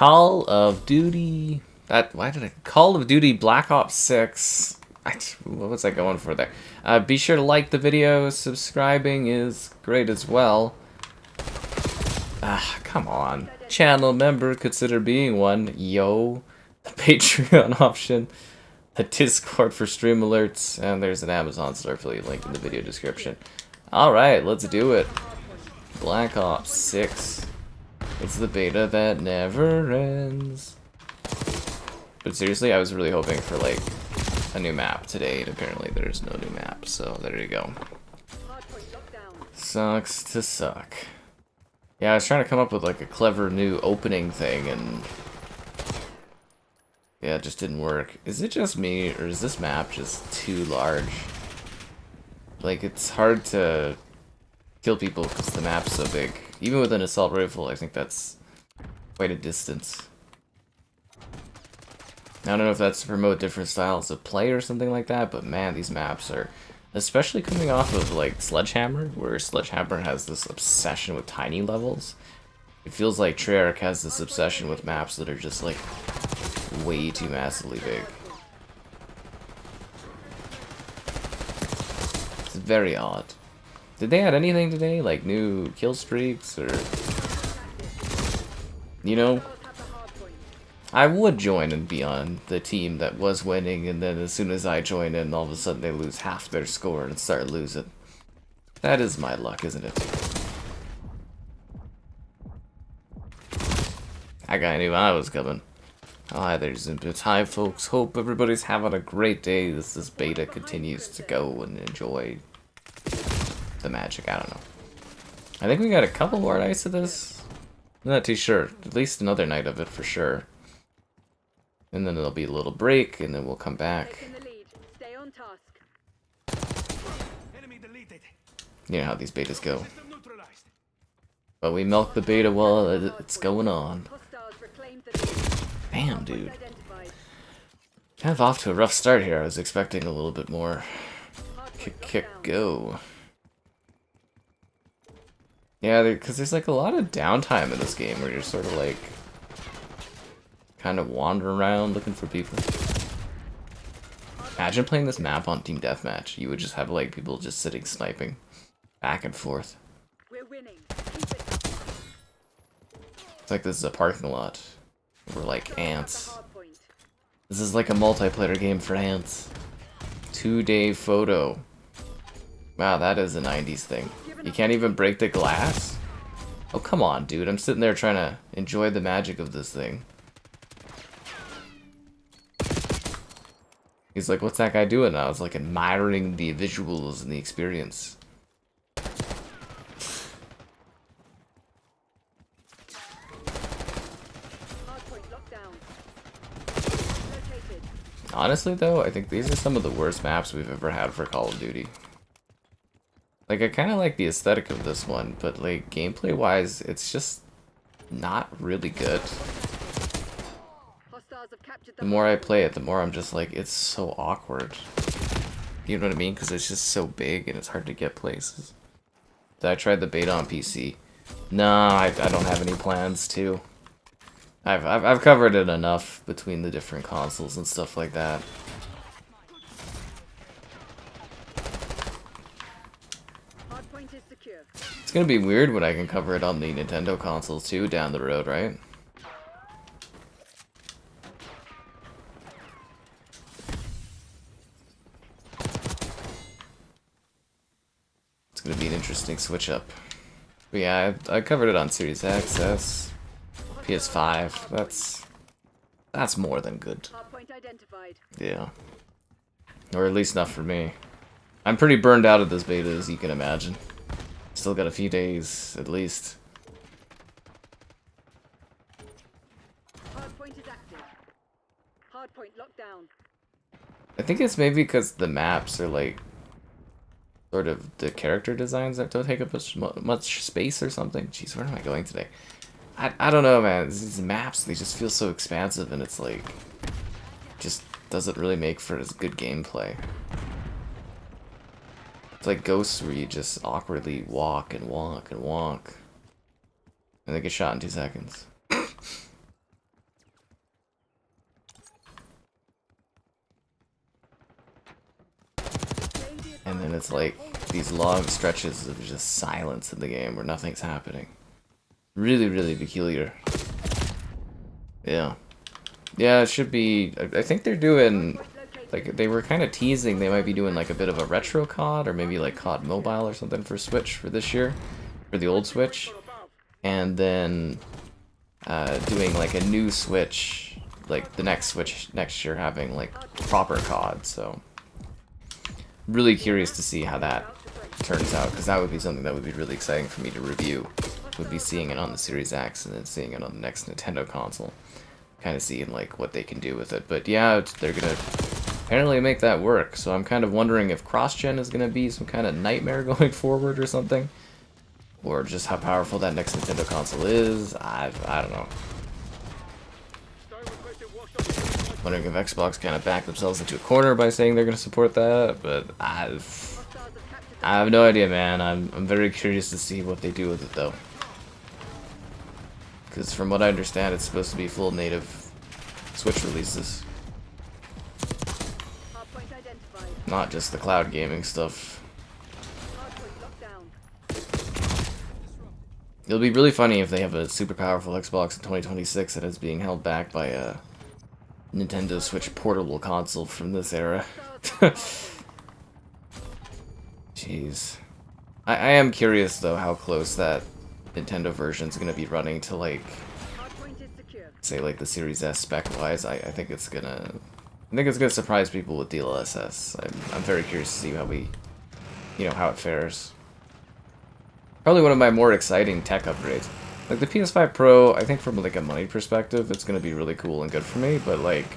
Call of Duty. Call of Duty Black Ops 6. What was I going for there? Be sure to like the video. Subscribing is great as well. Come on. Channel member, consider being one. Yo. The Patreon option. The Discord for stream alerts. And there's an Amazon store affiliate link in the video description. Alright, let's do it. Black Ops 6. It's the beta that never ends. But seriously, I was really hoping for like a new map today, and apparently there's no new map, so there you go. Sucks to suck. Yeah, I was trying to come up with like a clever new opening thing, and yeah, it just didn't work. Is it just me, or is this map just too large? Like, it's hard to kill people because the map's so big. Even with an assault rifle, I think that's quite a distance. I don't know if that's to promote different styles of play or something like that, but man, these maps are, especially coming off of like Sledgehammer, where Sledgehammer has this obsession with tiny levels. It feels like Treyarch has this obsession with maps that are just like way too massively big. It's very odd. Did they add anything today? Like new kill streaks or... You know? I would join and be on the team that was winning, and then as soon as I join in, all of a sudden they lose half their score and start losing. That is my luck, isn't it? I knew I was coming. Hi there, Zimbits. Hi folks, hope everybody's having a great day as this beta continues to go and enjoy the magic. I don't know. I think we got a couple more nights of this. I'm not too sure. At least another night of it for sure. And then there'll be a little break, and then we'll come back. You know how these betas go. But we milk the beta while it's going on. Damn, dude. Kind of off to a rough start here. I was expecting a little bit more kick, go. Yeah, because there's like a lot of downtime in this game where you're sort of like kind of wandering around looking for people. Imagine playing this map on Team Deathmatch. You would just have like people just sitting sniping back and forth. We're winning. It's like this is a parking lot. We're like ants. This is like a multiplayer game for ants. 2-day photo. Wow, that is a 90s thing. You can't even break the glass? Oh, come on, dude. I'm sitting there trying to enjoy the magic of this thing. He's like, what's that guy doing? I was like admiring the visuals and the experience. Honestly, though, I think these are some of the worst maps we've ever had for Call of Duty. Like, I kind of like the aesthetic of this one, but like gameplay-wise, it's just not really good. The more I play it, the more I'm just like, it's so awkward. You know what I mean? Because it's just so big and it's hard to get places. I tried the beta on PC. No, I don't have any plans to. I've covered it enough between the different consoles and stuff like that. It's gonna be weird when I can cover it on the Nintendo consoles too down the road, right? It's gonna be an interesting switch up. But yeah, I covered it on Series X, S, PS5. That's more than good. Yeah. Or at least enough for me. I'm pretty burned out of this beta, as you can imagine. Still got a few days, at least. Hardpoint is active. Hardpoint locked down. I think it's maybe because the maps are like sort of the character designs that don't take up much space or something. Jeez, where am I going today? I don't know, man. These maps, they just feel so expansive, and it's like just doesn't really make for as good gameplay. It's like Ghosts where you just awkwardly walk and walk and walk. And they get shot in 2 seconds. And then it's like these long stretches of just silence in the game where nothing's happening. Really, really peculiar. Yeah. Yeah, it should be... I think they're doing... Like, they were kind of teasing they might be doing like a bit of a retro COD, or maybe like COD Mobile or something for Switch for this year. For the old Switch. And then doing like a new Switch, like the next Switch next year having like proper COD, so... Really curious to see how that turns out, because that would be something that would be really exciting for me to review. Would be seeing it on the Series X and then seeing it on the next Nintendo console. Kind of seeing like what they can do with it. But yeah, they're gonna apparently make that work, so I'm kind of wondering if cross-gen is gonna be some kind of nightmare going forward or something. Or just how powerful that next Nintendo console is. I don't know. Wondering if Xbox kind of backed themselves into a corner by saying they're going to support that, but I have no idea, man. I'm very curious to see what they do with it, though. Because from what I understand, it's supposed to be full native Switch releases. Not just the cloud gaming stuff. It'll be really funny if they have a super powerful Xbox in 2026 that is being held back by a Nintendo Switch portable console from this era. Jeez. I am curious, though, how close that Nintendo version is going to be running to, like, say, like, the Series S spec-wise. I think it's gonna... I think it's gonna surprise people with DLSS. I'm very curious to see how we... You know, how it fares. Probably one of my more exciting tech upgrades. Like, the PS5 Pro, I think from, like, a money perspective, it's gonna be really cool and good for me, but, like,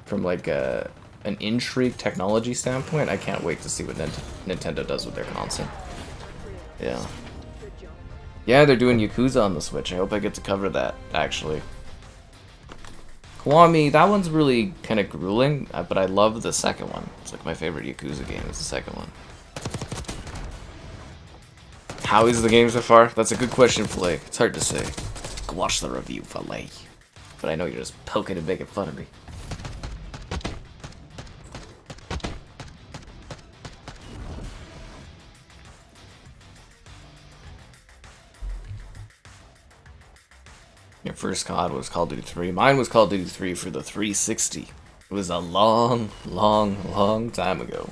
from, like, an intrigue technology standpoint, I can't wait to see what Nintendo does with their console. Yeah. Yeah, they're doing Yakuza on the Switch. I hope I get to cover that, actually. Kiwami, that one's really kind of grueling, but I love the second one. It's, like, my favorite Yakuza game is the second one. How is the game so far? That's a good question, Filet. It's hard to say. Go watch the review, Filet. But I know you're just poking and making fun of me. Your first COD was Call of Duty 3. Mine was Call of Duty 3 for the 360. It was a long, long, long time ago.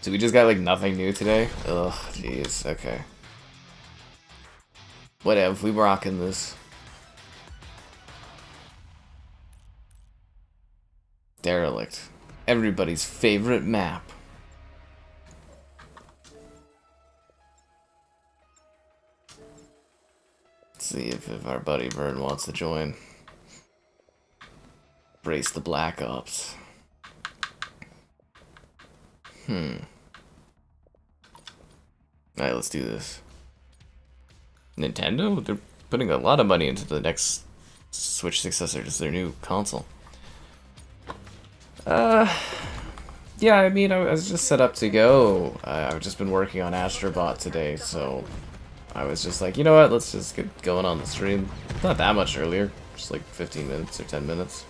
So we just got, like, nothing new today? Ugh, jeez, okay. Whatever, we rocking this. Derelict. Everybody's favorite map. Let's see if our buddy Vern wants to join. Brace the Black Ops. Alright, let's do this. Nintendo? They're putting a lot of money into the next Switch successor, just their new console. Yeah, I mean, I was just set up to go. I've just been working on Astrobot today, so I was just like, you know what, let's just get going on the stream. Not that much earlier, just like 15 minutes or 10 minutes.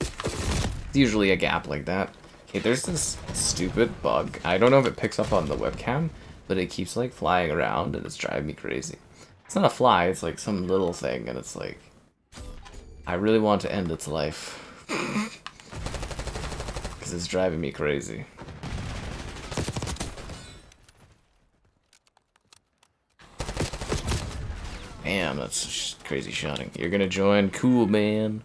It's usually a gap like that. Okay, there's this stupid bug. I don't know if it picks up on the webcam, but it keeps, like, flying around, and it's driving me crazy. It's not a fly, it's, like, some little thing, and it's, like... I really want to end its life. Because it's driving me crazy. Damn, that's crazy shotting. You're gonna join? Cool, man.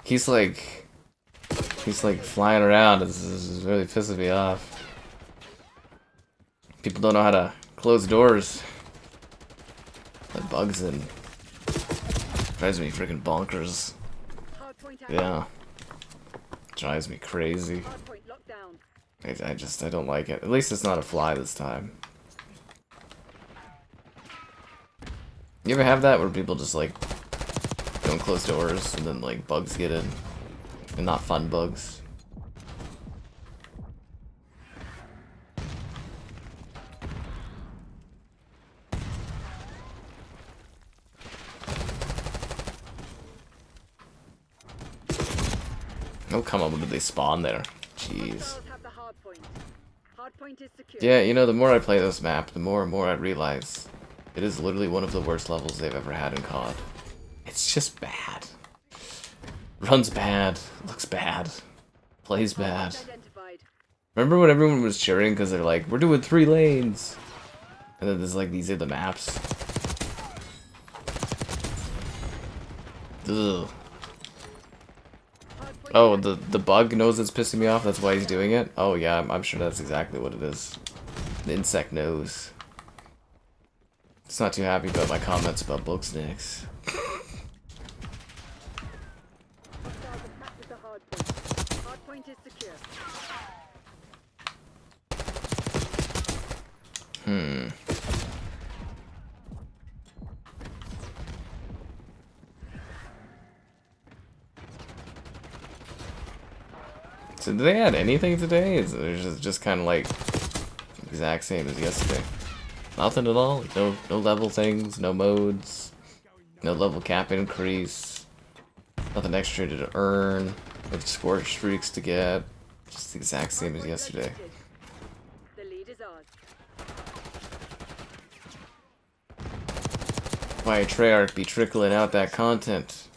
He's like flying around. This is really pissing me off. People don't know how to close doors. Let bugs in. Drives me freaking bonkers. Yeah. Drives me crazy. I don't like it. At least it's not a fly this time. You ever have that where people just, like, don't close doors and then, like, bugs get in? And not fun bugs. Oh, come on, when did they spawn there? Jeez. Hostiles have the hardpoint. Hardpoint is secure. Yeah, you know, the more I play this map, the more and more I realize it is literally one of the worst levels they've ever had in COD. It's just bad. Runs bad, looks bad, plays bad. Identified. Remember when everyone was cheering because they're like, we're doing 3 lanes? And then there's like, these are the maps. Ugh. Oh, the bug knows it's pissing me off, that's why he's doing it? Oh yeah, I'm sure that's exactly what it is. The insect knows. It's not too happy about my comments about bug snakes. Hostiles have captured the hardpoint. Hardpoint is secure. So did they add anything today? Is it just kind of like exact same as yesterday? Nothing at all? No level things, no modes, no level cap increase, nothing extra to earn, no score streaks to get. Just the exact same as yesterday. The lead is ours. Why Treyarch be trickling out that content?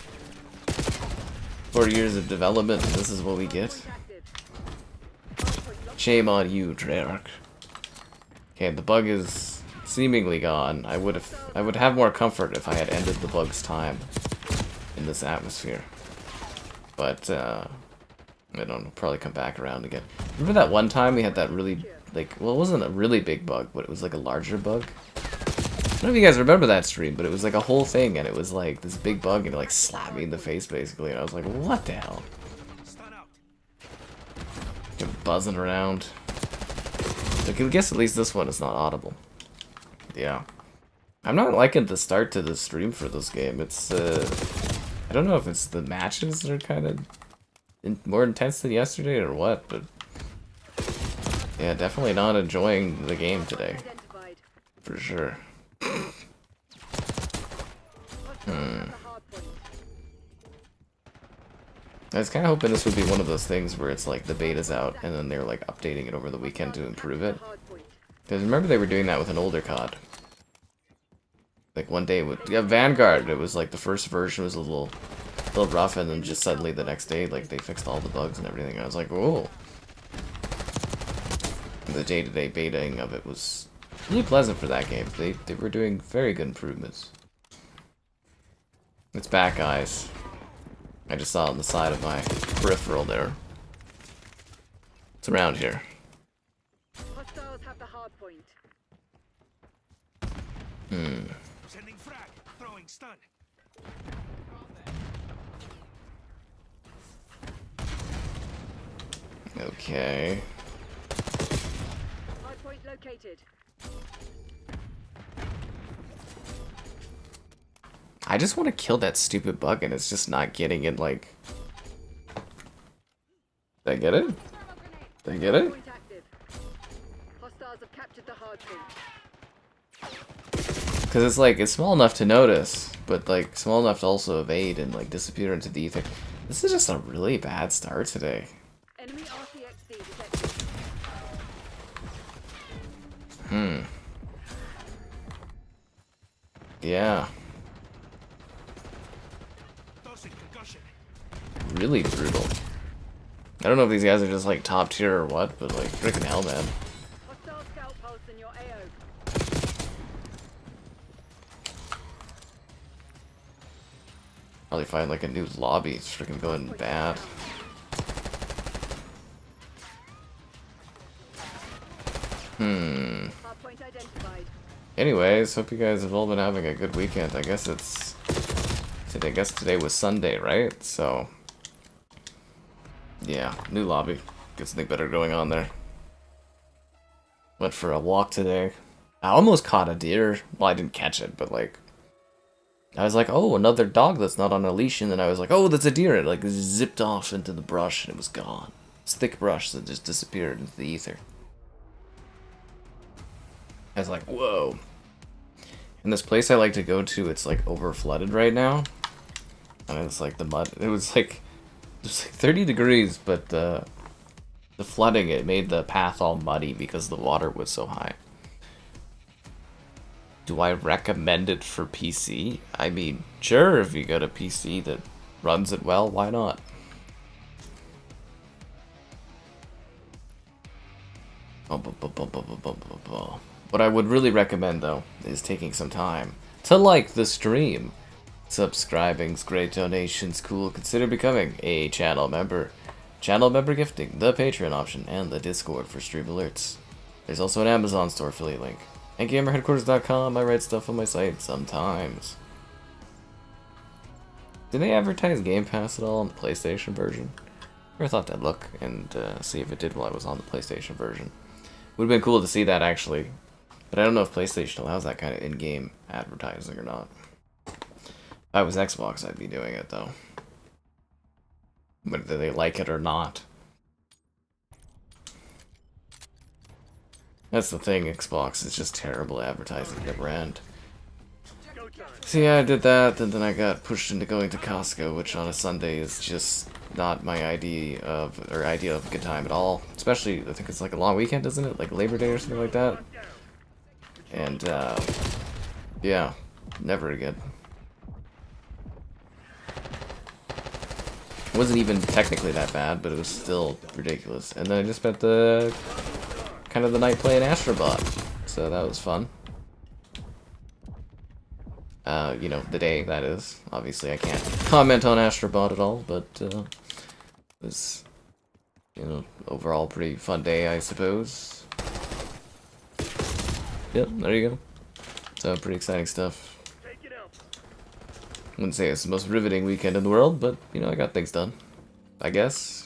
40 years of development and this is what we get? Active. Hardpoint locked. Shame on you, Treyarch. Okay, the bug is seemingly gone. I would have more comfort if I had ended the bug's time in this atmosphere. But I don't know, probably come back around again. Remember that one time we had that really, like, well, it wasn't a really big bug, but it was like a larger bug? I don't know if you guys remember that stream, but it was like a whole thing, and it was like this big bug, and it like slapped me in the face basically, and I was like, what the hell? Just buzzing around. I can guess at least this one is not audible. Yeah. I'm not liking the start to the stream for this game. It's, I don't know if it's the matches that are kind of more intense than yesterday or what, but yeah, definitely not enjoying the game today. Identified. For sure. Hostiles have the hardpoint. I was kind of hoping this would be one of those things where it's like the beta's out and then they're like updating it over the weekend to improve it. Hardpoint. Because remember they were doing that with an older COD. Like one day with Vanguard, it was like the first version was a little rough, and then just suddenly the next day, like they fixed all the bugs and everything. I was like, whoa. And the day-to-day betaing of it was really pleasant for that game. They were doing very good improvements. It's back, guys. I just saw it on the side of my peripheral there. It's around here. Hostiles have the hardpoint. Sending frag, throwing stun. Okay. Hardpoint located. I just want to kill that stupid bug, and it's just not getting it, like... Did I get it? Did I get it? Point active. Hostiles have captured the hardpoint. Because it's like, it's small enough to notice, but like, small enough to also evade and like disappear into the ether. This is just a really bad start today. Enemy RCXD detected. Yeah, Dosing concussion. really brutal. I don't know if these guys are just like top tier or what, but like, freaking hell, man. Hostile scout pulse in your AO. Probably find like a new lobby. It's freaking going bad. Hardpoint identified. Anyways, hope you guys have all been having a good weekend. I guess it's today. I guess today was Sunday, right? So yeah, new lobby. Get something better going on there. Went for a walk today. I almost caught a deer. Well, I didn't catch it, but like, I was like, oh, another dog that's not on a leash, and then I was like, oh, that's a deer. It like zipped off into the brush, and it was gone. It's thick brush that just disappeared into the ether. I was like, whoa. And this place I like to go to, it's like over flooded right now. And it's like the mud. It was like, It's like 30 degrees, but the flooding, it made the path all muddy because the water was so high. Do I recommend it for PC? I mean, sure, if you got a PC that runs it well, why not? What I would really recommend, though, is taking some time to like the stream. Subscribing's great, donations cool. Consider becoming a channel member. Channel member gifting, the Patreon option, and the Discord for stream alerts. There's also an Amazon store affiliate link. And GamerHeadquarters.com, I write stuff on my site sometimes. Did they advertise Game Pass at all on the PlayStation version? I thought I'd look and see if it did while I was on the PlayStation version. Would have been cool to see that, actually. But I don't know if PlayStation allows that kind of in-game advertising or not. If I was Xbox, I'd be doing it, though. Whether they like it or not. That's the thing, Xbox is just terrible advertising their brand. So yeah, I did that, and then I got pushed into going to Costco, which on a Sunday is just not my idea of a good time at all. Especially, I think it's like a long weekend, isn't it? Like Labor Day or something like that. And, yeah, never again. It wasn't even technically that bad, but it was still ridiculous. And then I just spent the night playing Astrobot, so that was fun. You know, the day, that is. Obviously, I can't comment on Astrobot at all, but it was, you know, overall pretty fun day, I suppose. Yep, there you go. So, pretty exciting stuff. Wouldn't say it's the most riveting weekend in the world, but, you know, I got things done, I guess.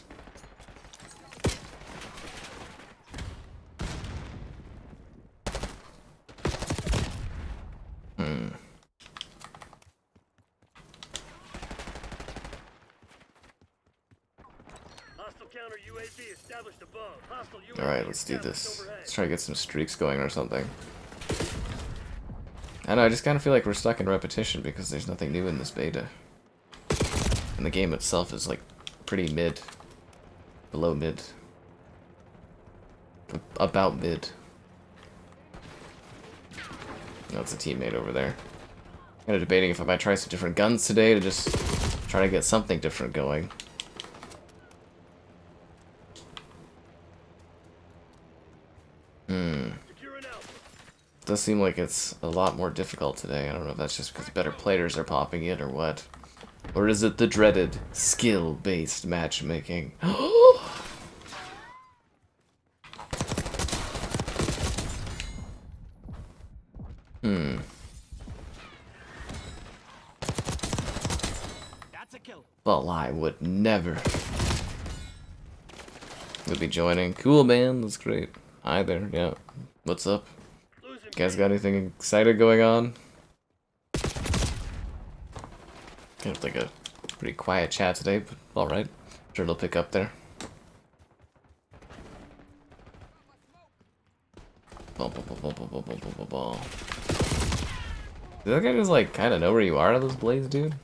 Alright, let's do this. Let's try to get some streaks going or something. I know, I just kind of feel like we're stuck in repetition because there's nothing new in this beta. And the game itself is like pretty mid. Below mid. About mid. That's a teammate over there. Kind of debating if I might try some different guns today to just try to get something different going. Does seem like it's a lot more difficult today. I don't know if that's just because better players are popping in or what. Or is it the dreaded skill-based matchmaking? That's a kill. Well, I would never. You'll be joining. Cool, man. That's great. Hi there. Yeah. What's up? You guys got anything excited going on? Kind of like a pretty quiet chat today, but alright. Sure it'll pick up there. Did that guy just like kind of know where you are out of those blades, dude?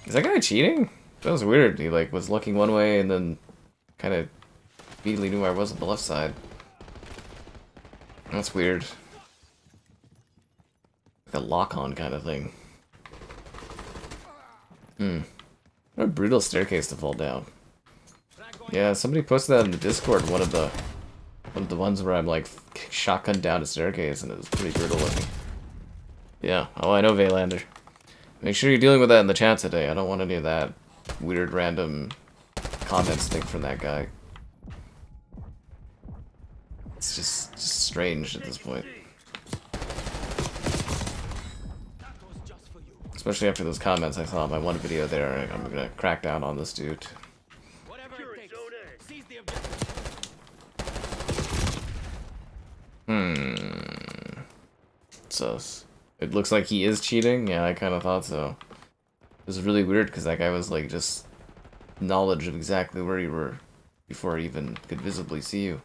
Is that guy cheating? That was weird. He like was looking one way and then kind of immediately knew where I was on the left side. That's weird. Like a lock-on kind of thing. What a brutal staircase to fall down. Yeah, somebody posted that in the Discord. One of the ones where I'm like shotgun down a staircase, and it was pretty brutal looking. Yeah. Oh, I know, Vaylander. Make sure you're dealing with that in the chat today. I don't want any of that weird random comments thing from that guy. It's just strange at this point. Especially after those comments I saw in my one video there. I'm gonna crack down on this dude. So, it looks like he is cheating? Yeah, I kind of thought so. It was really weird because that guy was like just knowledge of exactly where you were before I even could visibly see you.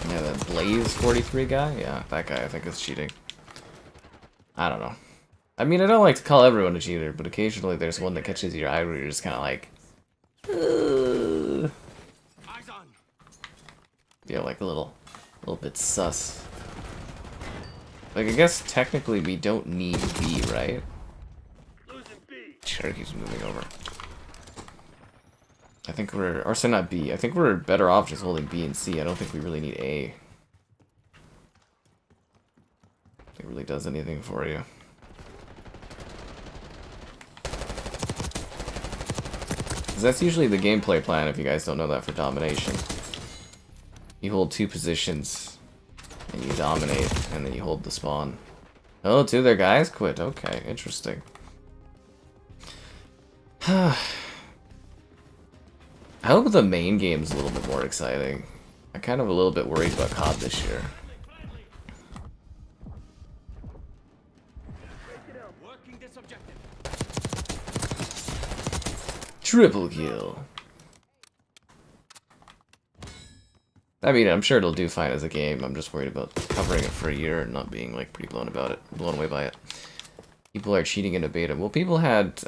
Yeah, The Blaze 43 guy? Yeah, that guy I think is cheating. I don't know. I mean, I don't like to call everyone a cheater, but occasionally there's one that catches your eye where you're just kind of like... Eyes on. Yeah, like a little bit sus. Like, I guess technically we don't need B, right? Losing B. Sure, keeps moving over. I think we're... Or say not B. I think we're better off just holding B and C. I don't think we really need A. It really does anything for you. 'Cause that's usually the gameplay plan, if you guys don't know that, for Domination. You hold 2 positions, and you dominate, and then you hold the spawn. Oh, 2 of their guys quit. Okay, interesting. I hope the main game's a little bit more exciting. I'm kind of a little bit worried about COD this year. Working this objective. Triple kill. I mean, I'm sure it'll do fine as a game. I'm just worried about covering it for a year and not being like pretty blown away by it. People are cheating in a beta. Well, people had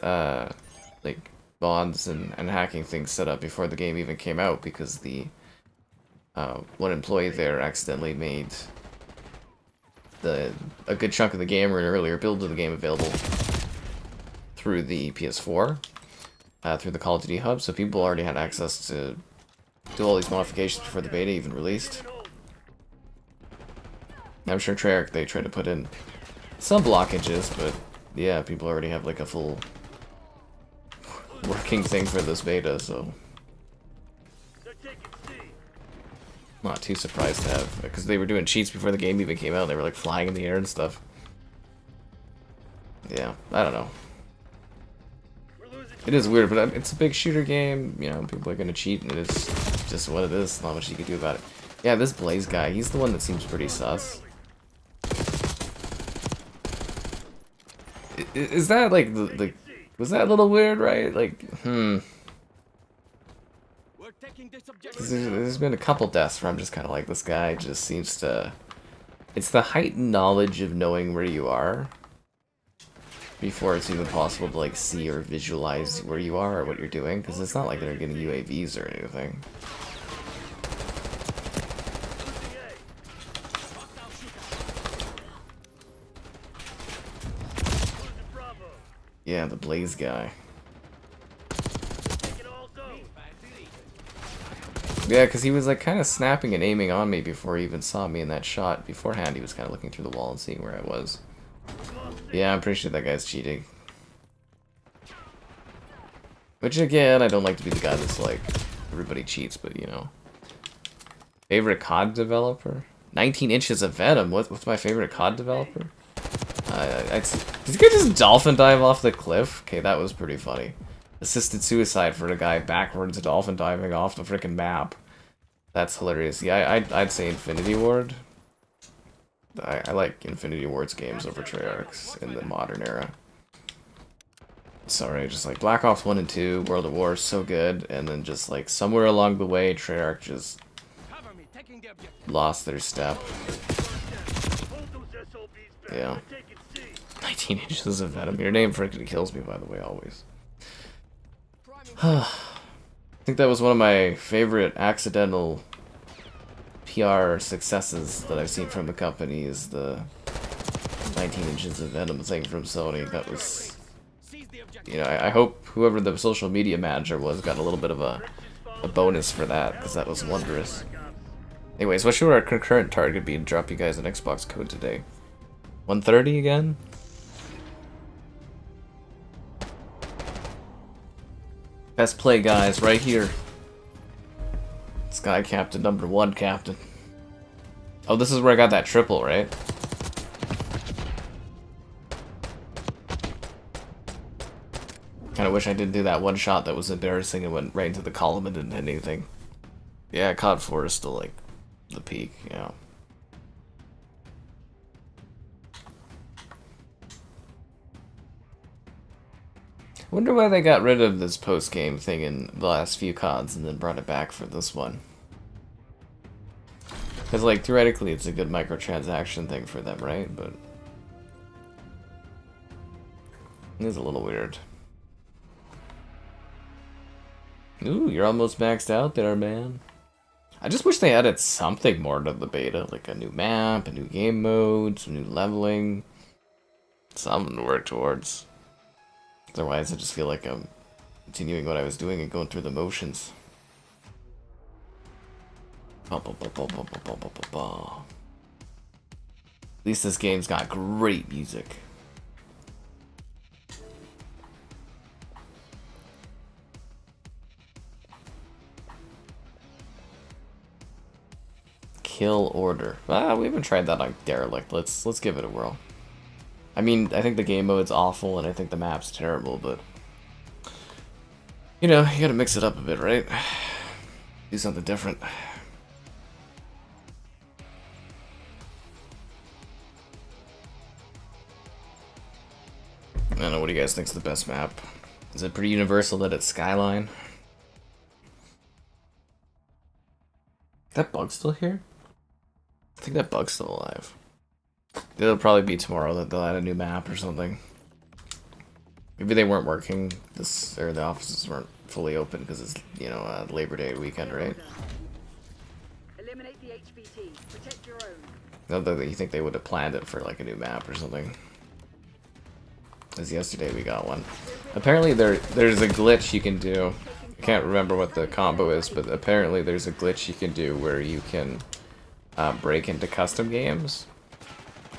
like bots and hacking things set up before the game even came out because the one employee there accidentally made a good chunk of the game or an earlier build of the game available through the PS4, through the Call of Duty hub. So people already had access to do all these modifications before the beta even released. I'm sure Treyarch, they tried to put in some blockages, but yeah, people already have like a full working thing for this beta, so not too surprised to have, because they were doing cheats before the game even came out. They were like flying in the air and stuff. Yeah, I don't know. It is weird, but it's a big shooter game. You know, people are gonna cheat, and it's just what it is. Not much you can do about it. Yeah, this Blaze guy, he's the one that seems pretty sus. Is that like the was that a little weird, right? Like, There's been a couple deaths where I'm just kind of like, this guy just seems to... It's the heightened knowledge of knowing where you are before it's even possible to like see or visualize where you are or what you're doing, because it's not like they're getting UAVs or anything. Yeah, the Blaze guy. Yeah, because he was like kind of snapping and aiming on me before he even saw me in that shot. Beforehand, he was kind of looking through the wall and seeing where I was. Yeah, I'm pretty sure that guy's cheating. Which, again, I don't like to be the guy that's like, everybody cheats, but you know. Favorite COD developer? 19 inches of Venom. What's my favorite COD developer? Did you guys just dolphin dive off the cliff? Okay, that was pretty funny. Assisted suicide for the guy backwards dolphin diving off the freaking map. That's hilarious. Yeah, I'd say Infinity Ward. I like Infinity Ward's games over Treyarch's in the modern era. Sorry, just like Black Ops 1 and 2, World at War, so good, and then just like somewhere along the way, Treyarch just lost their step. Yeah. 19 inches of Venom. Your name freaking kills me, by the way, always. I think that was one of my favorite accidental PR successes that I've seen from the company, is the 19 inches of Venom thing from Sony. That was, you know, I hope whoever the social media manager was got a little bit of a bonus for that, because that was wondrous. Anyways, what should our concurrent target be to drop you guys an Xbox code today? 130 again? Best play, guys, right here. Sky Captain, #1 Captain. Oh, this is where I got that triple, right? Kinda wish I didn't do that one shot that was embarrassing and went right into the column and didn't hit anything. Yeah, COD 4 is still like the peak, yeah. Wonder why they got rid of this post-game thing in the last few CODs and then brought it back for this one. Because, like, theoretically, it's a good microtransaction thing for them, right? But it is a little weird. Ooh, you're almost maxed out there, man. I just wish they added something more to the beta, like a new map, a new game mode, some new leveling. Something to work towards. Otherwise, I just feel like I'm continuing what I was doing and going through the motions. At least this game's got great music. Kill order. Ah, we haven't tried that on Derelict. Let's give it a whirl. I mean, I think the game mode's awful and I think the map's terrible, but you know, you gotta mix it up a bit, right? Do something different. I don't know, what do you guys think's the best map? Is it pretty universal that it's Skyline? Is that bug still here? I think that bug's still alive. It'll probably be tomorrow that they'll add a new map or something. Maybe they weren't working, or the offices weren't fully open because it's, you know, Labor Day weekend, right? Eliminate the HVT. Protect your own. No, though, you think they would have planned it for like a new map or something. Because yesterday we got one. Apparently there's a glitch you can do. I can't remember what the combo is, but apparently there's a glitch you can do where you can break into custom games,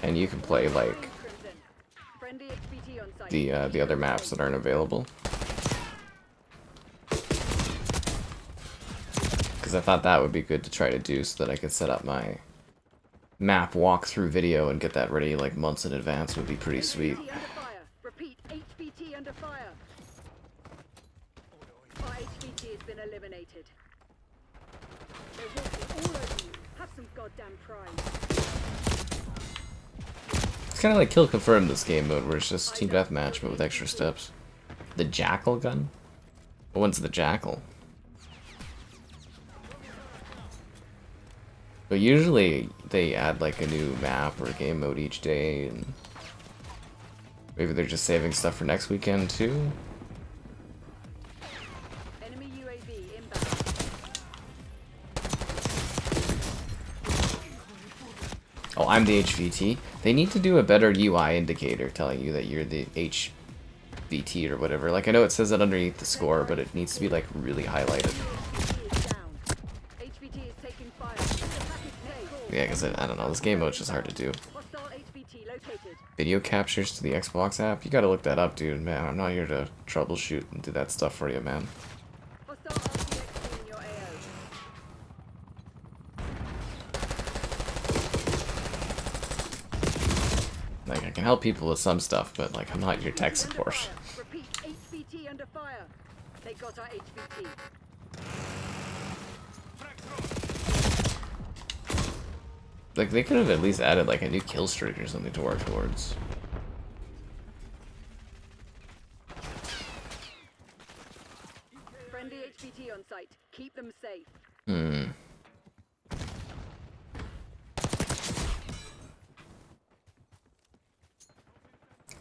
and you can play like the other maps that aren't available. Because I thought that would be good to try to do so that I could set up my map walkthrough video and get that ready like months in advance. Would be pretty sweet. Repeat, HVT under fire. Our HVT has been eliminated. They're walking all over you. Have some goddamn pride. It's kind of like Kill Confirm, this game mode, where it's just team deathmatch but with extra steps. The Jackal gun? What one's the Jackal? But usually they add like a new map or a game mode each day, and maybe they're just saving stuff for next weekend too. Enemy UAV inbound. Oh, I'm the HVT. They need to do a better UI indicator telling you that you're the HVT or whatever. Like, I know it says it underneath the score, but it needs to be like really highlighted. HVT is taking fire. Yeah, because I don't know, this game mode's just hard to do. Hostile HVT located. Video captures to the Xbox app? You gotta look that up, dude. Man, I'm not here to troubleshoot and do that stuff for you, man. Hostile RTX in your AO. Like, I can help people with some stuff, but like, I'm not your tech support. Repeat, HVT under fire. They got our HVT. Like, they could have at least added like a new kill streak or something to work towards. Friendly HVT on site. Keep them safe.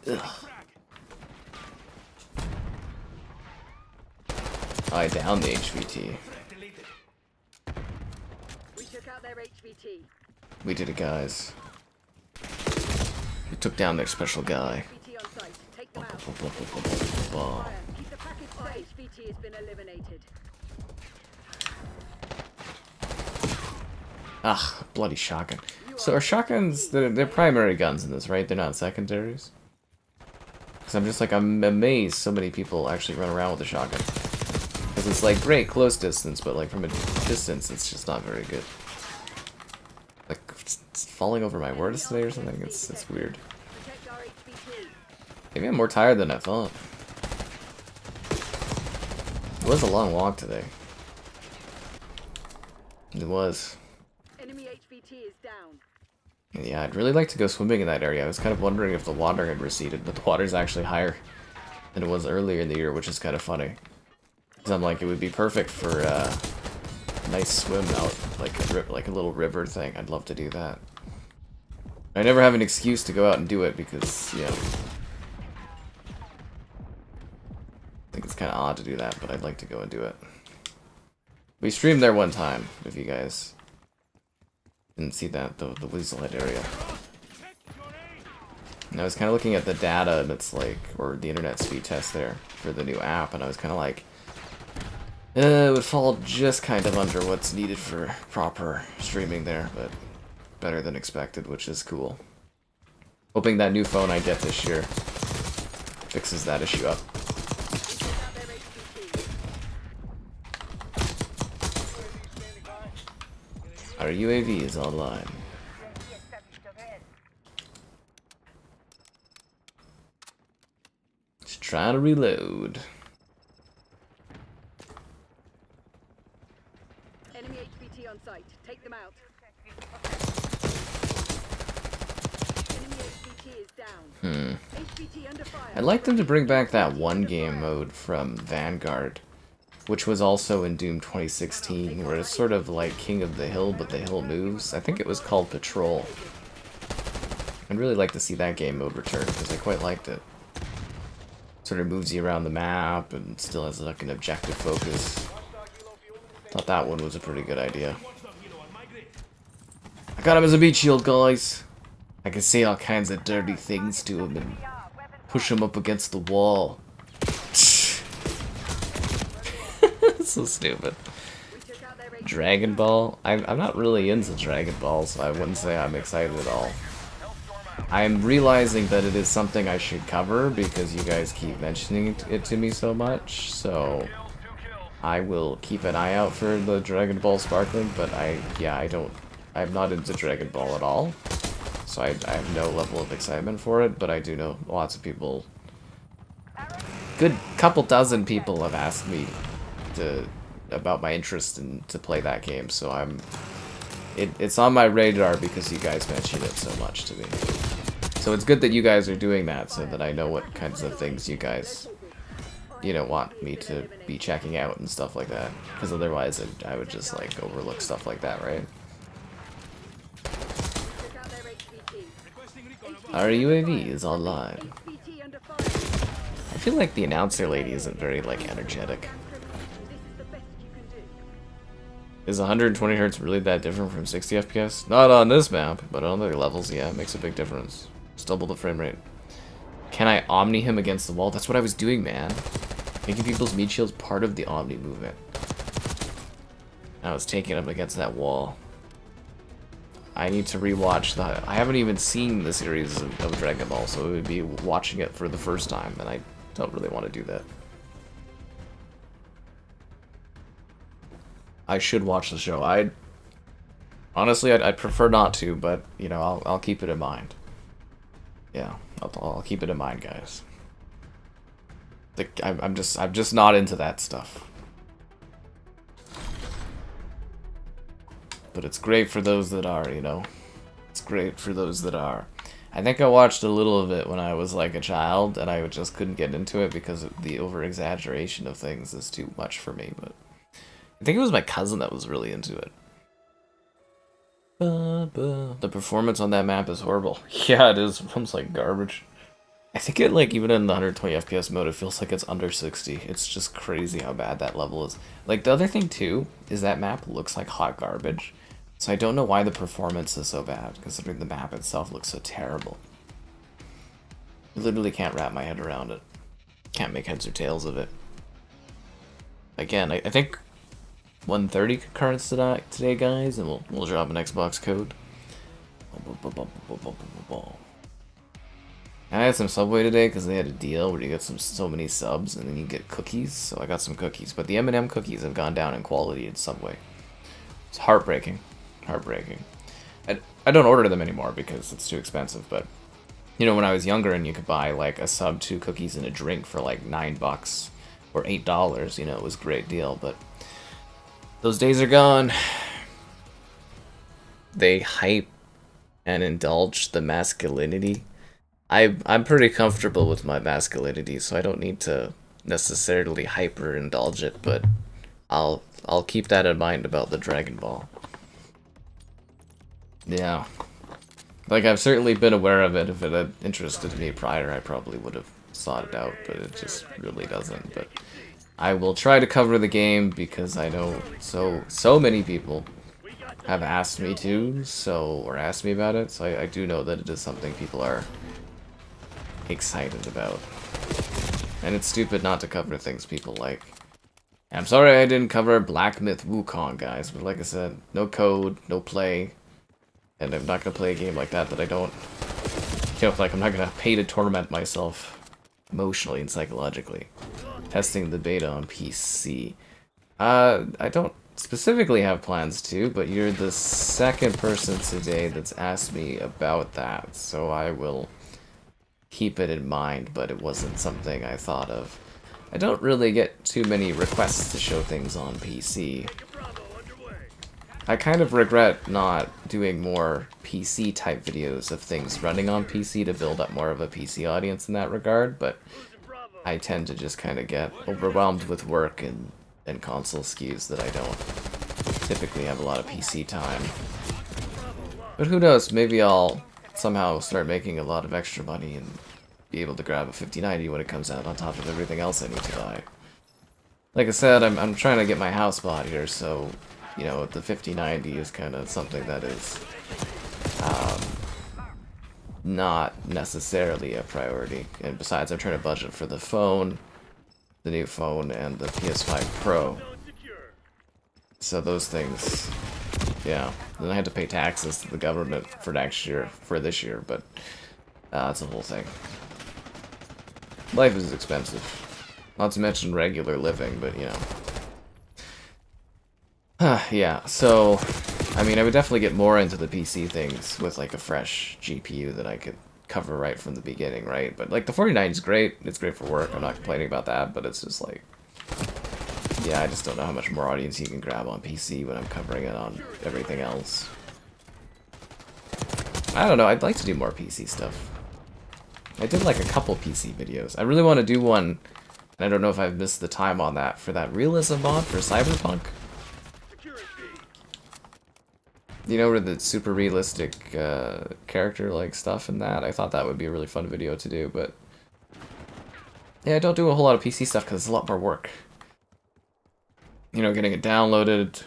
Ugh. I downed the HVT. We took out their HVT. We did it, guys. We took down their special guy. HVT on site. Take them out. Wow. Fire. Keep the package safe. HVT has been eliminated. Ah, bloody shotgun. So are shotguns, they're primary guns in this, right? They're not secondaries? Because I'm just like, I'm amazed so many people actually run around with a shotgun. Because it's like great close distance, but like from a distance, it's just not very good. Like, it's falling over my words today or something. It's weird. Protect our HVT. Maybe I'm more tired than I thought. It was a long walk today. It was. Enemy HVT is down. And yeah, I'd really like to go swimming in that area. I was kind of wondering if the water had receded, but the water's actually higher than it was earlier in the year, which is kind of funny. Because I'm like, it would be perfect for nice swim out, like a little river thing. I'd love to do that. I never have an excuse to go out and do it because, yeah. I think it's kind of odd to do that, but I'd like to go and do it. We streamed there one time, if you guys didn't see that, the Weaselhead area. And I was kind of looking at the data, and it's like, or the internet speed test there for the new app, and I was kind of like, it would fall just kind of under what's needed for proper streaming there, but better than expected, which is cool. Hoping that new phone I get this year fixes that issue up. Our UAV is online. Just trying to reload. Enemy HVT on site. Take them out. Enemy HVT is down. HVT under fire. I'd like them to bring back that one game mode from Vanguard, which was also in Doom 2016, where it's sort of like King of the Hill, but the hill moves. I think it was called Patrol. I'd really like to see that game mode return, because I quite liked it. Sort of moves you around the map, and still has like an objective focus. Thought that one was a pretty good idea. I got him as a meat shield, guys. I can say all kinds of dirty things to him and push him up against the wall. So stupid. Dragon Ball? I'm not really into Dragon Ball, so I wouldn't say I'm excited at all. I'm realizing that it is something I should cover because you guys keep mentioning it to me so much, so I will keep an eye out for the Dragon Ball Sparkling, but I'm not into Dragon Ball at all, so I have no level of excitement for it, but I do know lots of people, good couple dozen people have asked me about my interest in to play that game, so it's on my radar because you guys mention it so much to me. So it's good that you guys are doing that so that I know what kinds of things you guys, you know, want me to be checking out and stuff like that, because otherwise I would just like overlook stuff like that, right? Our UAV is online. I feel like the announcer lady isn't very like energetic. Is 120 Hz really that different from 60 FPS? Not on this map, but on other levels, yeah, it makes a big difference. It's double the frame rate. Can I Omni him against the wall? That's what I was doing, man. Making people's meat shields part of the Omni movement. I was taking him against that wall. I need to rewatch I haven't even seen the series of Dragon Ball, so it would be watching it for the first time, and I don't really want to do that. I should watch the show. Honestly, I'd prefer not to, but you know, I'll keep it in mind. Yeah, I'll keep it in mind, guys. I'm just not into that stuff. But it's great for those that are, you know. It's great for those that are. I think I watched a little of it when I was like a child, and I just couldn't get into it because the over-exaggeration of things is too much for me, but I think it was my cousin that was really into it. The performance on that map is horrible. Yeah, it is. It runs like garbage. I think it, like, even in the 120 FPS mode, it feels like it's under 60. It's just crazy how bad that level is. Like, the other thing, too, is that map looks like hot garbage. So I don't know why the performance is so bad, considering the map itself looks so terrible. I literally can't wrap my head around it. Can't make heads or tails of it. Again, I think 130 concurrence today, guys, and we'll drop an Xbox code. I had some Subway today because they had a deal where you get so many subs and then you get cookies, so I got some cookies. But the M&M cookies have gone down in quality at Subway. It's heartbreaking. Heartbreaking. I don't order them anymore because it's too expensive, but you know, when I was younger and you could buy like a sub, 2 cookies and a drink for like $9 or $8, you know, it was a great deal, but those days are gone. They hype and indulge the masculinity. I'm pretty comfortable with my masculinity, so I don't need to necessarily hyper indulge it, but I'll I'll keep that in mind about the Dragon Ball. Yeah. Like, I've certainly been aware of it. If it had interested me prior, I probably would have sought it out, but it just really doesn't. But I will try to cover the game because I know so many people have asked me to, or asked me about it, so I do know that it is something people are excited about. And it's stupid not to cover things people like. I'm sorry I didn't cover Black Myth Wukong, guys, but like I said, no code, no play, and I'm not gonna play a game like that I don't, like I'm not gonna pay to torment myself emotionally and psychologically. Testing the beta on PC. I don't specifically have plans to, but you're the second person today that's asked me about that, so I will keep it in mind, but it wasn't something I thought of. I don't really get too many requests to show things on PC. I kind of regret not doing more PC type videos of things running on PC to build up more of a PC audience in that regard, but I tend to just kind of get overwhelmed with work and console SKUs that I don't typically have a lot of PC time. But who knows, maybe I'll somehow start making a lot of extra money and be able to grab a 5090 when it comes out on top of everything else I need to buy. Like I said, I'm trying to get my house bought here, so, you know, the 5090 is kind of something that is not necessarily a priority. And besides, I'm trying to budget for the phone, the new phone, and the PS5 Pro. So those things, yeah. Then I had to pay taxes to the government for this year, but that's a whole thing. Life is expensive. Not to mention regular living, but you know. Yeah, so, I mean, I would definitely get more into the PC things with like a fresh GPU that I could cover right from the beginning, right? But like the 49 is great, it's great for work, I'm not complaining about that, but it's just like, yeah, I just don't know how much more audience you can grab on PC when I'm covering it on everything else. I don't know, I'd like to do more PC stuff. I did like a couple PC videos. I really want to do one, and I don't know if I've missed the time on that, for that realism mod for Cyberpunk. You know, where the super realistic character like stuff in that. I thought that would be a really fun video to do, but yeah, I don't do a whole lot of PC stuff because it's a lot more work. You know, getting it downloaded,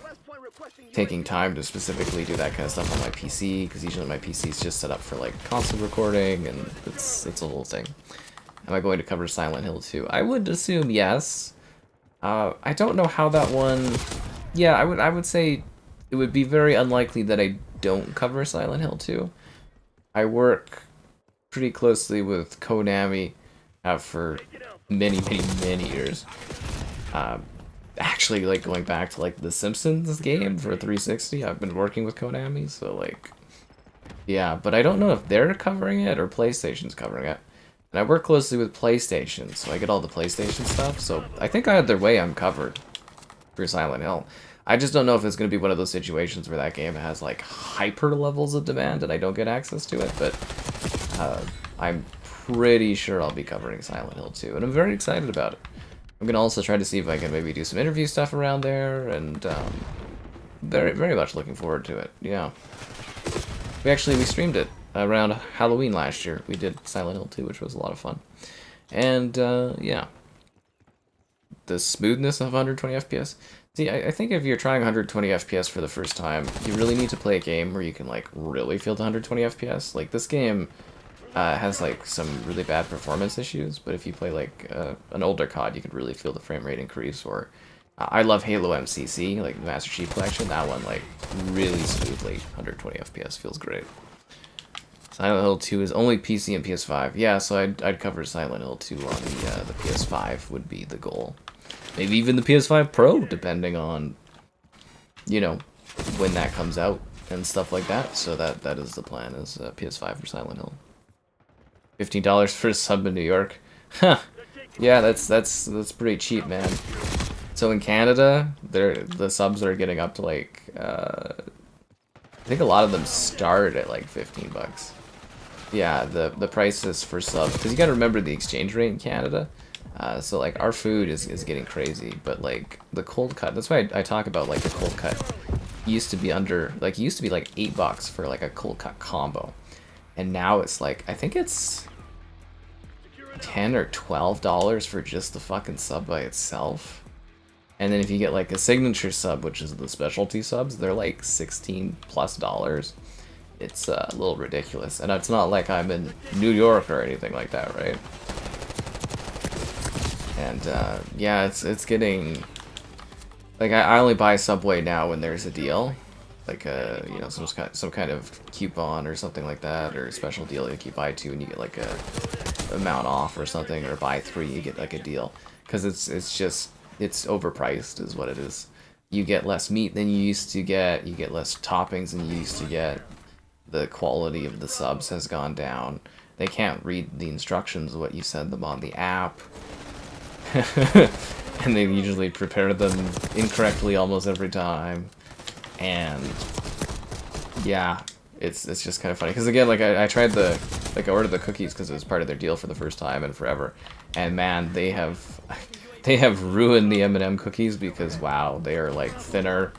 taking time to specifically do that kind of stuff on my PC, because usually my PC is just set up for like console recording, and it's a whole thing. Am I going to cover Silent Hill 2? I would assume yes. I don't know how that one. Yeah, I would say it would be very unlikely that I don't cover Silent Hill 2. I work pretty closely with Konami, have for many years. Actually, like, going back to, like, the Simpsons game for 360, I've been working with Konami, so, like, yeah, but I don't know if they're covering it or PlayStation's covering it. And I work closely with PlayStation, so I get all the PlayStation stuff, so I think either way I'm covered for Silent Hill. I just don't know if it's going to be one of those situations where that game has, like, hyper levels of demand and I don't get access to it, but I'm pretty sure I'll be covering Silent Hill 2, and I'm very excited about it. I'm going to also try to see if I can maybe do some interview stuff around there, and very much looking forward to it, yeah. We streamed it around Halloween last year. We did Silent Hill 2, which was a lot of fun. And, yeah. The smoothness of 120 FPS. See, I think if you're trying 120 FPS for the first time, you really need to play a game where you can, like, really feel the 120 FPS. Like, this game has, like, some really bad performance issues, but if you play, like, an older COD, you could really feel the frame rate increase. Or, I love Halo MCC, like, the Master Chief Collection. That one, like, really smoothly, 120 FPS, feels great. Silent Hill 2 is only PC and PS5. Yeah, so I'd cover Silent Hill 2 on the PS5 would be the goal. Maybe even the PS5 Pro, depending on, you know, when that comes out and stuff like that. So that is the plan, is PS5 for Silent Hill. $15 for a sub in New York. Huh. Yeah, that's pretty cheap, man. So in Canada, the subs are getting up to like I think a lot of them start at like $15. Yeah, the prices for subs, because you got to remember the exchange rate in Canada. So like our food is getting crazy, but like the cold cut, that's why I talk about like the cold cut used to be like $8 for like a cold cut combo. And now it's like, I think it's $10 or $12 for just the fucking sub by itself. And then if you get like a signature sub, which is the specialty subs, they're like $16+. It's a little ridiculous. And it's not like I'm in New York or anything like that, right? And yeah, it's getting like I only buy Subway now when there's a deal, like you know, some kind of coupon or something like that, or a special deal. Like you buy 2 and you get like a amount off or something, or buy 3 you get like a deal, because it's overpriced is what it is. You get less meat than you used to get, you get less toppings than you used to get, the quality of the subs has gone down, they can't read the instructions of what you send them on the app. And they usually prepare them incorrectly almost every time. And yeah, it's just kind of funny, because again, like I tried I ordered the cookies because it was part of their deal for the first time in forever, and man, they have ruined the M&M cookies, because wow, they are like thinner,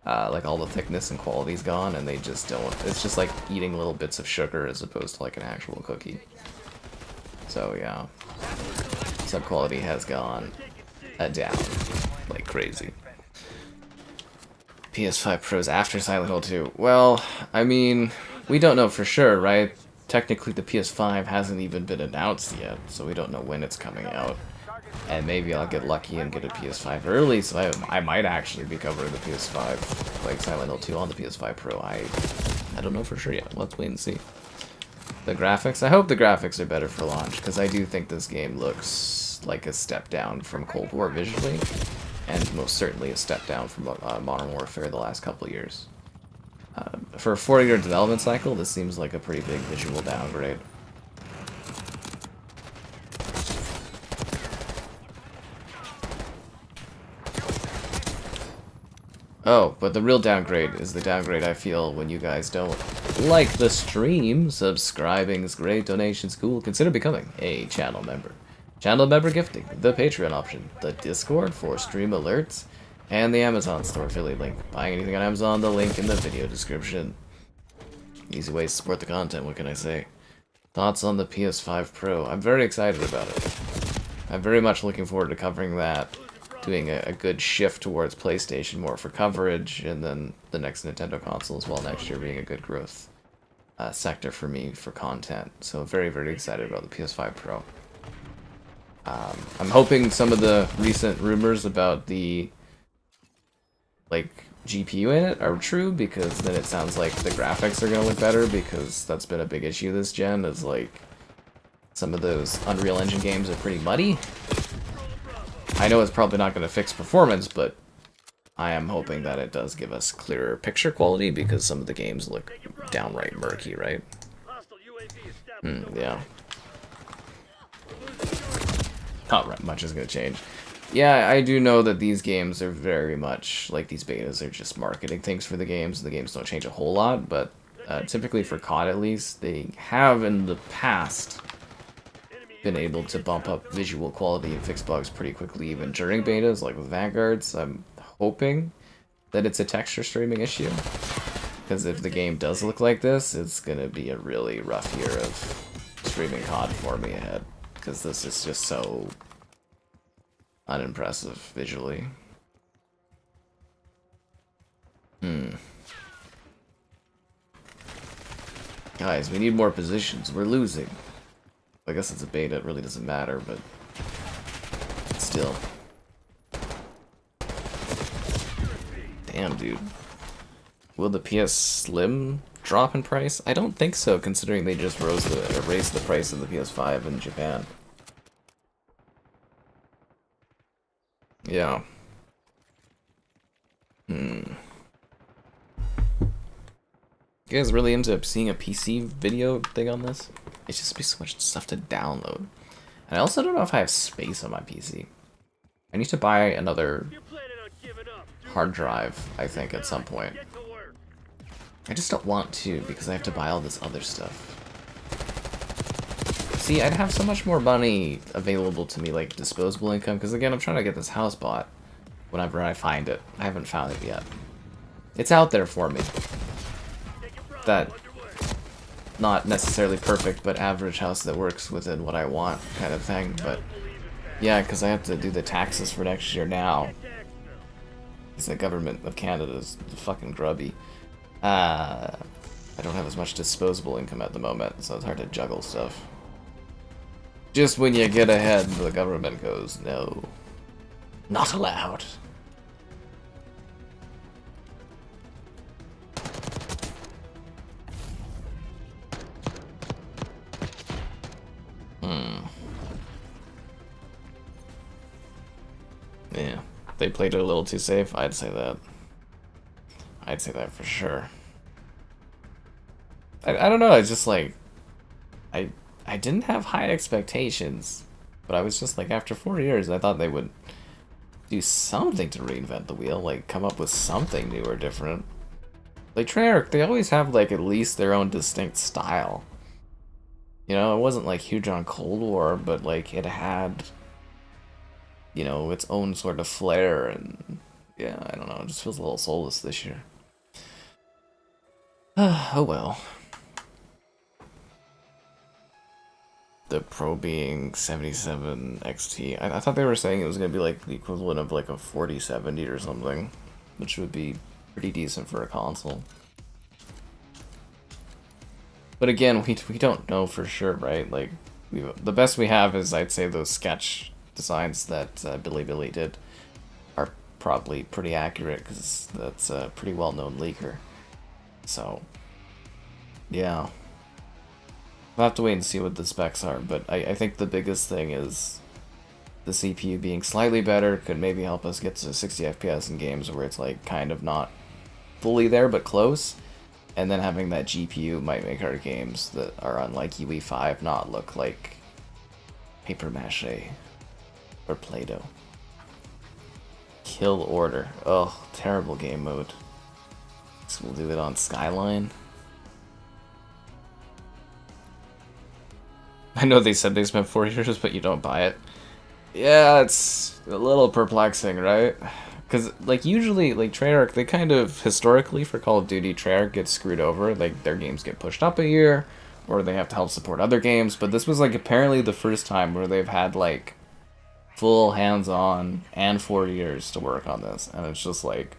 like all the thickness and quality's gone, and they just don't, it's just like eating little bits of sugar as opposed to like an actual cookie. So yeah, sub quality has gone down like crazy. PS5 Pros after Silent Hill 2. Well, I mean, we don't know for sure, right? Technically the PS5 hasn't even been announced yet, so we don't know when it's coming out. And maybe I'll get lucky and get a PS5 early, so I might actually be covering the PS5, like Silent Hill 2 on the PS5 Pro. I don't know for sure yet. Let's wait and see. The graphics, I hope the graphics are better for launch, because I do think this game looks like a step down from Cold War visually, and most certainly a step down from Modern Warfare the last couple of years. For a 4-year development cycle, this seems like a pretty big visual downgrade. Oh, but the real downgrade is the downgrade I feel when you guys don't like the stream. Subscribing is great, donations cool. Consider becoming a channel member. Channel member gifting, the Patreon option, the Discord for stream alerts, and the Amazon store affiliate link. Buying anything on Amazon, the link in the video description. Easy ways to support the content, what can I say? Thoughts on the PS5 Pro? I'm very excited about it. I'm very much looking forward to covering that, doing a good shift towards PlayStation more for coverage, and then the next Nintendo console as well next year being a good growth sector for me for content. So very, very excited about the PS5 Pro. I'm hoping some of the recent rumors about the GPU in it are true, because then it sounds like the graphics are gonna look better, because that's been a big issue this gen, is like some of those Unreal Engine games are pretty muddy. I know it's probably not going to fix performance, but I am hoping that it does give us clearer picture quality, because some of the games look downright murky, right? Yeah. Not much is going to change. Yeah, I do know that these games are very much, like these betas are just marketing things for the games. The games don't change a whole lot, but typically for COD at least, they have in the past been able to bump up visual quality and fix bugs pretty quickly even during betas, like with Vanguards. I'm hoping that it's a texture streaming issue, because if the game does look like this, it's gonna be a really rough year of streaming COD for me ahead, because this is just so unimpressive visually. Guys, we need more positions. We're losing. I guess it's a beta, it really doesn't matter, but still. Damn, dude. Will the PS Slim drop in price? I don't think so, considering they just raised the price of the PS5 in Japan. Yeah. You guys really into seeing a PC video thing on this? It's just be so much stuff to download. And I also don't know if I have space on my PC. I need to buy another hard drive, I think, at some point. I just don't want to, because I have to buy all this other stuff. See, I'd have so much more money available to me, like disposable income, because again, I'm trying to get this house bought whenever I find it. I haven't found it yet. It's out there for me. That, not necessarily perfect, but average house that works within what I want kind of thing, but yeah, because I have to do the taxes for next year now. Because the government of Canada is fucking grubby. I don't have as much disposable income at the moment, so it's hard to juggle stuff. Just when you get ahead, the government goes, no, not allowed. Yeah, they played it a little too safe, I'd say that. I'd say that for sure. I don't know, it's just like, I didn't have high expectations, but I was just like, after 4 years, I thought they would do something to reinvent the wheel, like come up with something new or different. Like Treyarch, they always have like at least their own distinct style. You know, it wasn't like huge on Cold War, but like it had, you know, its own sort of flair, and yeah, I don't know, it just feels a little soulless this year. Oh well. The Pro being 77 XT. I thought they were saying it was going to be like the equivalent of like a 4070 or something, which would be pretty decent for a console. But again, we don't know for sure, right? Like, the best we have is, I'd say, those sketch designs that Billy did are probably pretty accurate, because that's a pretty well-known leaker. So, yeah. We'll have to wait and see what the specs are, but I think the biggest thing is the CPU being slightly better could maybe help us get to 60 FPS in games where it's like kind of not fully there but close, and then having that GPU might make our games that are on like UE5 not look like paper mache or Play-Doh. Kill Order. Oh, terrible game mode. So we'll do it on Skyline. I know they said they spent 4 years, but you don't buy it. Yeah, it's a little perplexing, right? Because, like, usually, like, Treyarch, they kind of, historically, for Call of Duty, Treyarch gets screwed over. Like, their games get pushed up a year, or they have to help support other games. But this was, like, apparently the first time where they've had, like, full hands-on and 4 years to work on this. And it's just, like,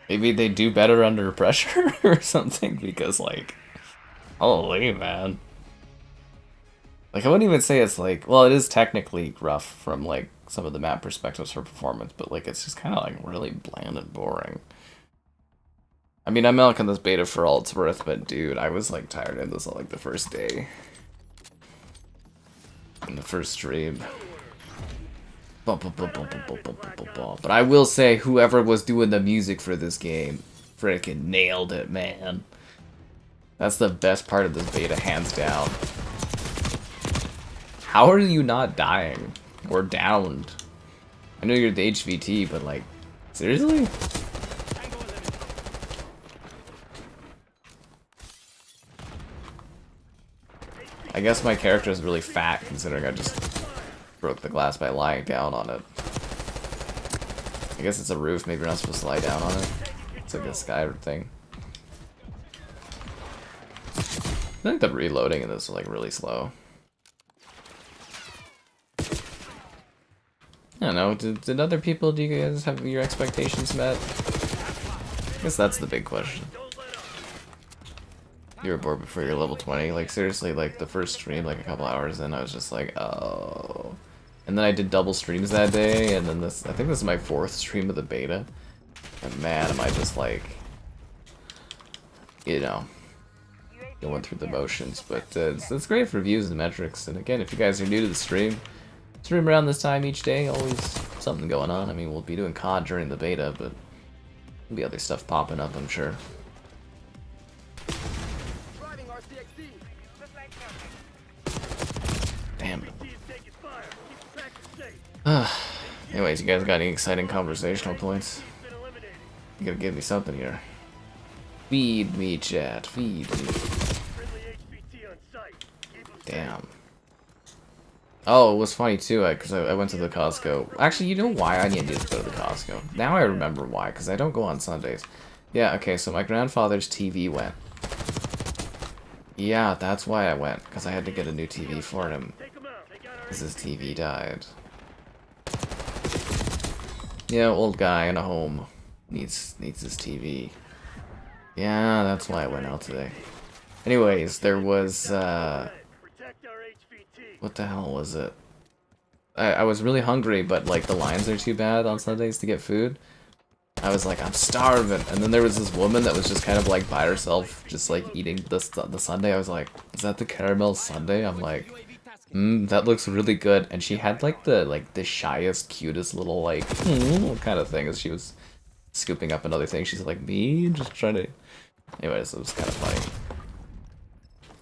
maybe they do better under pressure or something, because, like, holy, man. Like, I wouldn't even say it's like, well, it is technically rough from, like, some of the map perspectives for performance, but, like, it's just kind of, like, really bland and boring. I mean, I'm milking this beta for all it's worth, but, dude, I was, like, tired of this on, like, the first day. In the first stream. But I will say, whoever was doing the music for this game freaking nailed it, man. That's the best part of this beta, hands down. How are you not dying? Or downed? I know you're the HVT, but like, seriously? I guess my character is really fat, considering I just broke the glass by lying down on it. I guess it's a roof, maybe you're not supposed to lie down on it. It's like a sky thing. I think the reloading in this is like really slow. I don't know, did other people, do you guys have your expectations met? I guess that's the big question. You were bored before you're level 20? Like, seriously, like, the first stream, like, a couple hours in, I was just like, oh. And then I did double streams that day, and then this, I think this is my 4th stream of the beta. And man, am I just like, you know, going through the motions. But it's great for views and metrics. And again, if you guys are new to the stream around this time each day, always something going on. I mean, we'll be doing COD during the beta, but there'll be other stuff popping up, I'm sure. Damn it. Anyways, you guys got any exciting conversational points? You gotta give me something here. Feed me, chat. Feed me. Damn. Oh, it was funny too, because I went to the Costco. Actually, you know why I needed to go to the Costco? Now I remember why, because I don't go on Sundays. Yeah, okay, so my grandfather's TV went. Yeah, that's why I went, because I had to get a new TV for him. Because his TV died. Yeah, old guy in a home needs his TV. Yeah, that's why I went out today. Anyways, there was, what the hell was it? I was really hungry, but, like, the lines are too bad on Sundays to get food. I was like, I'm starving. And then there was this woman that was just kind of, like, by herself, just, like, eating the sundae. I was like, is that the caramel sundae? I'm like, that looks really good. And she had, like, the shyest, cutest little, like, kind of thing as she was scooping up another thing. She's like, me? Just trying to... Anyways, it was kind of funny.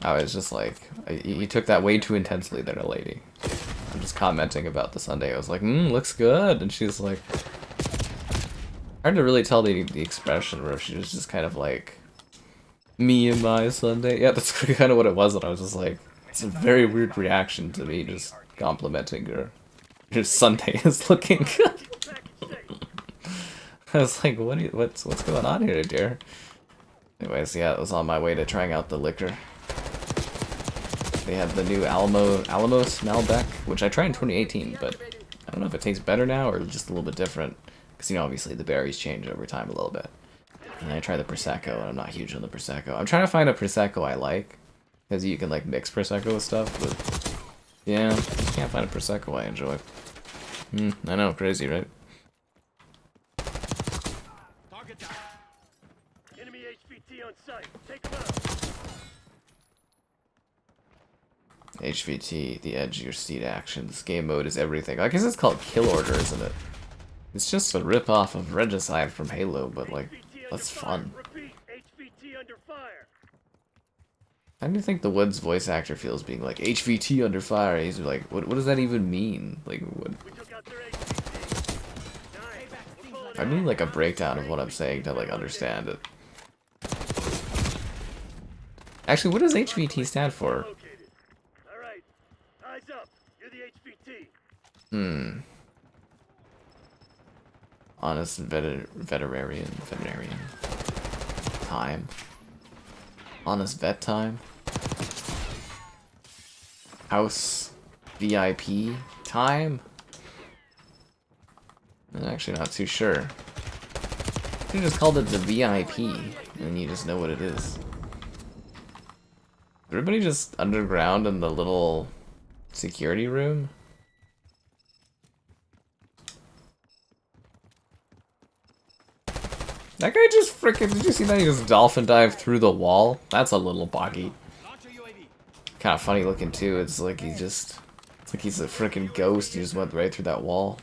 I was just like, you took that way too intensely there, lady. I'm just commenting about the sundae. I was like, looks good. And she's like... Hard to really tell the expression, where she was just kind of like, me and my sundae. Yeah, that's kind of what it was, and I was just like, it's a very weird reaction to me just complimenting her. Your sundae is looking good. I was like, what's going on here, dear? Anyways, yeah, it was on my way to trying out the liquor. They have the new Alamos Malbec, which I tried in 2018, but I don't know if it tastes better now or just a little bit different. Because, you know, obviously the berries change over time a little bit. And I tried the Prosecco, and I'm not huge on the Prosecco. I'm trying to find a Prosecco I like. Because you can, like, mix Prosecco with stuff, but... Yeah, I just can't find a Prosecco I enjoy. I know, crazy, right? Target down. Enemy HVT on site. Take them out. HVT, the edge of your seat action. This game mode is everything. I guess it's called Kill Order, isn't it? It's just a rip-off of Regicide from Halo, but, like, that's fun. How do you think the Woods voice actor feels being like, HVT under fire? He's like, what does that even mean? Like, what? I need, like, a breakdown of what I'm saying to, like, understand it. Actually, what does HVT stand for? Honest veterinarian. Time. Honest vet time. House VIP time. I'm actually not too sure. You just called it the VIP, and you just know what it is. Everybody just underground in the little security room? That guy just freaking, did you see that? He just dolphin dived through the wall? That's a little buggy. Kind of funny looking too. It's like he just, it's like he's a freaking ghost. He just went right through that wall.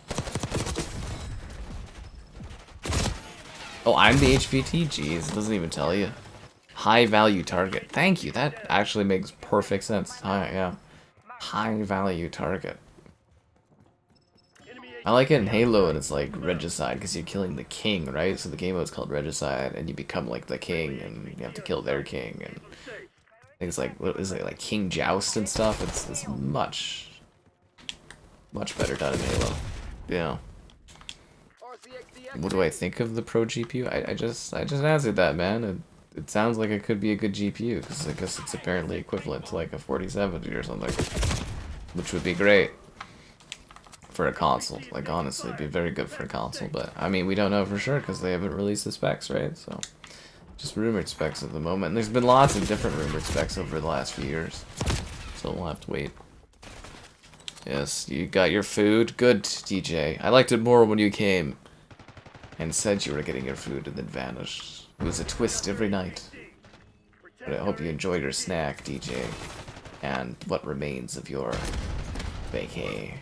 Oh, I'm the HVT? Jeez, it doesn't even tell you. High value target. Thank you. That actually makes perfect sense. Yeah. High value target. I like it in Halo, and it's like Regicide, because you're killing the king, right? So the game mode's called Regicide, and you become like the king, and you have to kill their king, and things like, what is it, like King Joust and stuff? It's much better done in Halo. Yeah. What do I think of the Pro GPU? I just answered that, man. It sounds like it could be a good GPU, because I guess it's apparently equivalent to like a 4070 or something, which would be great for a console. Like, honestly, it'd be very good for a console, but I mean, we don't know for sure because they haven't released the specs, right? So just rumored specs at the moment, and there's been lots of different rumored specs over the last few years, so we'll have to wait. Yes, you got your food. Good, DJ. I liked it more when you came and said you were getting your food and then vanished. It was a twist every night. But I hope you enjoyed your snack, DJ, and what remains of your vacay.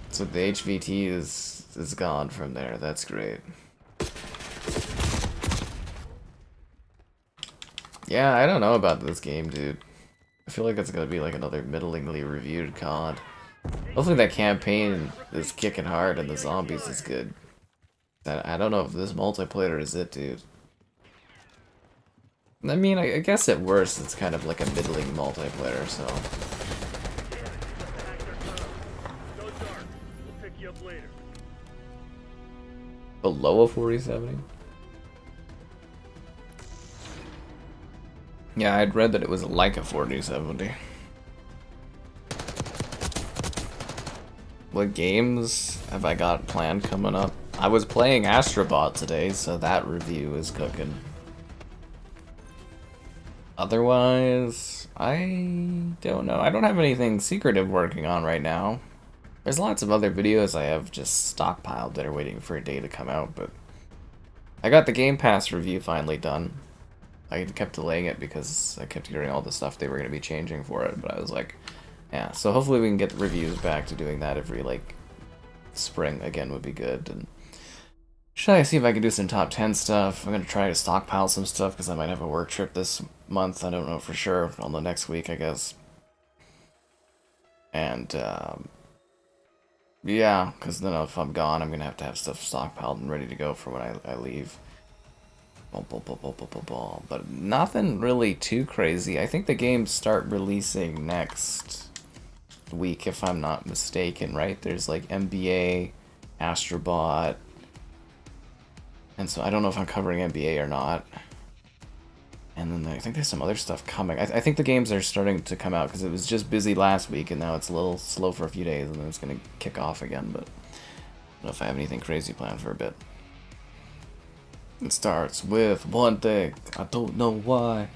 So the HVT is gone from there. That's great. Yeah, I don't know about this game, dude. I feel like it's gonna be like another middlingly reviewed COD. Hopefully that campaign is kicking hard and the zombies is good. I don't know if this multiplayer is it, dude. I mean, I guess at worst it's kind of like a middling multiplayer, so... Go dark. We'll pick you up later. Below a 4070? Yeah, I'd read that it was like a 4070. What games have I got planned coming up? I was playing Astrobot today, so that review is cooking. Otherwise, I don't know. I don't have anything secretive working on right now. There's lots of other videos I have just stockpiled that are waiting for a day to come out, but I got the Game Pass review finally done. I kept delaying it because I kept hearing all the stuff they were going to be changing for it, but I was like, yeah, so hopefully we can get the reviews back to doing that every, like, spring again would be good. And should I see if I can do some top 10 stuff? I'm going to try to stockpile some stuff because I might have a work trip this month. I don't know for sure. On the next week, I guess. And, yeah, because then if I'm gone, I'm going to have stuff stockpiled and ready to go for when I leave. But nothing really too crazy. I think the games start releasing next week, if I'm not mistaken, right? There's like NBA, Astrobot, and so I don't know if I'm covering NBA or not. And then I think there's some other stuff coming. I think the games are starting to come out because it was just busy last week and now it's a little slow for a few days and then it's going to kick off again, but I don't know if I have anything crazy planned for a bit. It starts with one thing. I don't know why.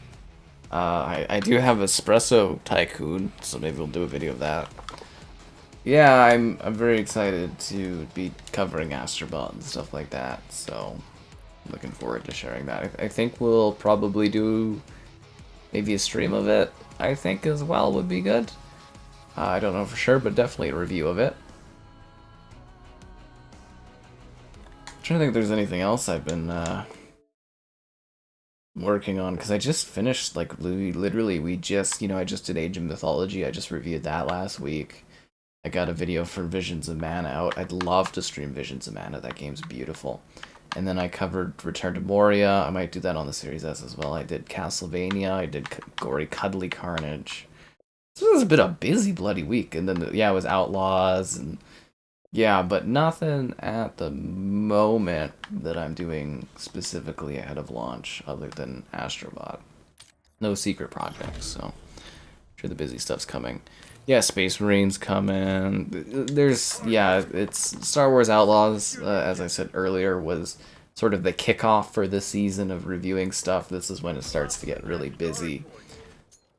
I do have Espresso Tycoon, so maybe we'll do a video of that. Yeah, I'm very excited to be covering Astrobot and stuff like that, so I'm looking forward to sharing that. I think we'll probably do maybe a stream of it, I think, as well would be good. I don't know for sure, but definitely a review of it. I'm trying to think if there's anything else I've been working on, because I just finished, like, literally, we just, I just did Age of Mythology. I just reviewed that last week. I got a video for Visions of Mana out. I'd love to stream Visions of Mana. That game's beautiful. And then I covered Return to Moria. I might do that on the Series S as well. I did Castlevania. I did Gory Cuddly Carnage. So it was a bit of a busy bloody week. And then, yeah, it was Outlaws. And yeah, but nothing at the moment that I'm doing specifically ahead of launch other than Astrobot. No secret projects, so I'm sure the busy stuff's coming. Yeah, Space Marines coming. There's, yeah, it's Star Wars Outlaws, as I said earlier, was sort of the kickoff for this season of reviewing stuff. This is when it starts to get really busy.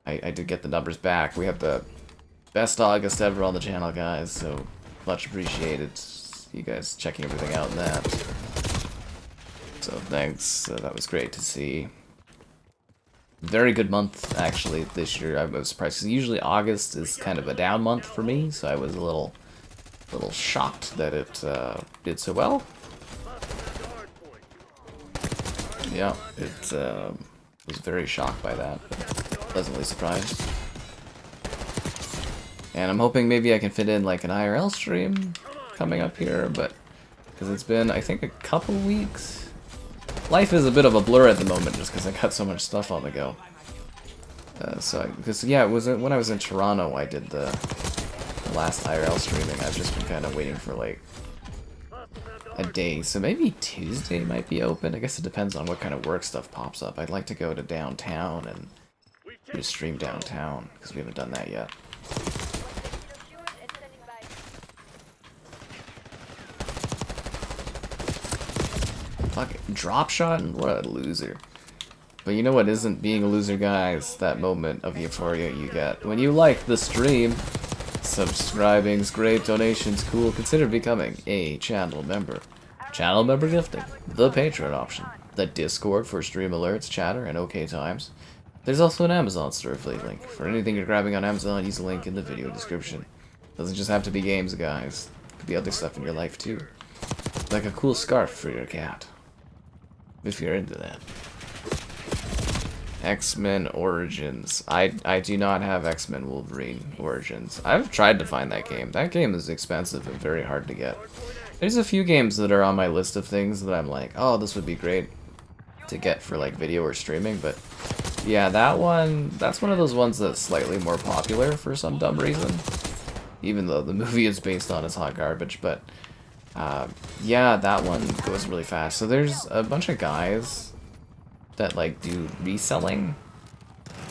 I did get the numbers back. We have the best August ever on the channel, guys, so much appreciated. You guys checking everything out in that. So thanks, that was great to see. Very good month, actually, this year. I was surprised, because usually August is kind of a down month for me, so I was a little shocked that it did so well. Yeah, it was very shocked by that, but pleasantly surprised. And I'm hoping maybe I can fit in like an IRL stream coming up here, but because it's been, I think, a couple weeks. Life is a bit of a blur at the moment just because I got so much stuff on the go. Because yeah, it was when I was in Toronto I did the last IRL streaming. I've just been kind of waiting for like a day, so maybe Tuesday might be open. I guess it depends on what kind of work stuff pops up. I'd like to go to downtown and just stream downtown because we haven't done that yet. Fuck it. Drop shot? What a loser. But you know what isn't being a loser, guys? That moment of euphoria you get when you like the stream. Subscribing's great, donations cool. Consider becoming a channel member. Channel member gifting, the Patreon option, the Discord for stream alerts, chatter, and OK times. There's also an Amazon store affiliate link. For anything you're grabbing on Amazon, use the link in the video description. Doesn't just have to be games, guys. Could be other stuff in your life too. Like a cool scarf for your cat. If you're into that. X-Men Origins. I do not have X-Men Wolverine Origins. I've tried to find that game. That game is expensive and very hard to get. There's a few games that are on my list of things that I'm like, oh, this would be great to get for like video or streaming, but yeah, that's one of those ones that's slightly more popular for some dumb reason. Even though the movie is based on is hot garbage, but yeah, that one goes really fast. So there's a bunch of guys that like do reselling,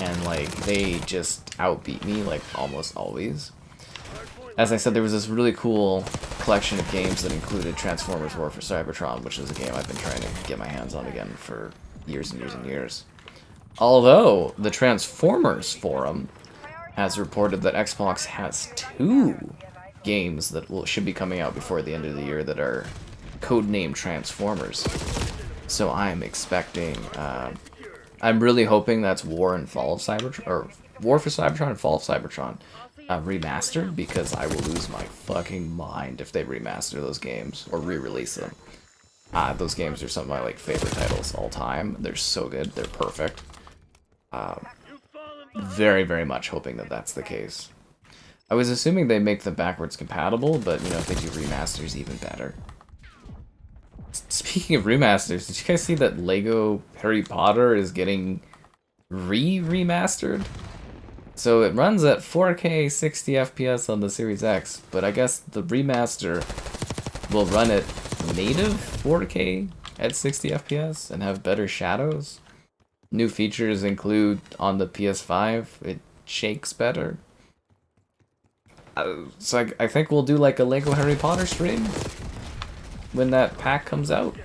and like they just outbeat me like almost always. As I said, there was this really cool collection of games that included Transformers War for Cybertron, which is a game I've been trying to get my hands on again for years and years and years. Although, the Transformers forum has reported that Xbox has 2 games that should be coming out before the end of the year that are codenamed Transformers. So I'm expecting, I'm really hoping that's War and Fall of Cybertron, or War for Cybertron and Fall of Cybertron remastered, because I will lose my fucking mind if they remaster those games or re-release them. Those games are some of my like favorite titles all time. They're so good. They're perfect. Very, very much hoping that that's the case. I was assuming they make them backwards compatible, but you know, if they do remasters, even better. Speaking of remasters, did you guys see that Lego Harry Potter is getting remastered? So it runs at 4K 60 FPS on the Series X, but I guess the remaster will run at native 4K at 60 FPS and have better shadows. New features include on the PS5, it shakes better. So I think we'll do like a Lego Harry Potter stream when that pack comes out,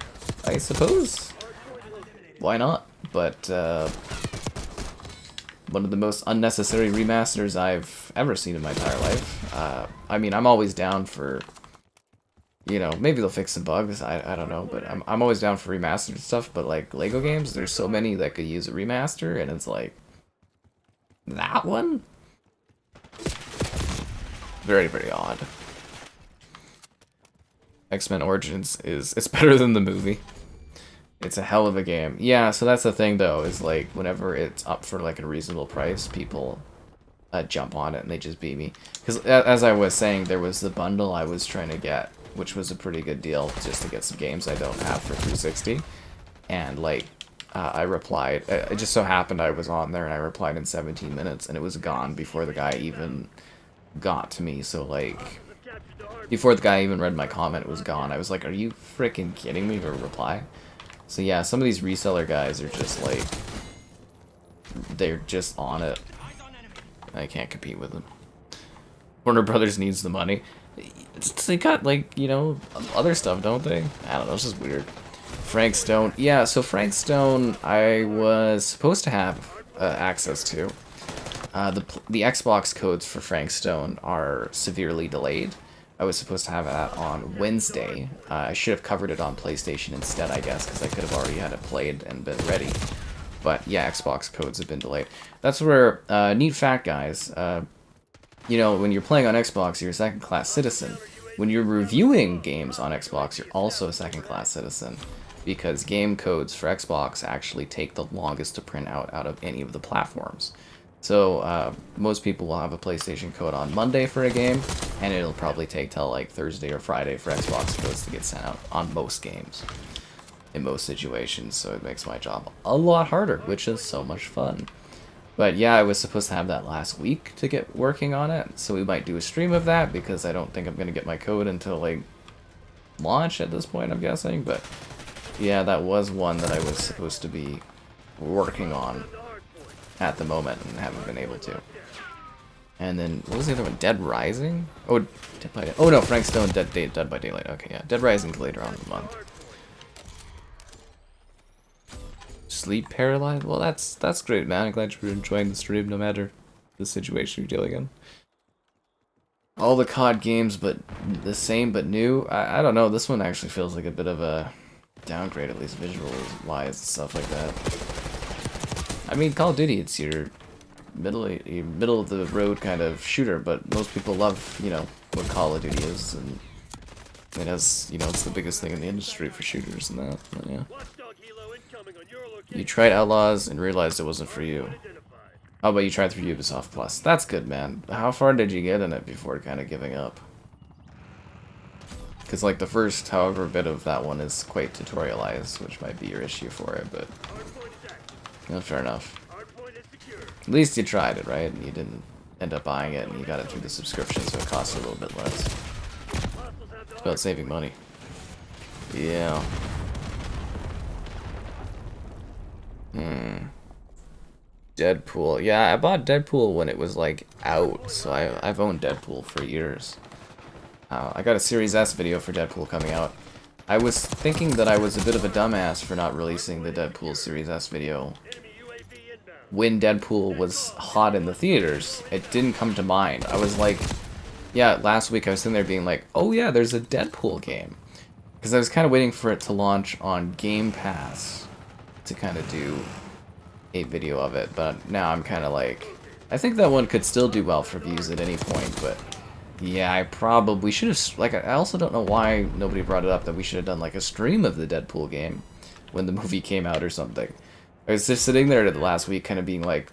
I suppose. Why not? But one of the most unnecessary remasters I've ever seen in my entire life. I mean, I'm always down for, you know, maybe they'll fix some bugs, I don't know, but I'm always down for remastered stuff, but like Lego games, there's so many that could use a remaster, and it's like, that one? Very, very odd. X-Men Origins it's better than the movie. It's a hell of a game. Yeah, so that's the thing though, is like whenever it's up for like a reasonable price, people jump on it and they just beat me. Because as I was saying, there was the bundle I was trying to get, which was a pretty good deal just to get some games I don't have for 360. And like, I replied, it just so happened I was on there and I replied in 17 minutes and it was gone before the guy even got to me. So like, before the guy even read my comment, it was gone. I was like, are you freaking kidding me for a reply? So yeah, some of these reseller guys are just like, they're just on it. I can't compete with them. Warner Brothers needs the money. They got like, you know, other stuff, don't they? I don't know, it's just weird. Frank Stone. Yeah, so Frank Stone I was supposed to have access to. The Xbox codes for Frank Stone are severely delayed. I was supposed to have that on Wednesday. I should have covered it on PlayStation instead, I guess, because I could have already had it played and been ready. But yeah, Xbox codes have been delayed. That's where, neat fact, guys, you know, when you're playing on Xbox, you're a second-class citizen. When you're reviewing games on Xbox, you're also a second-class citizen, because game codes for Xbox actually take the longest to print out of any of the platforms. So most people will have a PlayStation code on Monday for a game, and it'll probably take till like Thursday or Friday for Xbox codes to get sent out on most games, in most situations. So it makes my job a lot harder, which is so much fun. But yeah, I was supposed to have that last week to get working on it, so we might do a stream of that, because I don't think I'm going to get my code until like launch at this point, I'm guessing. But yeah, that was one that I was supposed to be working on at the moment and haven't been able to. And then, what was the other one? Dead Rising? Oh, Dead by Daylight. Oh no, Frank Stone, Dead by Daylight. Okay, yeah. Dead Rising's later on in the month. Sleep paralyzed? Well, that's great, man. I'm glad you're enjoying the stream no matter the situation you're dealing in. All the COD games, but the same but new? I don't know. This one actually feels like a bit of a downgrade, at least visual-wise and stuff like that. I mean, Call of Duty, it's your middle of the road kind of shooter, but most people love, you know, what Call of Duty is, and it has, you know, it's the biggest thing in the industry for shooters and that. But yeah. You tried Outlaws and realized it wasn't for you. Oh, but you tried through Ubisoft Plus. That's good, man. How far did you get in it before kind of giving up? Because, like, the first however bit of that one is quite tutorialized, which might be your issue for it, but... fair enough. At least you tried it, right? And you didn't end up buying it, and you got it through the subscription, so it costs a little bit less. It's about saving money. Yeah. Deadpool. Yeah, I bought Deadpool when it was, like, out, so I've owned Deadpool for years. I got a Series S video for Deadpool coming out. I was thinking that I was a bit of a dumbass for not releasing the Deadpool Series S video when Deadpool was hot in the theaters. It didn't come to mind. I was like, yeah, last week I was sitting there being like, oh yeah, there's a Deadpool game. Because I was kind of waiting for it to launch on Game Pass to kind of do a video of it, but now I'm kind of like, I think that one could still do well for views at any point, but yeah, I probably should have, like, I also don't know why nobody brought it up that we should have done, like, a stream of the Deadpool game when the movie came out or something. I was just sitting there the last week kind of being like,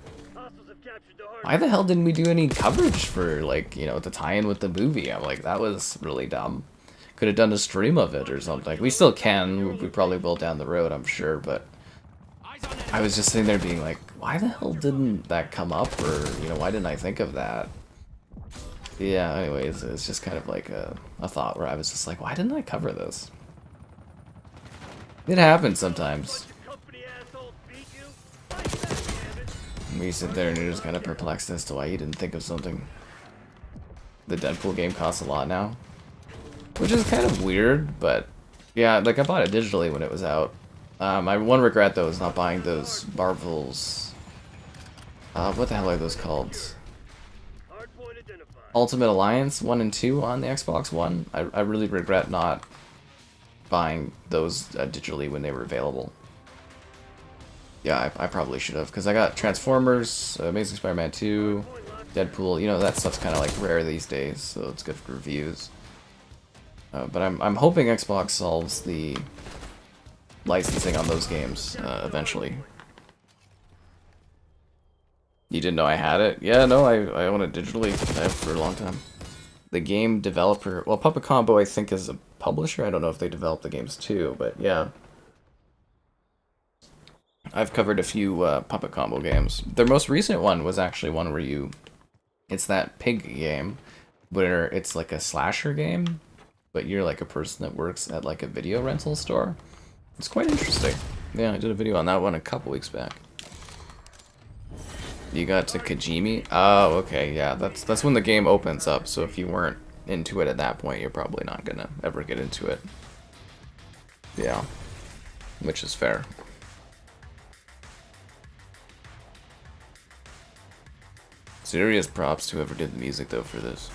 why the hell didn't we do any coverage for, like, you know, to tie in with the movie? I'm like, that was really dumb. Could have done a stream of it or something. We still can, we probably will down the road, I'm sure, but I was just sitting there being like, why the hell didn't that come up, or, you know, why didn't I think of that? Yeah, anyways, it's just kind of like a thought where I was just like, why didn't I cover this? It happens sometimes. You sit there and you're just kind of perplexed as to why you didn't think of something. The Deadpool game costs a lot now, which is kind of weird, but yeah, like, I bought it digitally when it was out. My one regret, though, is not buying those Marvel's... what the hell are those called? Ultimate Alliance 1 and 2 on the Xbox One. I really regret not buying those digitally when they were available. Yeah, I probably should have, because I got Transformers, Amazing Spider-Man 2, Deadpool. You know, that stuff's kind of like rare these days, so it's good for reviews. But I'm hoping Xbox solves the licensing on those games eventually. You didn't know I had it? Yeah, no, I own it digitally. I have for a long time. The game developer... Well, Puppet Combo, I think, is a publisher. I don't know if they develop the games too, but yeah. I've covered a few Puppet Combo games. Their most recent one was actually one where you... It's that pig game, where it's like a slasher game, but you're like a person that works at like a video rental store. It's quite interesting. Yeah, I did a video on that one a couple weeks back. You got to Kajimi? Oh, okay, yeah, that's when the game opens up, so if you weren't into it at that point, you're probably not gonna ever get into it. Yeah, which is fair. Serious props to whoever did the music, though, for this.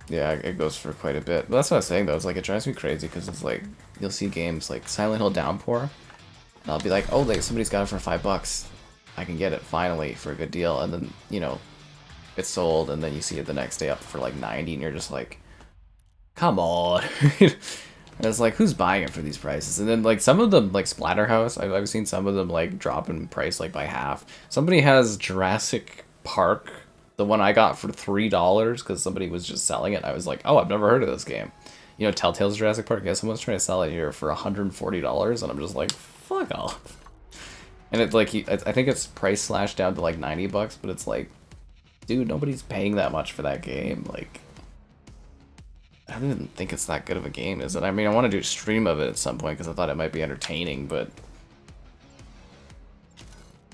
Yeah, it goes for quite a bit. But that's what I was saying, though. It's like, it drives me crazy, because it's like, you'll see games like Silent Hill Downpour, and I'll be like, oh, like, somebody's got it for $5. I can get it, finally, for a good deal. And then, you know, it's sold, and then you see it the next day up for like 90, and you're just like, come on. And it's like, who's buying it for these prices? And then, like, some of them, like Splatterhouse, I've seen some of them, like, drop in price, like, by half. Somebody has Jurassic Park, the one I got for $3, because somebody was just selling it. I was like, oh, I've never heard of this game. You know, Telltale's Jurassic Park? Yeah, someone's trying to sell it here for $140, and I'm just like, fuck off. And it's like, I think it's price slashed down to, like, $90, but it's like, dude, nobody's paying that much for that game. Like, I don't even think it's that good of a game, is it? I mean, I want to do a stream of it at some point because I thought it might be entertaining, but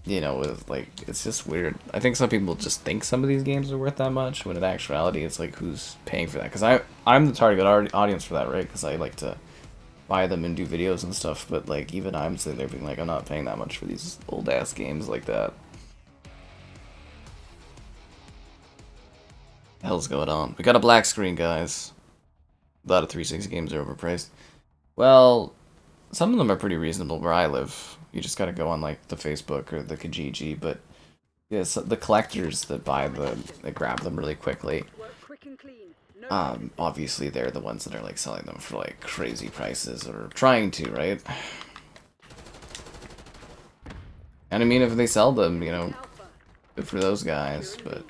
you know, like, it's just weird. I think some people just think some of these games are worth that much, when in actuality, it's like, who's paying for that? Because I'm the target audience for that, right? Because I like to buy them and do videos and stuff, but like, even I'm sitting there being like, I'm not paying that much for these old ass games like that. What the hell's going on? We got a black screen, guys. A lot of 360 games are overpriced. Well, some of them are pretty reasonable where I live. You just gotta go on like the Facebook or the Kijiji, but yeah, so the collectors that buy them, they grab them really quickly. Obviously they're the ones that are like selling them for like crazy prices, or trying to, right? And I mean, if they sell them, you know, good for those guys, but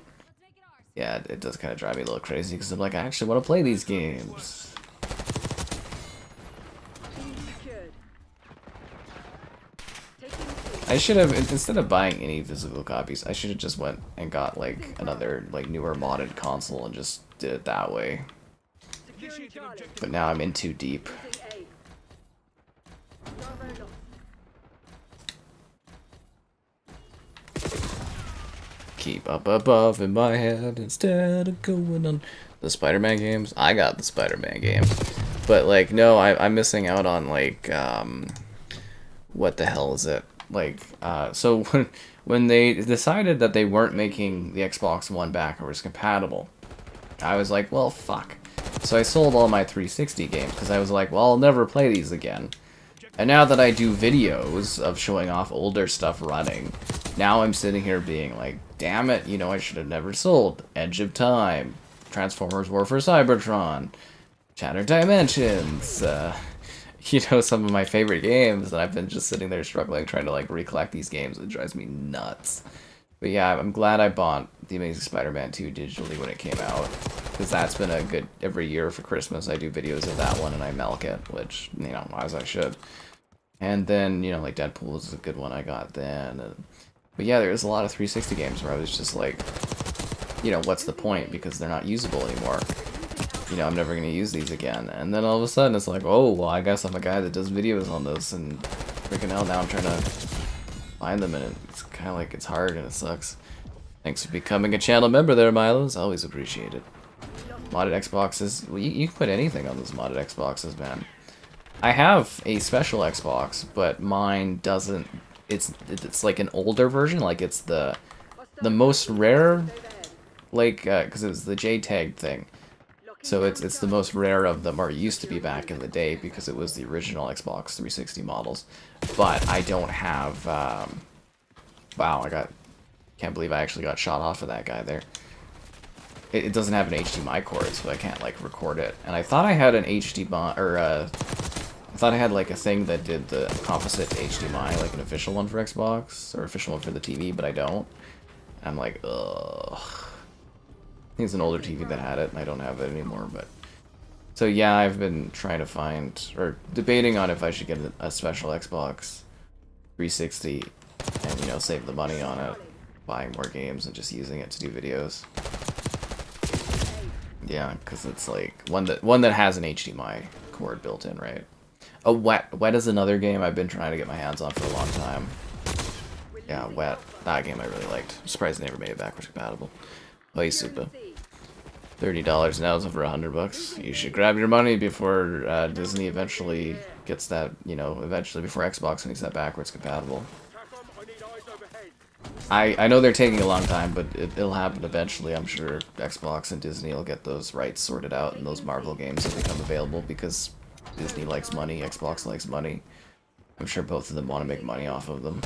Yeah, it does kind of drive me a little crazy because I'm like, I actually want to play these games. I should have, instead of buying any physical copies, I should have just went and got like another like newer modded console and just did it that way. But now I'm in too deep. Keep up above in my head instead of going on the Spider-Man games. I got the Spider-Man games, but like no, I'm missing out on like what the hell is it? Like so when they decided that they weren't making the Xbox One backwards compatible, I was like, well, fuck. So I sold all my 360 games because I was like, well, I'll never play these again. And now that I do videos of showing off older stuff running, now I'm sitting here being like, damn it, you know, I should have never sold Edge of Time, Transformers War for Cybertron, Shattered Dimensions, you know, some of my favorite games, and I've been just sitting there struggling trying to like recollect these games. It drives me nuts. But yeah, I'm glad I bought The Amazing Spider-Man 2 digitally when it came out, because that's been a good, every year for Christmas I do videos of that one and I milk it, which, you know, as I should. And then, you know, like Deadpool is a good one I got then. But yeah, there's a lot of 360 games where I was just like, you know, what's the point? Because they're not usable anymore. You know, I'm never going to use these again. And then all of a sudden it's like, oh, well, I guess I'm a guy that does videos on this. And freaking hell, now I'm trying to find them. And it's kind of like, it's hard and it sucks. Thanks for becoming a channel member there, Milo's. Always appreciate it. Modded Xboxes. Well, you can put anything on those modded Xboxes, man. I have a special Xbox, but mine doesn't. It's like an older version, like it's the most rare, like because it was the JTAG thing, so it's the most rare of them, or it used to be back in the day because it was the original Xbox 360 models. But I don't have. Wow, can't believe I actually got shot off of that guy there. It doesn't have an HDMI cord, so I can't like record it. And I thought I had an HDMI or I thought I had like a thing that did the opposite to HDMI, like an official one for Xbox, or official one for the TV, but I don't. I'm like, ugh. I think it's an older TV that had it, and I don't have it anymore, but... So yeah, I've been trying to find, or debating on if I should get a special Xbox 360, and, you know, save the money on it, buying more games, and just using it to do videos. Yeah, because it's like, one that has an HDMI cord built in, right? Oh, Wet. Wet is another game I've been trying to get my hands on for a long time. Yeah, Wet. That game I really liked. I'm surprised they never made it backwards compatible. Play super. $30 now is over $100. You should grab your money before Disney eventually gets that, you know, eventually before Xbox makes that backwards compatible. I know they're taking a long time, but it'll happen eventually. I'm sure Xbox and Disney will get those rights sorted out and those Marvel games will become available because Disney likes money, Xbox likes money. I'm sure both of them want to make money off of them.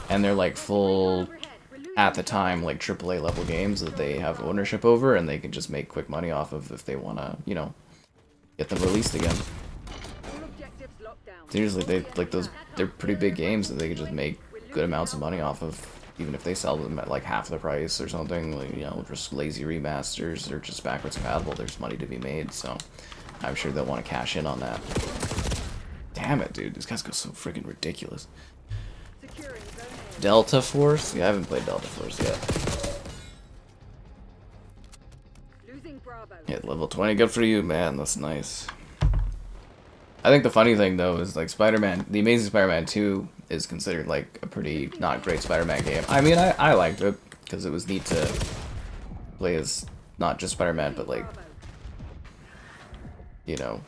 And they're like full, at the time, like AAA level games that they have ownership over and they can just make quick money off of if they want to, you know, get them released again. Seriously, they're pretty big games that they can just make good amounts of money off of, even if they sell them at like half the price or something, like, you know, just lazy remasters or just backwards compatible. There's money to be made, so I'm sure they'll want to cash in on that. Damn it, dude, these guys go so freaking ridiculous. Delta Force? Yeah, I haven't played Delta Force yet. Hit level 20, good for you, man, that's nice. I think the funny thing, though, is like Spider-Man, The Amazing Spider-Man 2 is considered like a pretty not great Spider-Man game. I mean, I liked it because it was neat to play as not just Spider-Man, but like, you know,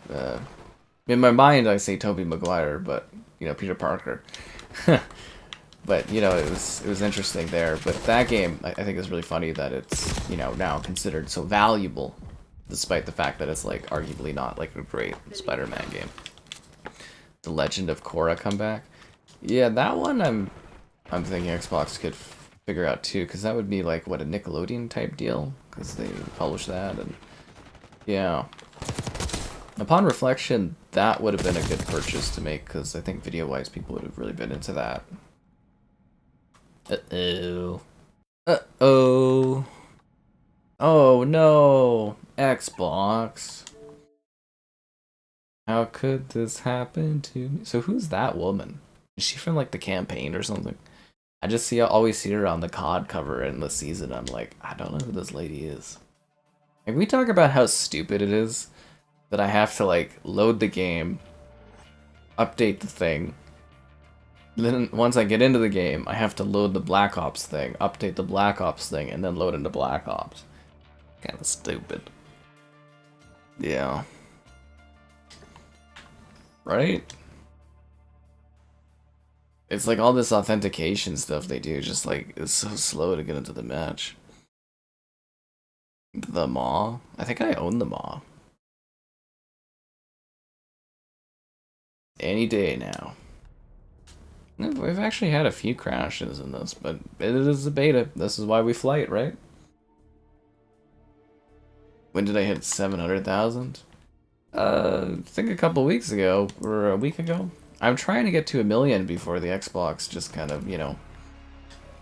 in my mind I say Tobey Maguire, but, you know, Peter Parker. But, you know, it was interesting there. But that game, I think, is really funny that it's, you know, now considered so valuable, despite the fact that it's like arguably not like a great Spider-Man game. The Legend of Korra comeback. Yeah, that one I'm thinking Xbox could figure out too, because that would be like what, a Nickelodeon type deal, because they publish that, and yeah. Upon reflection, that would have been a good purchase to make, because I think video-wise people would have really been into that. Uh-oh. Uh-oh. Oh no, Xbox. How could this happen to me? So who's that woman? Is she from like the campaign or something? I just always see her on the COD cover in the season. I'm like, I don't know who this lady is. Like, we talk about how stupid it is that I have to like load the game, update the thing. Then once I get into the game, I have to load the Black Ops thing, update the Black Ops thing, and then load into Black Ops. Kind of stupid. Yeah. Right? It's like all this authentication stuff they do, just like, it's so slow to get into the match. The Maw? I think I own the Maw. Any day now. We've actually had a few crashes in this, but it is a beta. This is why we flight, right? When did I hit 700,000? I think a couple weeks ago, or a week ago. I'm trying to get to 1 million before the Xbox just kind of, you know,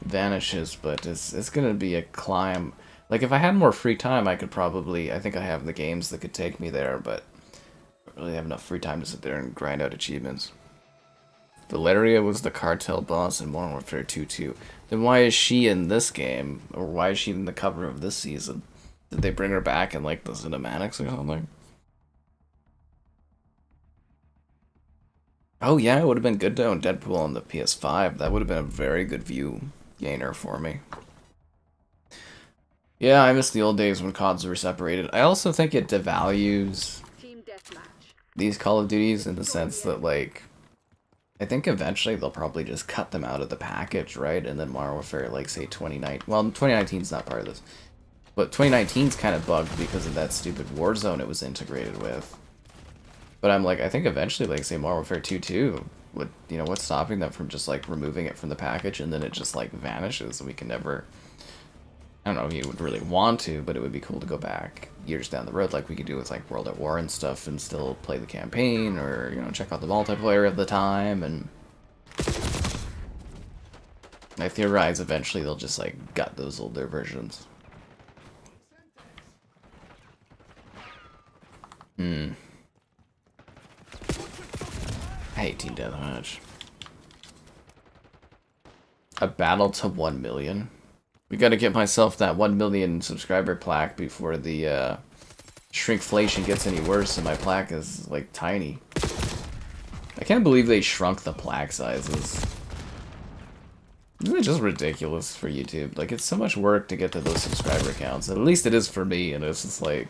vanishes, but it's gonna be a climb. Like, if I had more free time, I could probably, I think I have the games that could take me there, but I don't really have enough free time to sit there and grind out achievements. Valeria was the cartel boss in Modern Warfare 2 Then why is she in this game? Or why is she in the cover of this season? Did they bring her back in, like, the cinematics or something? Oh yeah, it would have been good to own Deadpool on the PS5. That would have been a very good view gainer for me. Yeah, I miss the old days when CODs were separated. I also think it devalues Team Deathmatch. these Call of Duties in the sense that, like, I think eventually they'll probably just cut them out of the package, right? And then Modern Warfare, like, say, 2019... Well, 2019's not part of this. But 2019's kind of bugged because of that stupid Warzone it was integrated with. But I'm like, I think eventually, like, say, Modern Warfare 2 would, you know, what's stopping them from just, like, removing it from the package and then it just, like, vanishes and we can never... I don't know if you would really want to, but it would be cool to go back years down the road like we could do with, like, World at War and stuff and still play the campaign or, you know, check out the multiplayer at the time. And I theorize eventually they'll just, like, gut those older versions. I hate Team Deathmatch. A battle to 1 million. We gotta get myself that 1 million subscriber plaque before the shrinkflation gets any worse and my plaque is, like, tiny. I can't believe they shrunk the plaque sizes. Isn't it just ridiculous for YouTube? Like, it's so much work to get to those subscriber counts. At least it is for me, and it's just like...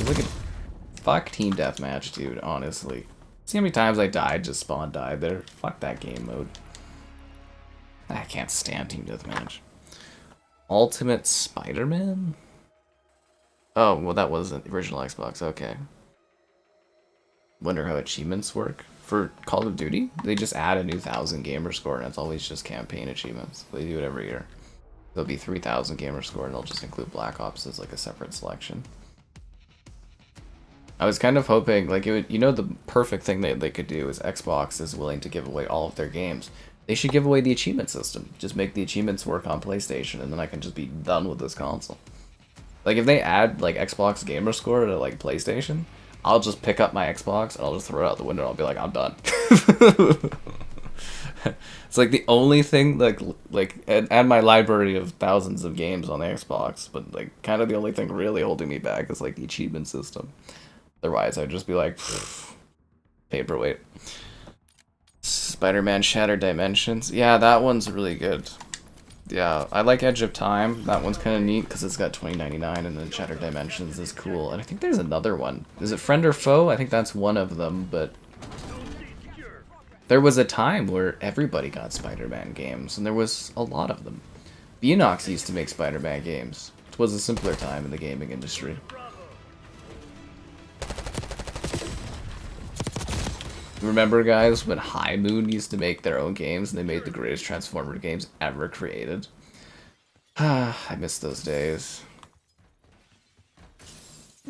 Look at... Fuck Team Deathmatch, dude, honestly. See how many times I died, just spawn died there? Fuck that game mode. I can't stand Team Deathmatch. Ultimate Spider-Man? Oh, well that was the original Xbox, okay. Wonder how achievements work. For Call of Duty, they just add a new 1,000 gamer score and it's always just campaign achievements. They do it every year. There'll be 3,000 gamer score and they'll just include Black Ops as like a separate selection. I was kind of hoping, like, it would, you know, the perfect thing that they could do is Xbox is willing to give away all of their games. They should give away the achievement system. Just make the achievements work on PlayStation, and then I can just be done with this console. Like, if they add, like, Xbox gamer score to, like, PlayStation, I'll just pick up my Xbox, and I'll just throw it out the window, and I'll be like, I'm done. It's, like, the only thing, like add my library of thousands of games on the Xbox, but, like, kind of the only thing really holding me back is, like, the achievement system. Otherwise, I'd just be like, paperweight. Spider-Man Shattered Dimensions. Yeah, that one's really good. Yeah, I like Edge of Time. That one's kind of neat because it's got 2099 and then Shattered Dimensions is cool. And I think there's another one. Is it Friend or Foe? I think that's one of them, but there was a time where everybody got Spider-Man games, and there was a lot of them. Beanox used to make Spider-Man games. It was a simpler time in the gaming industry. Remember, guys, when High Moon used to make their own games and they made the greatest Transformer games ever created? I miss those days.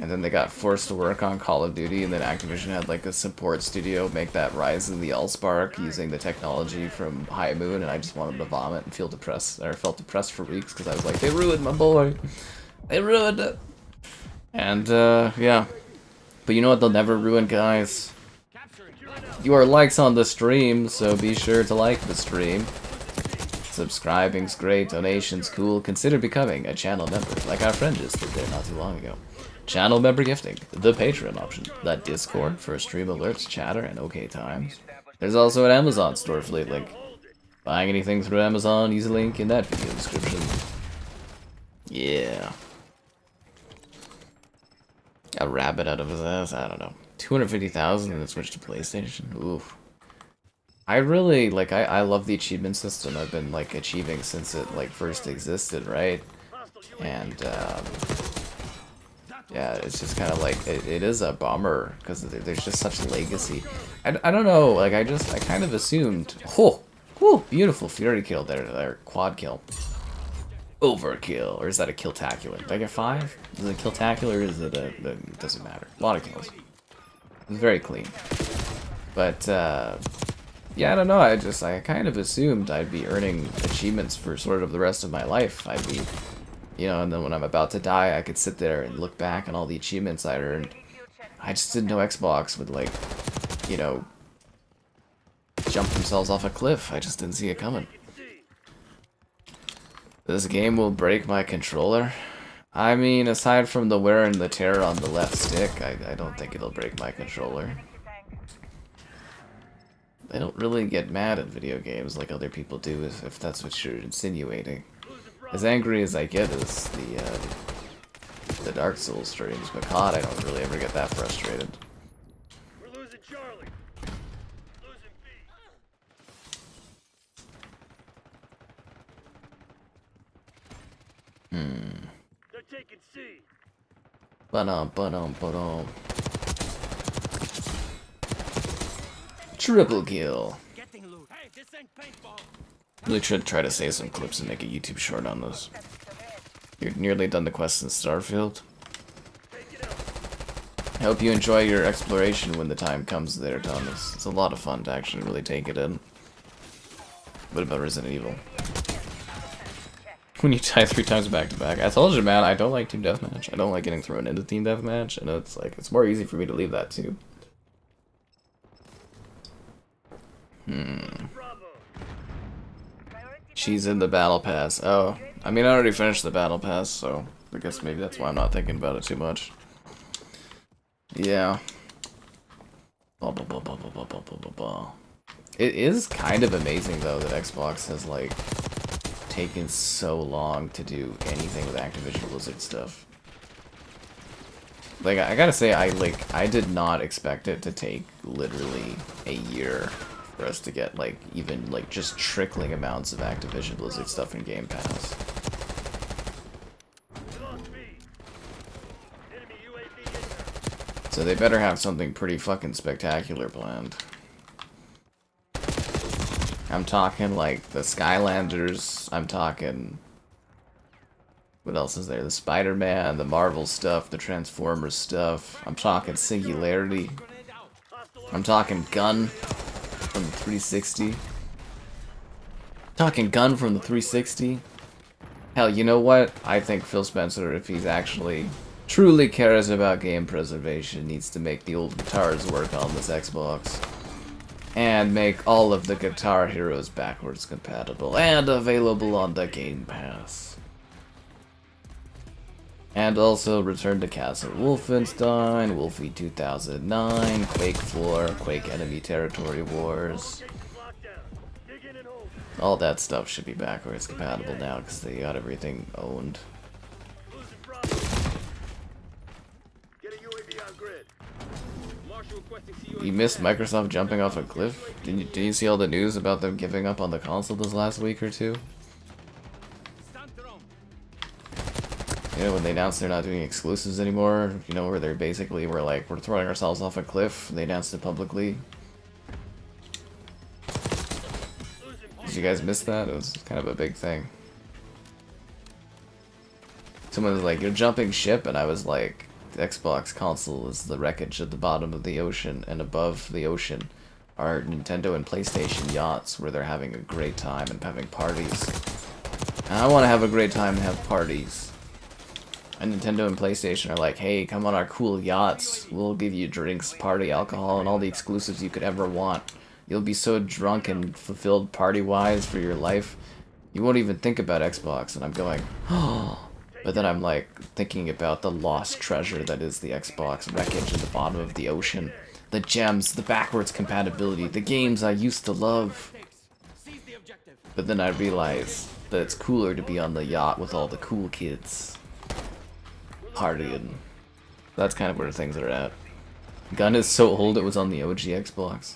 And then they got forced to work on Call of Duty, and then Activision had like a support studio make that Rise of the Allspark using the technology from High Moon, and I just wanted to vomit and feel depressed, or felt depressed for weeks because I was like, they ruined my boy. They ruined it. And yeah. But you know what they'll never ruin, guys? Your likes on the stream, so be sure to like the stream. Subscribing's great, donations cool. Consider becoming a channel member, like our friend just did there not too long ago. Channel member gifting, the Patreon option, that Discord for stream alerts, chatter, and okay times. There's also an Amazon store affiliate link. Buying anything through Amazon, use a link in that video description. Yeah. A rabbit out of his ass, I don't know. 250,000 and then switch to PlayStation? Oof. I really, like, I love the achievement system. I've been, like, achieving since it, like, first existed, right? And, yeah, it's just kind of like, it is a bummer, because there's just such legacy. I don't know, like, I kind of assumed, oh, beautiful Fury kill there, quad kill. Overkill, or is that a kill-tacular? Did I get 5? Is it a kill-tacular, or is it a, it doesn't matter. A lot of kills. It's very clean. But, yeah, I don't know, I kind of assumed I'd be earning achievements for sort of the rest of my life. I'd be, you know, and then when I'm about to die, I could sit there and look back on all the achievements I earned. I just didn't know Xbox would, like, you know, jump themselves off a cliff. I just didn't see it coming. This game will break my controller. I mean, aside from the wear and the tear on the left stick, I don't think it'll break my controller. I don't really get mad at video games like other people do, if that's what you're insinuating. As angry as I get is the Dark Souls streams, but COD I don't really ever get that frustrated. We're losing Charlie. Losing B. They're taking C. Ba-dum. Triple kill. Hey, this ain't paintball. Really should try to save some clips and make a YouTube short on those. You're nearly done the quest in Starfield. I hope you enjoy your exploration when the time comes there, Thomas. It's a lot of fun to actually really take it in. What about Resident Evil? When you die 3 times back to back. I told you, man, I don't like Team Deathmatch. I don't like getting thrown into Team Deathmatch, and it's like, it's more easy for me to leave that too. She's in the battle pass. Oh, I mean, I already finished the battle pass, so I guess maybe that's why I'm not thinking about it too much. Yeah. It is kind of amazing, though, that Xbox has, like, taken so long to do anything with Activision Blizzard stuff. Like, I gotta say, I did not expect it to take literally a year for us to get, like, even, like, just trickling amounts of Activision Blizzard stuff in Game Pass. So they better have something pretty fucking spectacular planned. I'm talking, like, the Skylanders, I'm talking... What else is there? The Spider-Man, the Marvel stuff, the Transformers stuff. I'm talking Singularity. I'm talking Gun from the 360. Talking Gun from the 360. Hell, you know what? I think Phil Spencer, if he's actually truly cares about game preservation, needs to make the old guitars work on this Xbox. And make all of the Guitar Heroes backwards compatible and available on the Game Pass. And also return to Castle Wolfenstein, Wolfie 2009, Quake 4, Quake Enemy Territory Wars. All that stuff should be backwards compatible now because they got everything owned. You missed Microsoft jumping off a cliff? Did you see all the news about them giving up on the console this last week or two? You know, when they announced they're not doing exclusives anymore, you know, where they're basically, we're throwing ourselves off a cliff. They announced it publicly. Did you guys miss that? It was kind of a big thing. Someone was like, you're jumping ship, and I was like, the Xbox console is the wreckage at the bottom of the ocean, and above the ocean are Nintendo and PlayStation yachts where they're having a great time and having parties. And I want to have a great time and have parties. And Nintendo and PlayStation are like, hey, come on our cool yachts. We'll give you drinks, party, alcohol, and all the exclusives you could ever want. You'll be so drunk and fulfilled party-wise for your life, you won't even think about Xbox. And I'm going, oh. But then I'm like thinking about the lost treasure that is the Xbox wreckage at the bottom of the ocean. The gems, the backwards compatibility, the games I used to love. But then I realize that it's cooler to be on the yacht with all the cool kids. Partying. That's kind of where things are at. Gun is so old it was on the OG Xbox.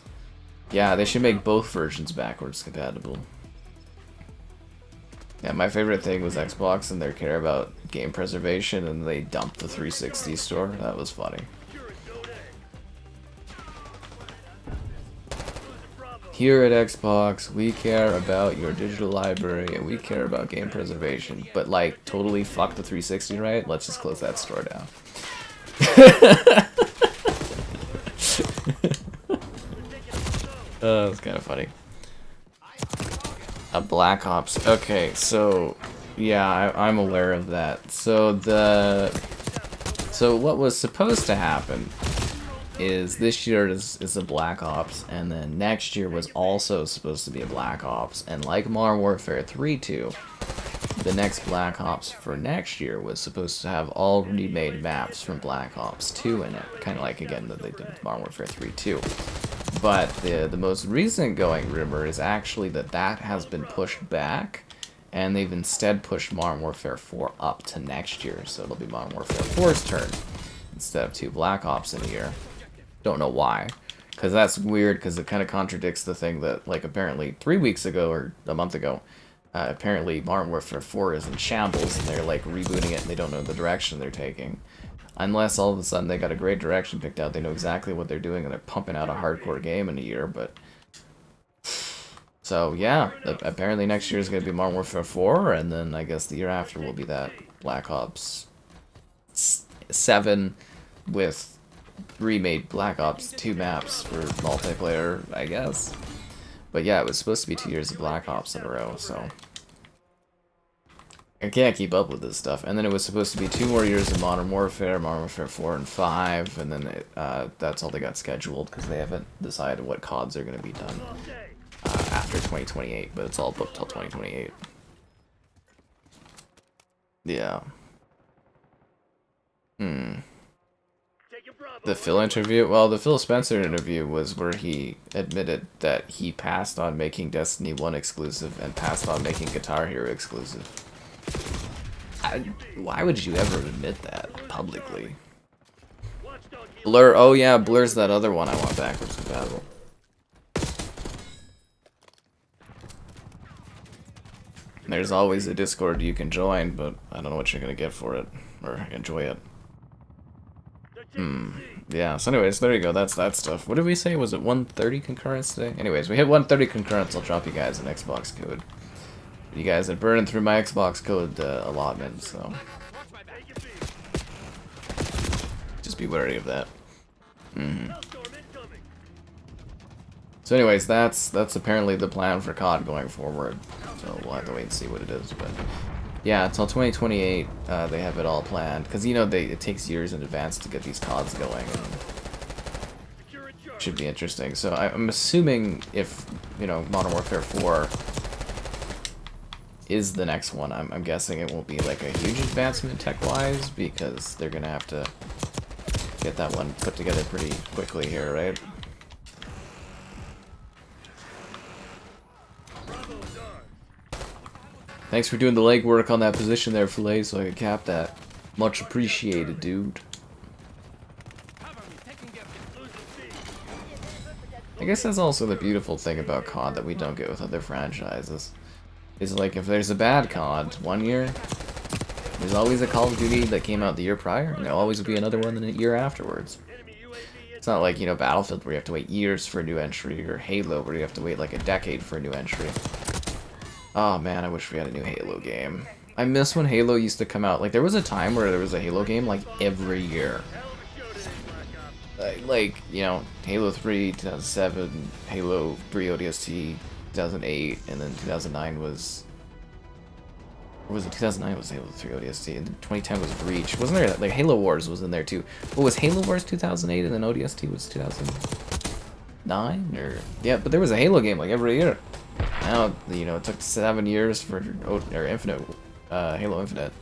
Yeah, they should make both versions backwards compatible. Yeah, my favorite thing was Xbox and their care about game preservation, and they dumped the 360 store. That was funny. Here at Xbox, we care about your digital library and we care about game preservation. But like, totally fuck the 360, right? Let's just close that store down. That's kind of funny. A Black Ops. Okay, so yeah, I'm aware of that. So what was supposed to happen is this year is a Black Ops, and then next year was also supposed to be a Black Ops, and like Modern Warfare 3-2, the next Black Ops for next year was supposed to have all remade maps from Black Ops 2 in it, kind of like again that they did with Modern Warfare 3-2. But the most recent going rumor is actually that has been pushed back, and they've instead pushed Modern Warfare 4 up to next year, so it'll be Modern Warfare 4's turn instead of 2 Black Ops in a year. Don't know why, because that's weird, because it kind of contradicts the thing that, like, apparently 3 weeks ago or a month ago, apparently Modern Warfare 4 is in shambles and they're like rebooting it and they don't know the direction they're taking. Unless all of a sudden they got a great direction picked out, they know exactly what they're doing and they're pumping out a hardcore game in a year. But so yeah, apparently next year is going to be Modern Warfare 4, and then I guess the year after will be that Black Ops 7 with remade Black Ops 2 maps for multiplayer, I guess. But yeah, it was supposed to be 2 years of Black Ops in a row, so I can't keep up with this stuff. And then it was supposed to be 2 more years of Modern Warfare 4 and 5, and then that's all they got scheduled because they haven't decided what CODs are going to be done after 2028, but it's all booked till 2028. Yeah. The Phil interview? Well, the Phil Spencer interview was where he admitted that he passed on making Destiny 1 exclusive and passed on making Guitar Hero exclusive. Why would you ever admit that publicly? Blur, oh yeah, Blur's that other one I want backwards compatible. There's always a Discord you can join, but I don't know what you're gonna get for it, or enjoy it. Yeah, so anyways, there you go, that's that stuff. What did we say? Was it 130 concurrence today? Anyways, we hit 130 concurrence, I'll drop you guys an Xbox code. You guys are burning through my Xbox code allotment, so just be wary of that. So anyways, that's apparently the plan for COD going forward, so we'll have to wait and see what it is, but yeah, until 2028, they have it all planned, because you know it takes years in advance to get these CODs going, and it should be interesting. So I'm assuming if, you know, Modern Warfare 4 is the next one, I'm guessing it won't be like a huge advancement tech-wise, because they're gonna have to get that one put together pretty quickly here, right? Thanks for doing the legwork on that position there, Filet, so I could cap that. Much appreciated, dude. I guess that's also the beautiful thing about COD that we don't get with other franchises. Is like, if there's a bad COD one year, there's always a Call of Duty that came out the year prior, and there'll always be another one in a year afterwards. It's not like, you know, Battlefield where you have to wait years for a new entry, or Halo where you have to wait like a decade for a new entry. Oh man, I wish we had a new Halo game. I miss when Halo used to come out. Like, there was a time where there was a Halo game, like, every year. Like, you know, Halo 3, 2007, Halo 3 ODST, 2008, and then 2009 was... Or was it 2009 was Halo 3 ODST, and then 2010 was Reach. Wasn't there, like, Halo Wars was in there, too. What was Halo Wars 2008, and then ODST was 2009? Or... Yeah, but there was a Halo game, like, every year. Now, you know, it took 7 years for Infinite, Halo Infinite.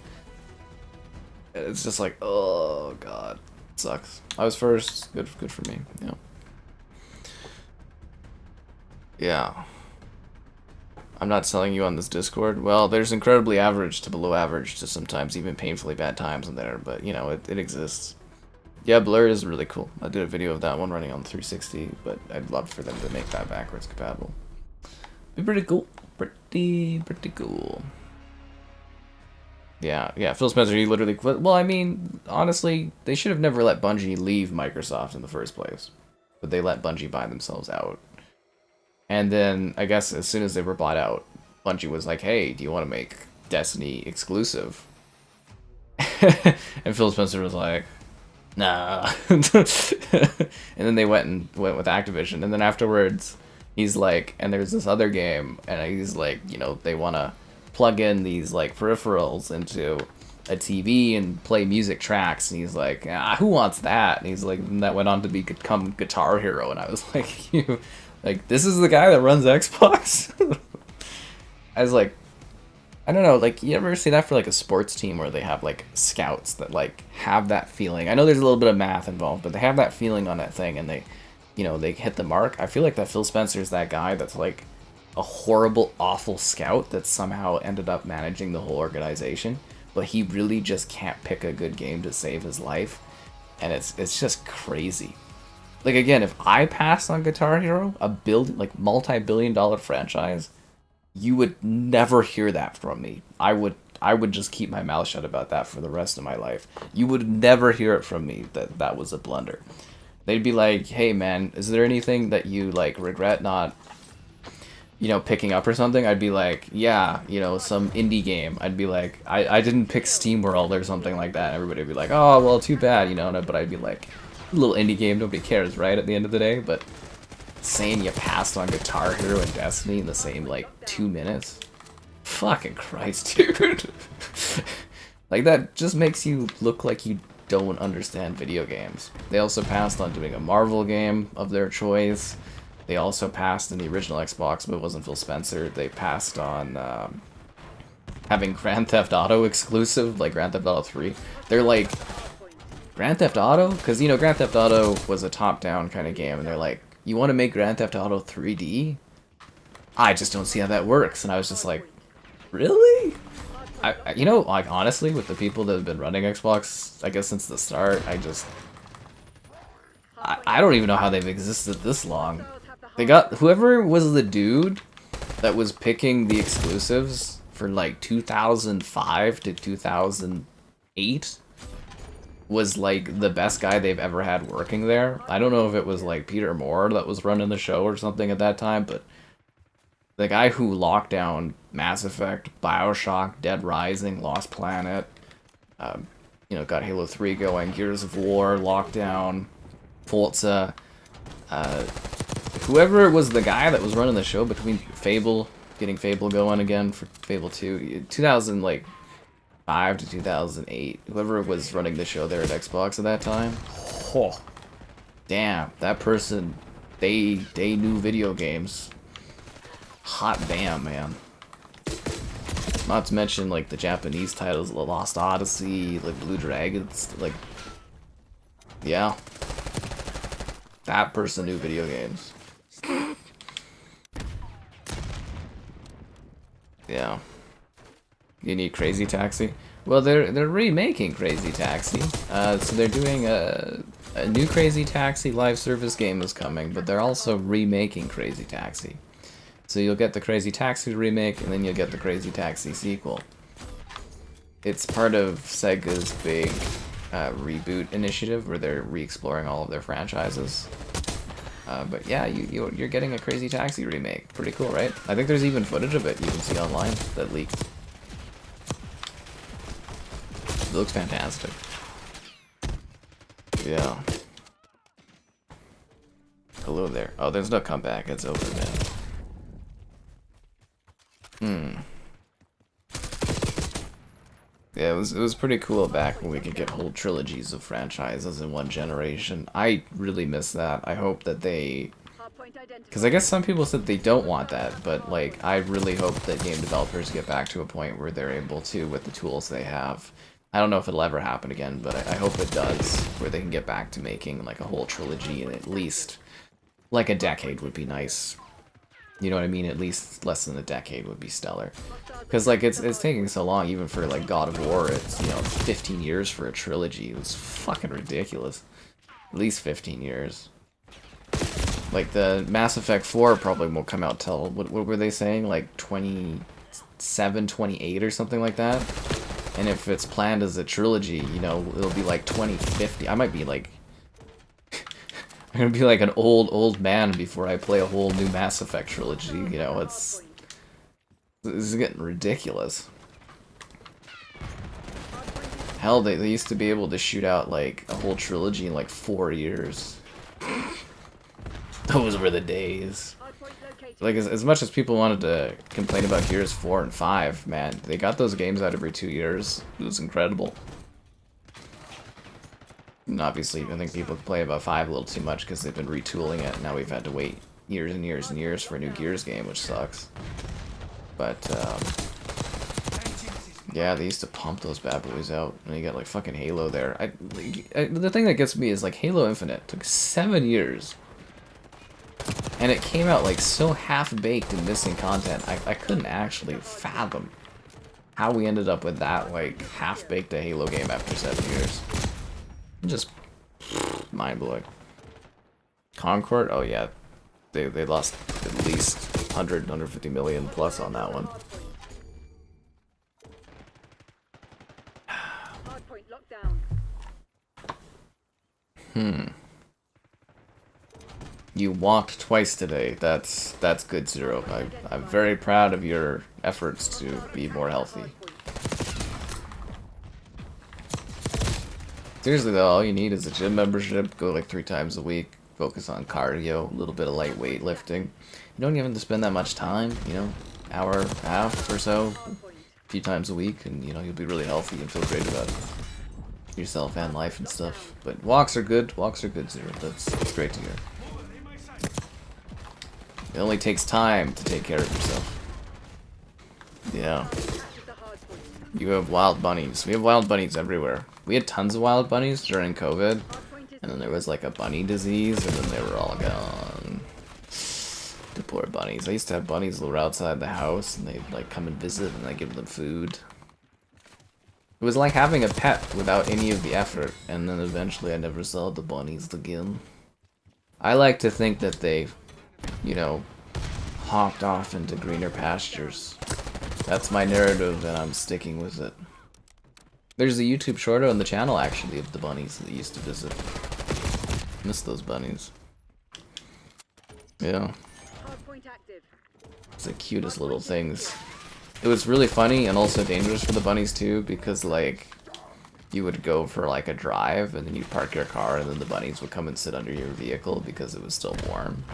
It's just like, oh god, it sucks. I was first, good for me. Yeah. Yeah. I'm not selling you on this Discord. Well, there's incredibly average to below average to sometimes even painfully bad times in there, but you know, it exists. Yeah, Blur is really cool. I did a video of that one running on 360, but I'd love for them to make that backwards compatible. Be pretty cool. Pretty cool. Yeah, Phil Spencer, he literally quit. Well, I mean, honestly, they should have never let Bungie leave Microsoft in the first place. But they let Bungie buy themselves out. And then, I guess, as soon as they were bought out, Bungie was like, hey, do you want to make Destiny exclusive? And Phil Spencer was like, nah. And then they went with Activision. And then afterwards, he's like, and there's this other game, and he's like, you know, they want to plug in these like peripherals into a TV and play music tracks, and he's like, who wants that? And he's like, and that went on to become Guitar Hero, and I was like, you, like, this is the guy that runs Xbox? I was like, I don't know, like, you ever see that for like a sports team where they have like scouts that like have that feeling? I know there's a little bit of math involved, but they have that feeling on that thing, and they, you know, they hit the mark. I feel like that Phil Spencer is that guy that's like a horrible, awful scout that somehow ended up managing the whole organization, but he really just can't pick a good game to save his life, and it's just crazy. Like, again, if I passed on Guitar Hero, a multi-billion-dollar franchise, you would never hear that from me. I would just keep my mouth shut about that for the rest of my life. You would never hear it from me that that was a blunder. They'd be like, hey man, is there anything that you like regret not, you know, picking up or something? I'd be like, yeah, you know, some indie game. I'd be like, I didn't pick SteamWorld or something like that. Everybody would be like, oh, well, too bad, you know, but I'd be like, a little indie game, nobody cares, right, at the end of the day? But saying you passed on Guitar Hero and Destiny in the same, like, 2 minutes? Fucking Christ, dude. Like, that just makes you look like you don't understand video games. They also passed on doing a Marvel game of their choice. They also passed in the original Xbox, but it wasn't Phil Spencer. They passed on having Grand Theft Auto exclusive, like Grand Theft Auto 3. They're like, Grand Theft Auto? Because, you know, Grand Theft Auto was a top-down kind of game, and they're like, you want to make Grand Theft Auto 3D? I just don't see how that works. And I was just like, really? You know, like, honestly, with the people that have been running Xbox, I guess since the start, I don't even know how they've existed this long. They got, whoever was the dude that was picking the exclusives for like 2005 to 2008 was like the best guy they've ever had working there. I don't know if it was like Peter Moore that was running the show or something at that time, but the guy who locked down Mass Effect, BioShock, Dead Rising, Lost Planet, you know, got Halo 3 going, Gears of War, Lockdown, Forza, whoever was the guy that was running the show between Fable, getting Fable going again for Fable 2, 2005 to 2008, whoever was running the show there at Xbox at that time, oh, damn, that person, they knew video games. Hot damn, man. Not to mention, like, the Japanese titles, The Lost Odyssey, like, Blue Dragons, like, yeah. That person knew video games. Yeah. You need Crazy Taxi? Well, they're remaking Crazy Taxi. So they're doing a new Crazy Taxi live service game is coming, but they're also remaking Crazy Taxi. So you'll get the Crazy Taxi remake, and then you'll get the Crazy Taxi sequel. It's part of Sega's big reboot initiative, where they're re-exploring all of their franchises. But yeah, you're getting a Crazy Taxi remake. Pretty cool, right? I think there's even footage of it you can see online that leaked. looks fantastic. Yeah. Hello there. Oh, there's no comeback. It's over, man. Yeah, it was pretty cool back when we could get whole trilogies of franchises in one generation. I really miss that. I hope that they... Because I guess some people said they don't want that, but like I really hope that game developers get back to a point where they're able to with the tools they have. I don't know if it'll ever happen again, but I hope it does, where they can get back to making like a whole trilogy in at least like a decade would be nice. You know what I mean? At least less than a decade would be stellar. Because like it's taking so long, even for like God of War. It's 15 years for a trilogy. It was fucking ridiculous. At least 15 years. Like the Mass Effect 4 probably won't come out till what were they saying? Like 27, 28 or something like that. And if it's planned as a trilogy, it'll be like 2050. I might be like I'm gonna be like an old man before I play a whole new Mass Effect trilogy. This is getting ridiculous. Hell, they used to be able to shoot out like a whole trilogy in like 4 years. Those were the days. Like as much as people wanted to complain about Gears 4 and 5, man, they got those games out every 2 years. It was incredible. And obviously, I think people play about 5 a little too much because they've been retooling it. Now we've had to wait years and years and years for a new Gears game, which sucks. But, yeah, they used to pump those bad boys out. And you got, like, fucking Halo there. The thing that gets me is, like, Halo Infinite took 7 years. And it came out, like, so half-baked and missing content. I couldn't actually fathom how we ended up with that, like, half-baked a Halo game after 7 years. Just mind-blowing. Concord? Oh yeah, they lost at least 150 million plus on that one. You walked twice today. That's good, Zero. I'm very proud of your efforts to be more healthy. Seriously though, all you need is a gym membership, go like 3 times a week, focus on cardio, a little bit of light weightlifting. You don't even have to spend that much time, hour and a half or so, a few times a week, and you'll be really healthy and feel great about yourself and life and stuff. But walks are good, Zero. That's great to hear. It only takes time to take care of yourself. Yeah. You have wild bunnies. We have wild bunnies everywhere. We had tons of wild bunnies during COVID, and then there was like a bunny disease, and then they were all gone. The poor bunnies. I used to have bunnies that were outside the house, and they'd like come and visit, and I'd give them food. It was like having a pet without any of the effort, and then eventually I never saw the bunnies again. I like to think that they, hopped off into greener pastures. That's my narrative, and I'm sticking with it. There's a YouTube short on the channel, actually, of the bunnies that used to visit. Miss those bunnies. Yeah. It's the cutest little things. It was really funny and also dangerous for the bunnies, too, because, like, you would go for, like, a drive, and then you'd park your car, and then the bunnies would come and sit under your vehicle because it was still warm.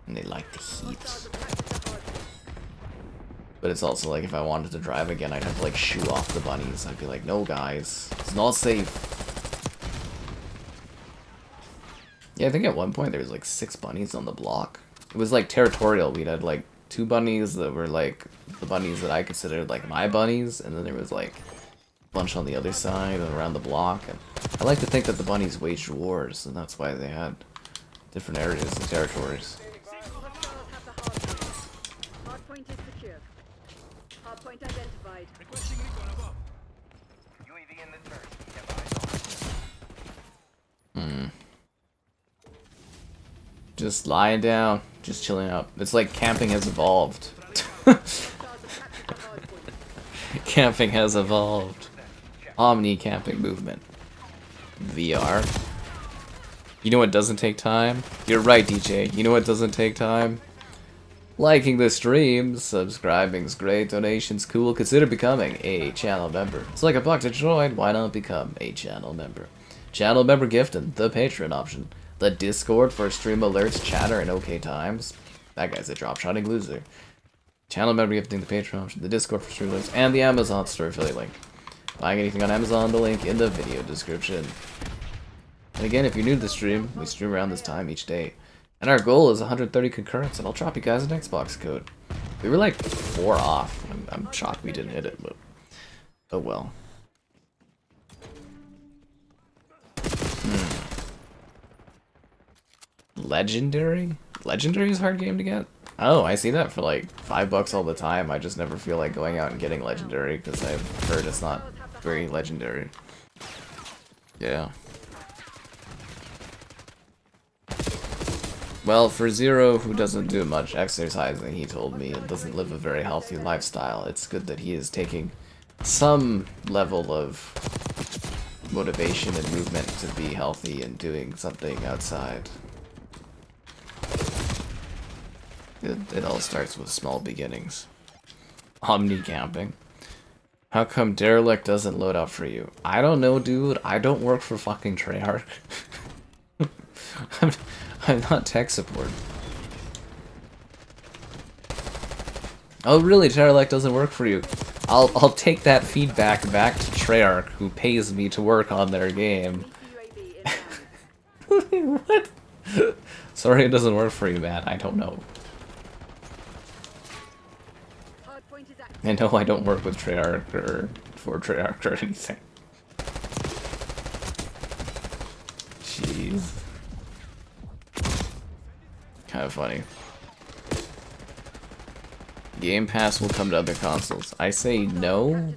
And they liked the heat. But it's also like if I wanted to drive again, I'd have to like shoo off the bunnies. I'd be like, no guys, it's not safe. Yeah, I think at one point there was like 6 bunnies on the block. It was like territorial. We'd had like 2 bunnies that were like the bunnies that I considered like my bunnies, and then there was like a bunch on the other side and around the block. And I like to think that the bunnies waged wars, and that's why they had different areas and territories. Hardpoint identified. UAV in the turret. Just lying down, just chilling out. It's like camping has evolved. Camping has evolved. Omni camping movement. VR. You know what doesn't take time? You're right, DJ. You know what doesn't take time? Liking the stream, subscribing's great, donations cool, consider becoming a channel member. It's like a buck to join, why not become a channel member? Channel member gifting, the Patreon option. The Discord for stream alerts, chatter, and okay times. That guy's a drop-shotting loser. Channel member gifting, the Patreon option, the Discord for stream alerts, and the Amazon store affiliate link. Buying anything on Amazon, the link in the video description. And again, if you're new to the stream, we stream around this time each day. And our goal is 130 concurrents, and I'll drop you guys an Xbox code. We were like 4 off. I'm shocked we didn't hit it, but oh well. Legendary? Legendary is a hard game to get? Oh, I see that for like $5 all the time. I just never feel like going out and getting legendary because I've heard it's not very legendary. Yeah. Well, for Zero, who doesn't do much exercising, he told me, and doesn't live a very healthy lifestyle, it's good that he is taking some level of motivation and movement to be healthy and doing something outside. It all starts with small beginnings. Omni camping. How come Derelict doesn't load up for you? I don't know, dude. I don't work for fucking Treyarch. I'm not tech support. Oh really, Derelict doesn't work for you. I'll take that feedback back to Treyarch, who pays me to work on their game. What? Sorry it doesn't work for you, man. I don't know. I know I don't work with Treyarch or for Treyarch or anything. Jeez. Kind of funny. Game Pass will come to other consoles. I say no,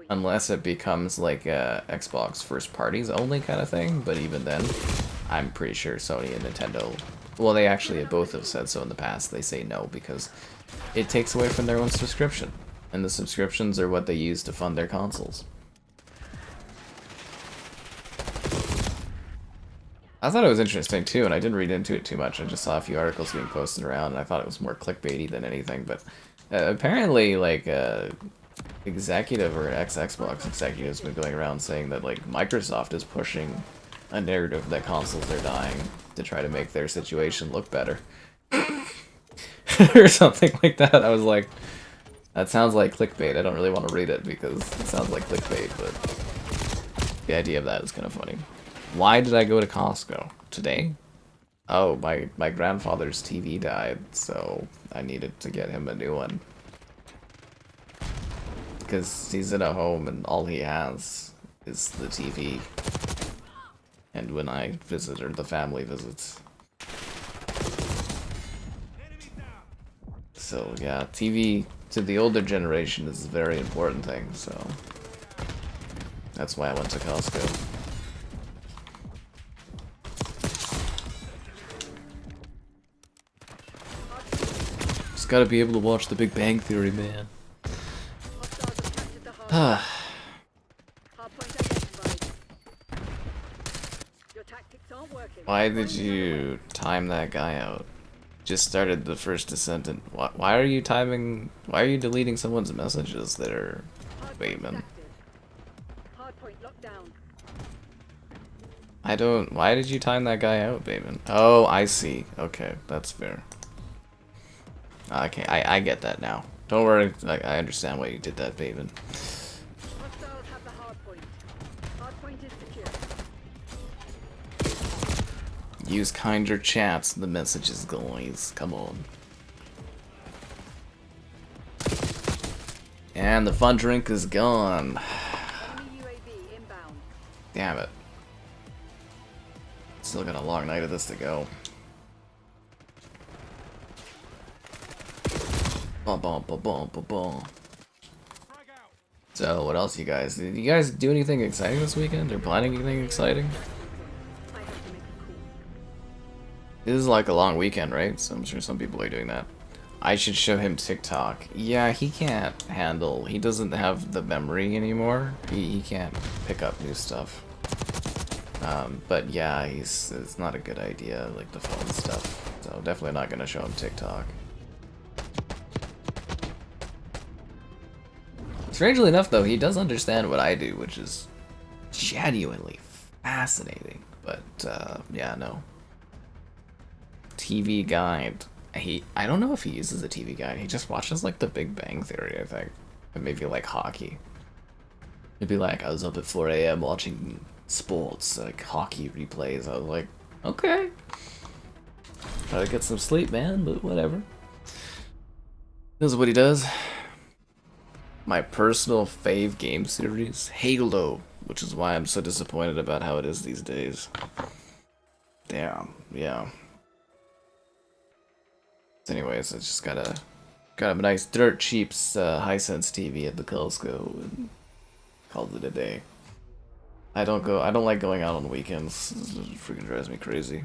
unless it becomes like a Xbox first parties only kind of thing, but even then, I'm pretty sure Sony and Nintendo, well they actually both have said so in the past, they say no because it takes away from their own subscription, and the subscriptions are what they use to fund their consoles. I thought it was interesting too, and I didn't read into it too much. I just saw a few articles being posted around, and I thought it was more clickbaity than anything. But apparently, like, executive or ex-Xbox executive has been going around saying that like Microsoft is pushing a narrative that consoles are dying to try to make their situation look better, or something like that. I was like, that sounds like clickbait. I don't really want to read it because it sounds like clickbait, but the idea of that is kind of funny. Why did I go to Costco? Today? Oh, my grandfather's TV died, so I needed to get him a new one. Because he's in a home and all he has is the TV. And when I visit, or the family visits. So yeah, TV to the older generation is a very important thing, so that's why I went to Costco. Gotta be able to watch The Big Bang Theory, man. Why did you time that guy out? Just started the first descent, and why are you timing? Why are you deleting someone's messages that are Bateman? I don't. Why did you time that guy out, Bateman? Oh, I see. Okay, that's fair. Okay, I get that now. Don't worry, I understand why you did that, Bateman. Hostiles have the hardpoint. Hardpoint is secure. Use kinder chats in the messages, guys. Come on. And the fun drink is gone. Enemy UAV inbound. Damn it. Still got a long night of this to go. So, what else, you guys? Did you guys do anything exciting this weekend? Or planning anything exciting? I have to make a call. This is like a long weekend, right? So I'm sure some people are doing that. I should show him TikTok. Yeah, he can't handle. He doesn't have the memory anymore. He can't pick up new stuff. But yeah, it's not a good idea, like the phone stuff. So definitely not gonna show him TikTok. Strangely enough, though, he does understand what I do, which is genuinely fascinating. But yeah, no. TV guide. I don't know if he uses a TV guide. He just watches like The Big Bang Theory, I think, and maybe like hockey. It'd be like, I was up at 4 a.m. watching sports, like hockey replays. I was like, okay. Try to get some sleep, man, but whatever. This is what he does. My personal fave game series, Halo, which is why I'm so disappointed about how it is these days. Damn, yeah. Anyways, I just got a nice dirt cheap Hisense TV at the Costco and called it a day. I don't like going out on the weekends. It freaking drives me crazy.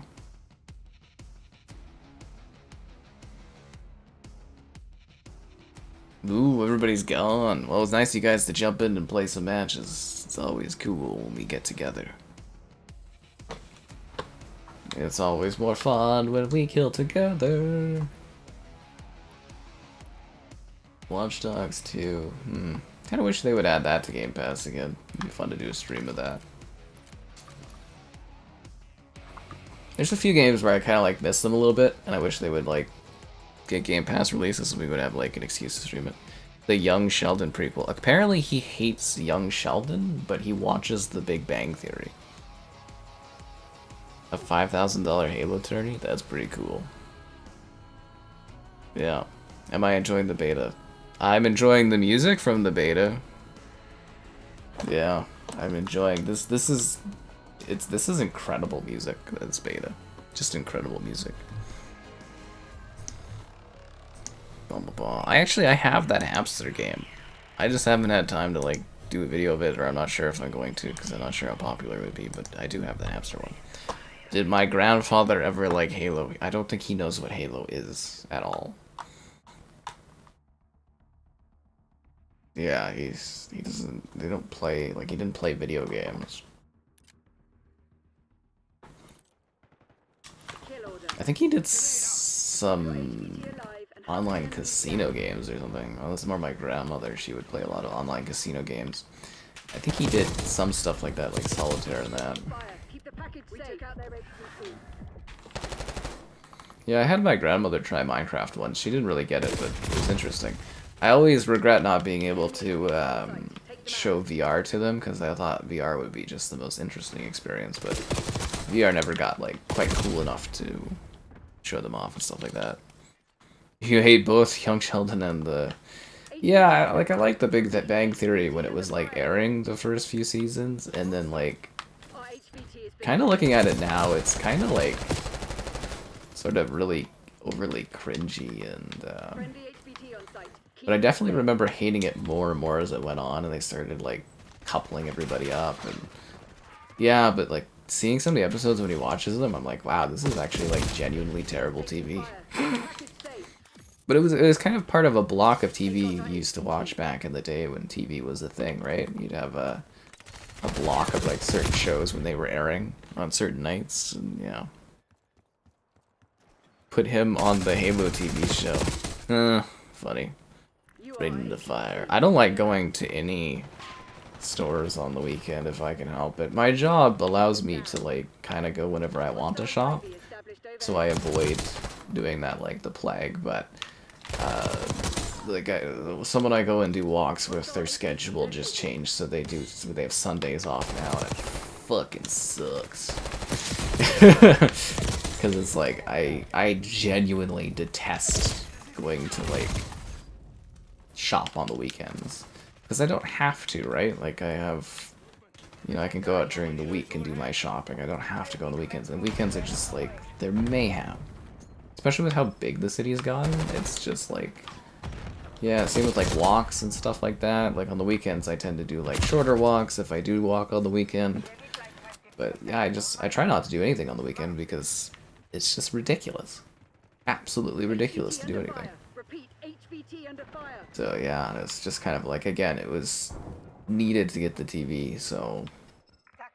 Ooh, everybody's gone. Well, it's nice of you guys to jump in and play some matches. It's always cool when we get together. It's always more fun when we kill together. Watch Dogs 2. Kinda wish they would add that to Game Pass again. It'd be fun to do a stream of that. There's a few games where I kinda like miss them a little bit, and I wish they would like get Game Pass releases so we would have like an excuse to stream it. The Young Sheldon prequel. Apparently he hates Young Sheldon, but he watches The Big Bang Theory. A $5,000 Halo tourney? That's pretty cool. Yeah. Am I enjoying the beta? I'm enjoying the music from the beta. Yeah, I'm enjoying this. This is incredible music. This beta, just incredible music. I have that hamster game. I just haven't had time to like do a video of it, or I'm not sure if I'm going to, because I'm not sure how popular it would be. But I do have the hamster one. Did my grandfather ever like Halo? I don't think he knows what Halo is at all. Yeah, he didn't play video games. I think he did some online casino games or something. Well, that's more my grandmother. She would play a lot of online casino games. I think he did some stuff like that, like solitaire and that. Yeah, I had my grandmother try Minecraft once. She didn't really get it, but it was interesting. I always regret not being able to show VR to them, because I thought VR would be just the most interesting experience, but VR never got like quite cool enough to show them off and stuff like that. You hate both Young Sheldon and the... Yeah, like I like the Big Bang Theory when it was like airing the first few seasons, and then like kind of looking at it now, it's kind of like sort of really overly cringy and but I definitely remember hating it more and more as it went on, and they started like coupling everybody up, and yeah, but like seeing some of the episodes when he watches them, I'm like, wow, this is actually like genuinely terrible TV. But it was kind of part of a block of TV you used to watch back in the day when TV was a thing, right? You'd have a block of like certain shows when they were airing on certain nights, and yeah. Put him on the Halo TV show. Funny. Right in the fire. I don't like going to any stores on the weekend if I can help it. My job allows me to like kind of go whenever I want to shop, so I avoid doing that like the plague. But someone I go and do walks with, their schedule just changed, so they have Sundays off now, and it fucking sucks. Because it's like I genuinely detest going to like shop on the weekends, because I don't have to, right? Like I have, you know, I can go out during the week and do my shopping. I don't have to go on the weekends, and weekends are just like, they're mayhem, especially with how big the city has gotten. It's just like, yeah, same with like walks and stuff like that. Like on the weekends I tend to do like shorter walks if I do walk on the weekend, but yeah, I try not to do anything on the weekend because it's just ridiculous, absolutely ridiculous to do anything. So yeah, it's just kind of like, again, it was needed to get the TV, so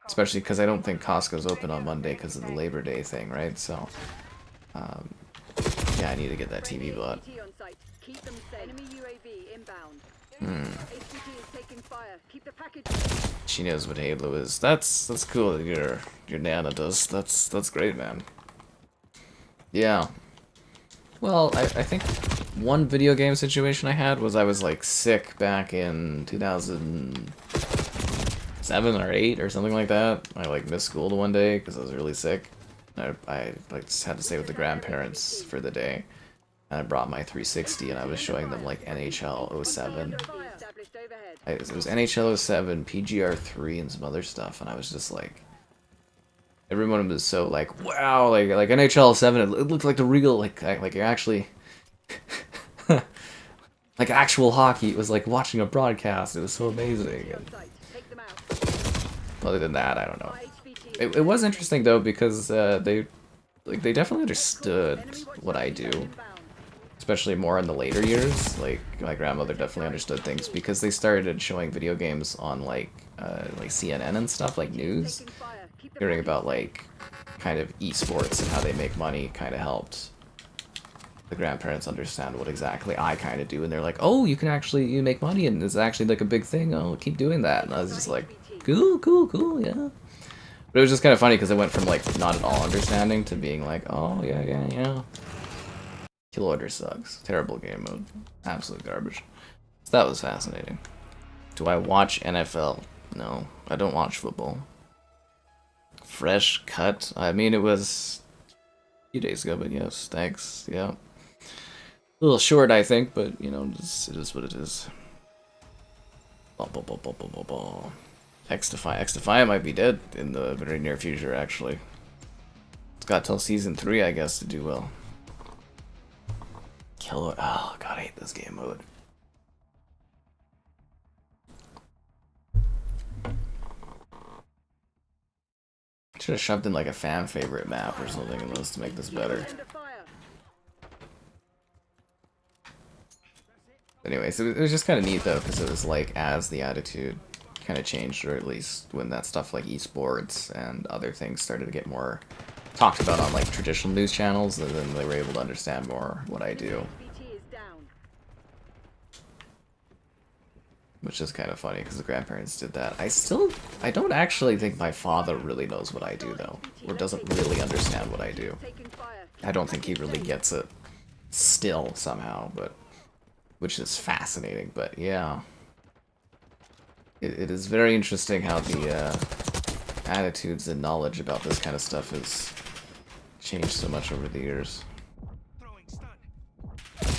especially because I don't think Costco's open on Monday because of the Labor Day thing, right? So yeah, I need to get that TV bought. Keep them safe. Enemy UAV inbound. Hmm. HVT is taking fire. Keep the package. She knows what Halo is. That's cool that your Nana does. That's great, man. Yeah. Well, I think one video game situation I had was I was like sick back in 2007 or 8 or something like that. I like missed school one day because I was really sick. I like just had to stay with the grandparents for the day. And I brought my 360 and I was showing them like NHL 07. Established overhead. It was NHL 07, PGR3, and some other stuff, and I was just like, everyone was so like, wow, like NHL 07, it looked like the real, like you're actually, like actual hockey. It was like watching a broadcast. It was so amazing. And Take them out. other than that, I don't know. HVT It was interesting though because they definitely understood what I do. inbound. Especially more in the later years, like my grandmother definitely understood things because they started showing video games on like CNN and stuff, like news. Taking fire. Keep the Hearing about like kind of esports and how they make money kind of helped the grandparents understand what exactly I kind of do, and they're like, oh, you make money and it's actually like a big thing. Oh, keep doing that. And I was just like, cool, yeah. But it was just kind of funny because I went from like not at all understanding to being like, oh yeah. Kill Order sucks. Terrible game mode. Absolute garbage. So that was fascinating. Do I watch NFL? No, I don't watch football. Fresh cut? I mean, it was a few days ago, but yes, thanks. Yeah. A little short, I think, but, you know, it is what it is. X-Defy might be dead in the very near future, actually. It's got till Season 3, I guess, to do well. Killer. Oh, God, I hate this game mode. Should have shoved in like a fan favorite map or something in this to make this better. under fire. Anyways, it was just kind of neat though, because it was like as the attitude kind of changed, or at least when that stuff like esports and other things started to get more talked about on like traditional news channels, and then they were able to understand more what I do. HVT is down. Which is kind of funny because the grandparents did that. I don't actually think my father really knows what I do though, or doesn't really understand what I do. Taking fire. I don't think he really gets it still somehow, but which is fascinating. But yeah, it is very interesting how the attitudes and knowledge about this kind of stuff has changed so much over the years. That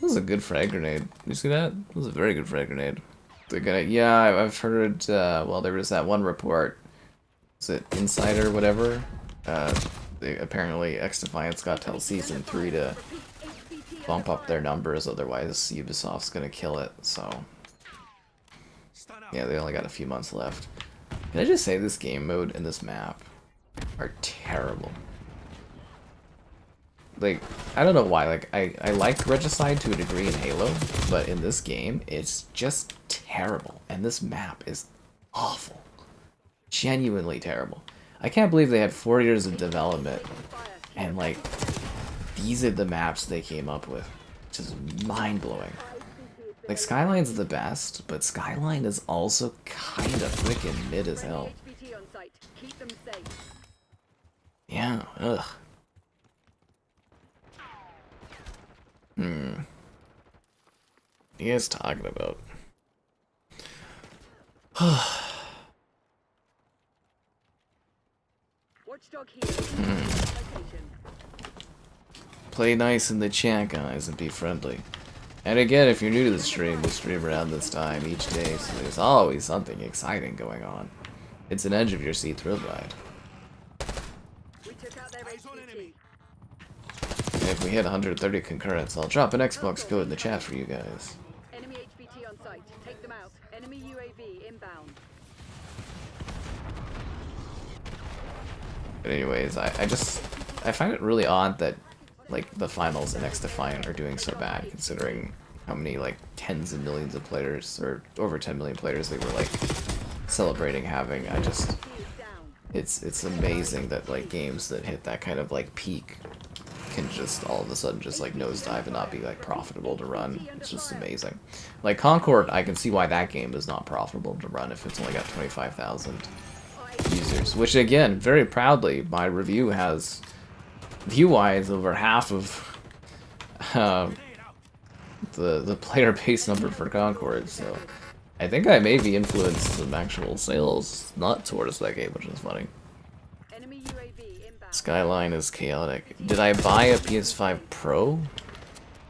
was a good frag grenade. You see that? That was a very good frag grenade. They're gonna, yeah, I've heard, well, there was that one report. Is it Insider, whatever? Apparently X-Defiance got till Season 3 to bump up their numbers, otherwise Ubisoft's gonna kill it, so. Yeah, they only got a few months left. Can I just say this game mode and this map are terrible? Like, I don't know why, like, I like Regicide to a degree in Halo, but in this game, it's just terrible, and this map is awful. Genuinely terrible. I can't believe they had 4 years of development, and, like, these are the maps they came up with. Just mind-blowing. Like, Skyline's the best, but Skyline is also kind of freaking mid as hell. HVT on site. Keep them safe. Yeah, ugh. What are you guys talking about? Watchdog here. Location. Play nice in the chat, guys, and be friendly. And again, if you're new to the stream, we stream around this time each day, so there's always something exciting going on. It's an edge of your seat thrill ride. We took out their HVT. And if we hit 130 concurrents, I'll drop an Xbox code in the chat for you guys. Enemy HVT on site. Take them out. Enemy UAV inbound. But anyways, I find it really odd that like the finals in X-Defy are doing so bad, considering how many like tens of millions of players, or over 10 million players they were like celebrating having. It's amazing that like games that hit that kind of like peak can just all of a sudden just like nosedive and not be like profitable to run. It's just amazing. Like Concord, I can see why that game is not profitable to run if it's only got 25,000 users. Which again, very proudly, my review has view-wise over half of the player base number for Concord. So I think I maybe influenced some actual sales not towards that game, which is funny. Enemy UAV inbound. Skyline is chaotic. Did I buy a PS5 Pro?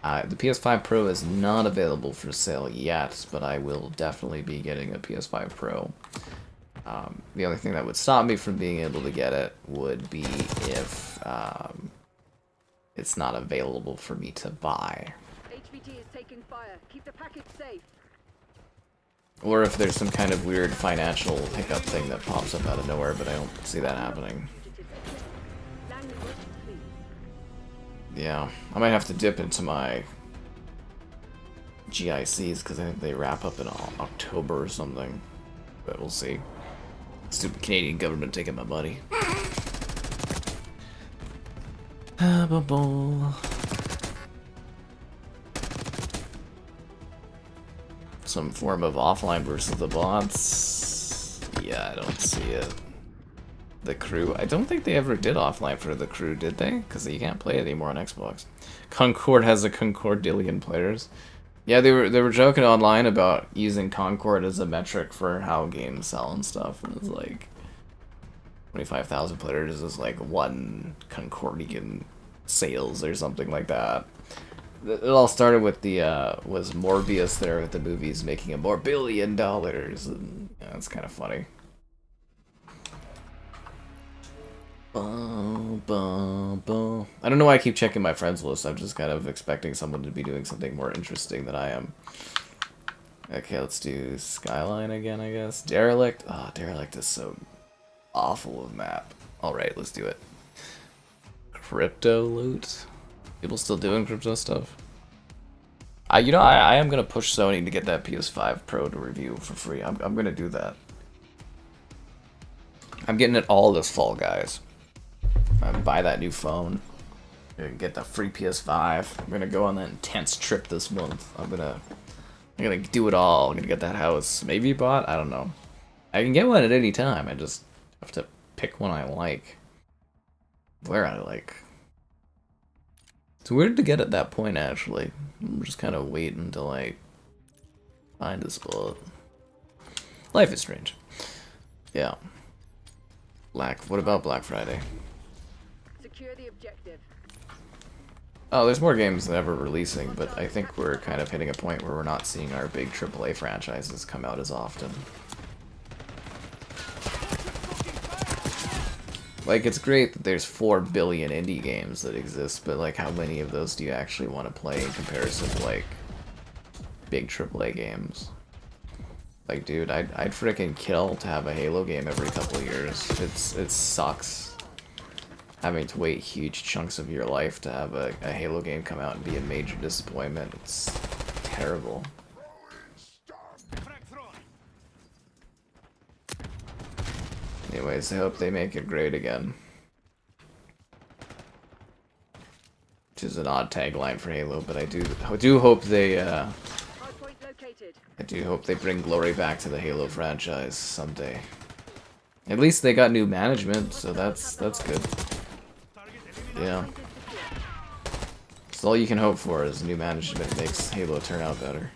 The PS5 Pro is not available for sale yet, but I will definitely be getting a PS5 Pro. The only thing that would stop me from being able to get it would be if it's not available for me to buy. HVT is taking fire. Keep the package safe. Or if there's some kind of weird financial hiccup thing that pops up out of nowhere, but I don't see that happening. Landing with please. Yeah, I might have to dip into my GICs because I think they wrap up in October or something. But we'll see. Stupid Canadian government taking my money. Some form of offline versus the bots. Yeah, I don't see it. The crew. I don't think they ever did offline for the crew, did they? Because you can't play it anymore on Xbox. Concord has a Concordillion players. Yeah, they were joking online about using Concord as a metric for how games sell and stuff. And it's like 25,000 players is like one Concordian sales or something like that. It all started with the was Morbius there with the movies making $1 billion, and yeah, it's kind of funny. I don't know why I keep checking my friends list. I'm just kind of expecting someone to be doing something more interesting than I am. Okay, let's do Skyline again, I guess. Derelict. Oh, Derelict is so awful of map. Alright, let's do it. Crypto loot? People still doing crypto stuff? You know, I am gonna push Sony to get that PS5 Pro to review for free. I'm gonna do that. I'm getting it all this fall, guys. Buy that new phone. Get the free PS5. I'm gonna go on that intense trip this month. I'm gonna do it all. I'm gonna get that house. Maybe bought? I don't know. I can get one at any time. I just have to pick one I like. Where I like. It's weird to get at that point, actually. I'm just kind of waiting until I find a spot. Life is strange. Yeah. What about Black Friday? Secure the objective. Oh, there's more games than ever releasing, but I think we're kind of hitting a point where we're not seeing our big AAA franchises come out as often. Like, it's great that there's 4 billion indie games that exist, but like, how many of those do you actually want to play in comparison to like big AAA games? Like, dude, I'd freaking kill to have a Halo game every couple of years. It sucks having to wait huge chunks of your life to have a Halo game come out and be a major disappointment. It's terrible. Anyways, I hope they make it great again. Which is an odd tagline for Halo, but I do hope they Hardpoint located. I do hope they bring glory back to the Halo franchise someday. At least they got new management, so that's good. Yeah. That's all you can hope for is new management makes Halo turn out better.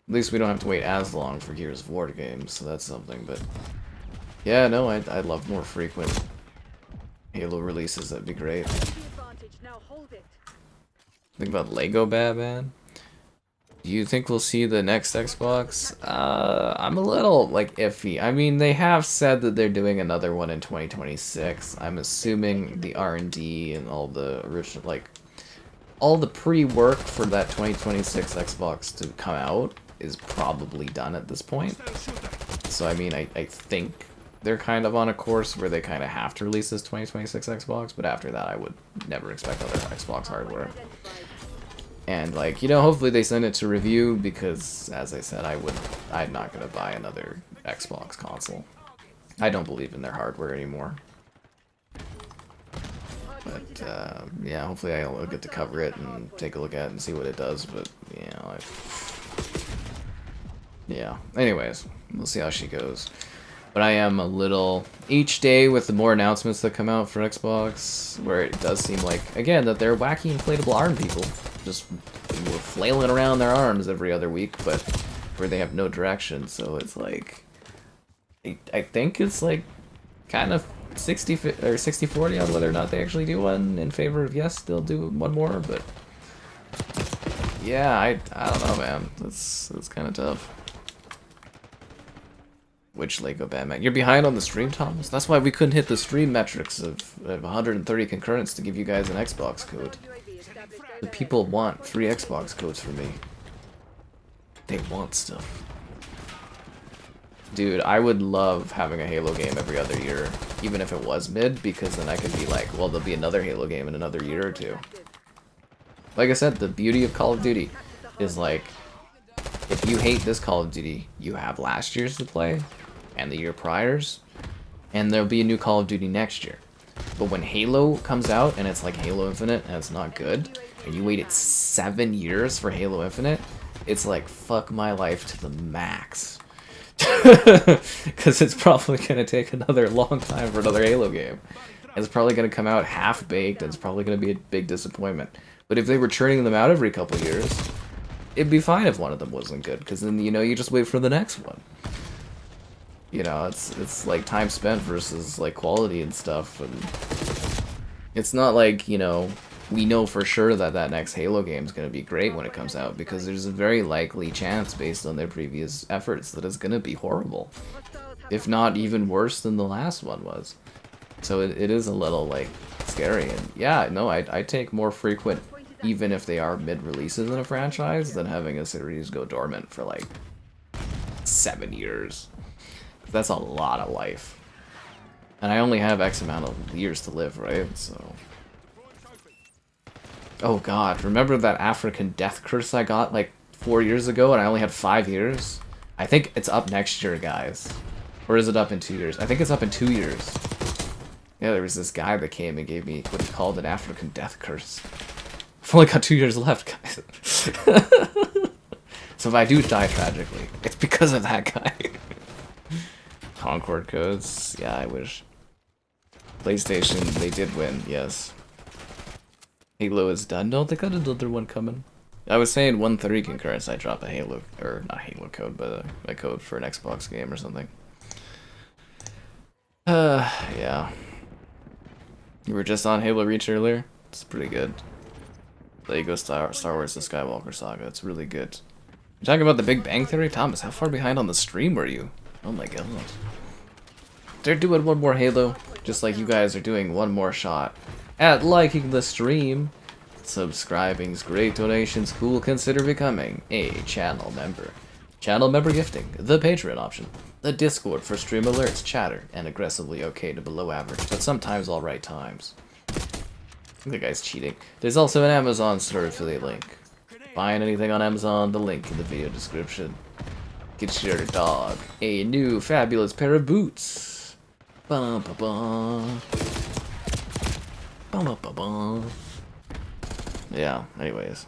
At least we don't have to wait as long for Gears of War games, so that's something, but yeah, no, I'd love more frequent Halo releases, that'd be great. Now hold it. Think about Lego Batman? Do you think we'll see the next Xbox? I'm a little, like, iffy. I mean, they have said that they're doing another one in 2026. I'm assuming the R&D and all the original, like, all the pre-work for that 2026 Xbox to come out is probably done at this point. So, I mean, I think they're kind of on a course where they kind of have to release this 2026 Xbox, but after that I would never expect other Xbox hardware. And, like, you know, hopefully they send it to review, because, as I said, I'm not gonna buy another Xbox console. I don't believe in their hardware anymore. But yeah, hopefully I'll get to cover it and take a look at it and see what it does. But you know, yeah. Anyways, we'll see how she goes. But I am a little each day with the more announcements that come out for Xbox, where it does seem like again that they're wacky inflatable arm people, just flailing around their arms every other week, but where they have no direction. So it's like I think it's like kind of 60 or 60-40 on whether or not they actually do one in favor of yes, they'll do one more, but yeah, I don't know, man. That's kind of tough. Which Lego Batman? You're behind on the stream, Thomas? That's why we couldn't hit the stream metrics of 130 concurrents to give you guys an Xbox code. The people want free Xbox codes from me. They want stuff. Dude, I would love having a Halo game every other year, even if it was mid, because then I could be like, well, there'll be another Halo game in another year or two. Like I said, the beauty of Call of Duty is like, if you hate this Call of Duty, you have last year's to play, and the year prior's, and there'll be a new Call of Duty next year. But when Halo comes out, and it's like Halo Infinite, and it's not good, and you waited 7 years for Halo Infinite, it's like, fuck my life to the max. Because it's probably going to take another long time for another Halo game. It's probably going to come out half-baked, and it's probably going to be a big disappointment. But if they were churning them out every couple years, it'd be fine if one of them wasn't good, because then, you know, you just wait for the next one. You know, it's like time spent versus, like, quality and stuff, and it's not like, you know, we know for sure that that next Halo game is going to be great when it comes out, because there's a very likely chance, based on their previous efforts, that it's going to be horrible. If not even worse than the last one was. So it is a little, like, scary, and yeah, no, I take more frequent, even if they are mid-releases in a franchise, than having a series go dormant for, like, 7 years. That's a lot of life. And I only have X amount of years to live, right? So... Oh god, remember that African death curse I got, like, 4 years ago, and I only had 5 years? I think it's up next year, guys. Or is it up in 2 years? I think it's up in 2 years. Yeah, there was this guy that came and gave me what he called an African death curse. I've only got 2 years left, guys. So if I do die tragically, it's because of that guy. Concord codes? Yeah, I wish. PlayStation, they did win, yes. Halo is done. No, they got another one coming. I was saying 130 concurrence, I drop a Halo, or not Halo code, but a code for an Xbox game or something. Yeah. You were just on Halo Reach earlier? It's pretty good. Lego Star Wars The Skywalker Saga, it's really good. You're talking about the Big Bang Theory? Thomas, how far behind on the stream were you? Oh my god. They're doing one more Halo, just like you guys are doing one more shot at liking the stream. Subscribing's great, donations cool, consider becoming a channel member. Channel member gifting, the Patreon option, the Discord for stream alerts, chatter, and aggressively okay to below average, but sometimes alright times. The guy's cheating. There's also an Amazon store affiliate link. Buying anything on Amazon, the link in the video description. Get your dog a new fabulous pair of boots. Bum, ba, bum. Bum, ba, ba, bum. Yeah, anyways.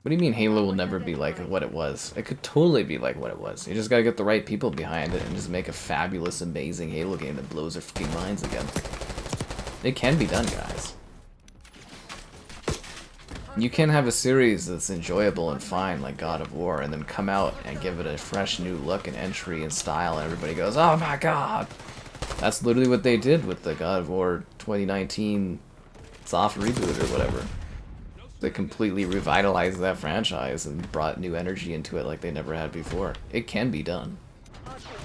What do you mean Halo will never be like what it was? It could totally be like what it was. You just gotta get the right people behind it and just make a fabulous, amazing Halo game that blows their fucking minds again. It can be done, guys. You can have a series that's enjoyable and fine, like God of War, and then come out and give it a fresh new look and entry and style, and everybody goes, oh my god! That's literally what they did with the God of War 2019 soft reboot or whatever. They completely revitalized that franchise and brought new energy into it like they never had before. It can be done.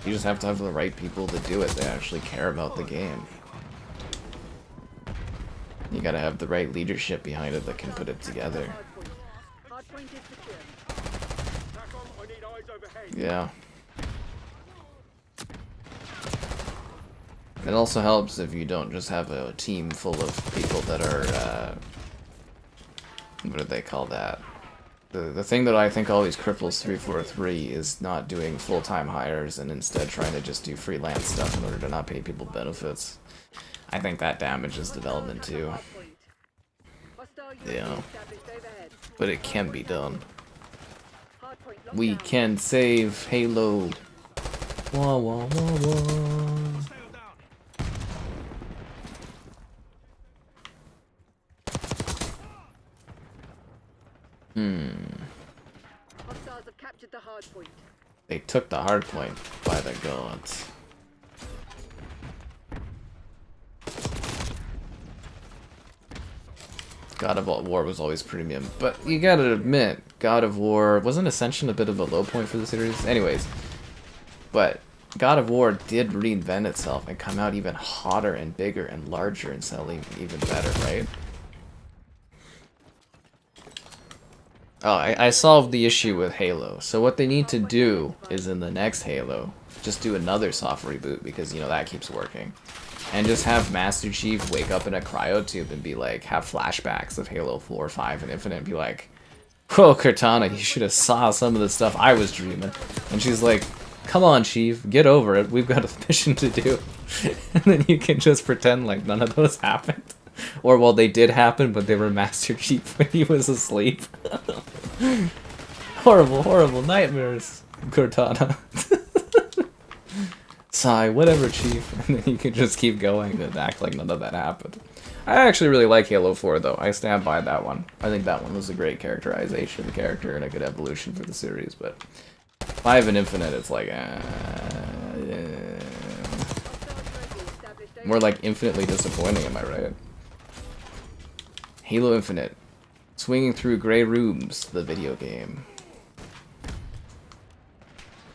You just have to have the right people to do it that actually care about the game. You gotta have the right leadership behind it that can put it together. Yeah. It also helps if you don't just have a team full of people that are, what do they call that? The thing that I think always cripples 343 is not doing full-time hires and instead trying to just do freelance stuff in order to not pay people benefits. I think that damages development too. Yeah. But it can be done. We can save Halo. Wah wah wah wah. Hostiles have captured the hard point. They took the hard point by the gods. God of War was always premium, but you gotta admit, God of War wasn't Ascension a bit of a low point for the series? Anyways, but God of War did reinvent itself and come out even hotter and bigger and larger and selling even better, right? Oh, I solved the issue with Halo. So what they need to do is in the next Halo, just do another soft reboot because, you know, that keeps working. And just have Master Chief wake up in a cryotube and be like, have flashbacks of Halo 4, 5, and Infinite and be like, whoa, Cortana, you should have saw some of the stuff I was dreaming. And she's like, come on, Chief, get over it. We've got a mission to do. And then you can just pretend like none of those happened. Or, well, they did happen, but they were Master Chief when he was asleep. Horrible, horrible nightmares, Cortana. Sigh, whatever, Chief. And then you can just keep going and act like none of that happened. I actually really like Halo 4, though. I stand by that one. I think that one was a great characterization of the character and a good evolution for the series, but 5 and Infinite, it's like, more like infinitely disappointing, am I right? Halo Infinite. Swinging through gray rooms, the video game.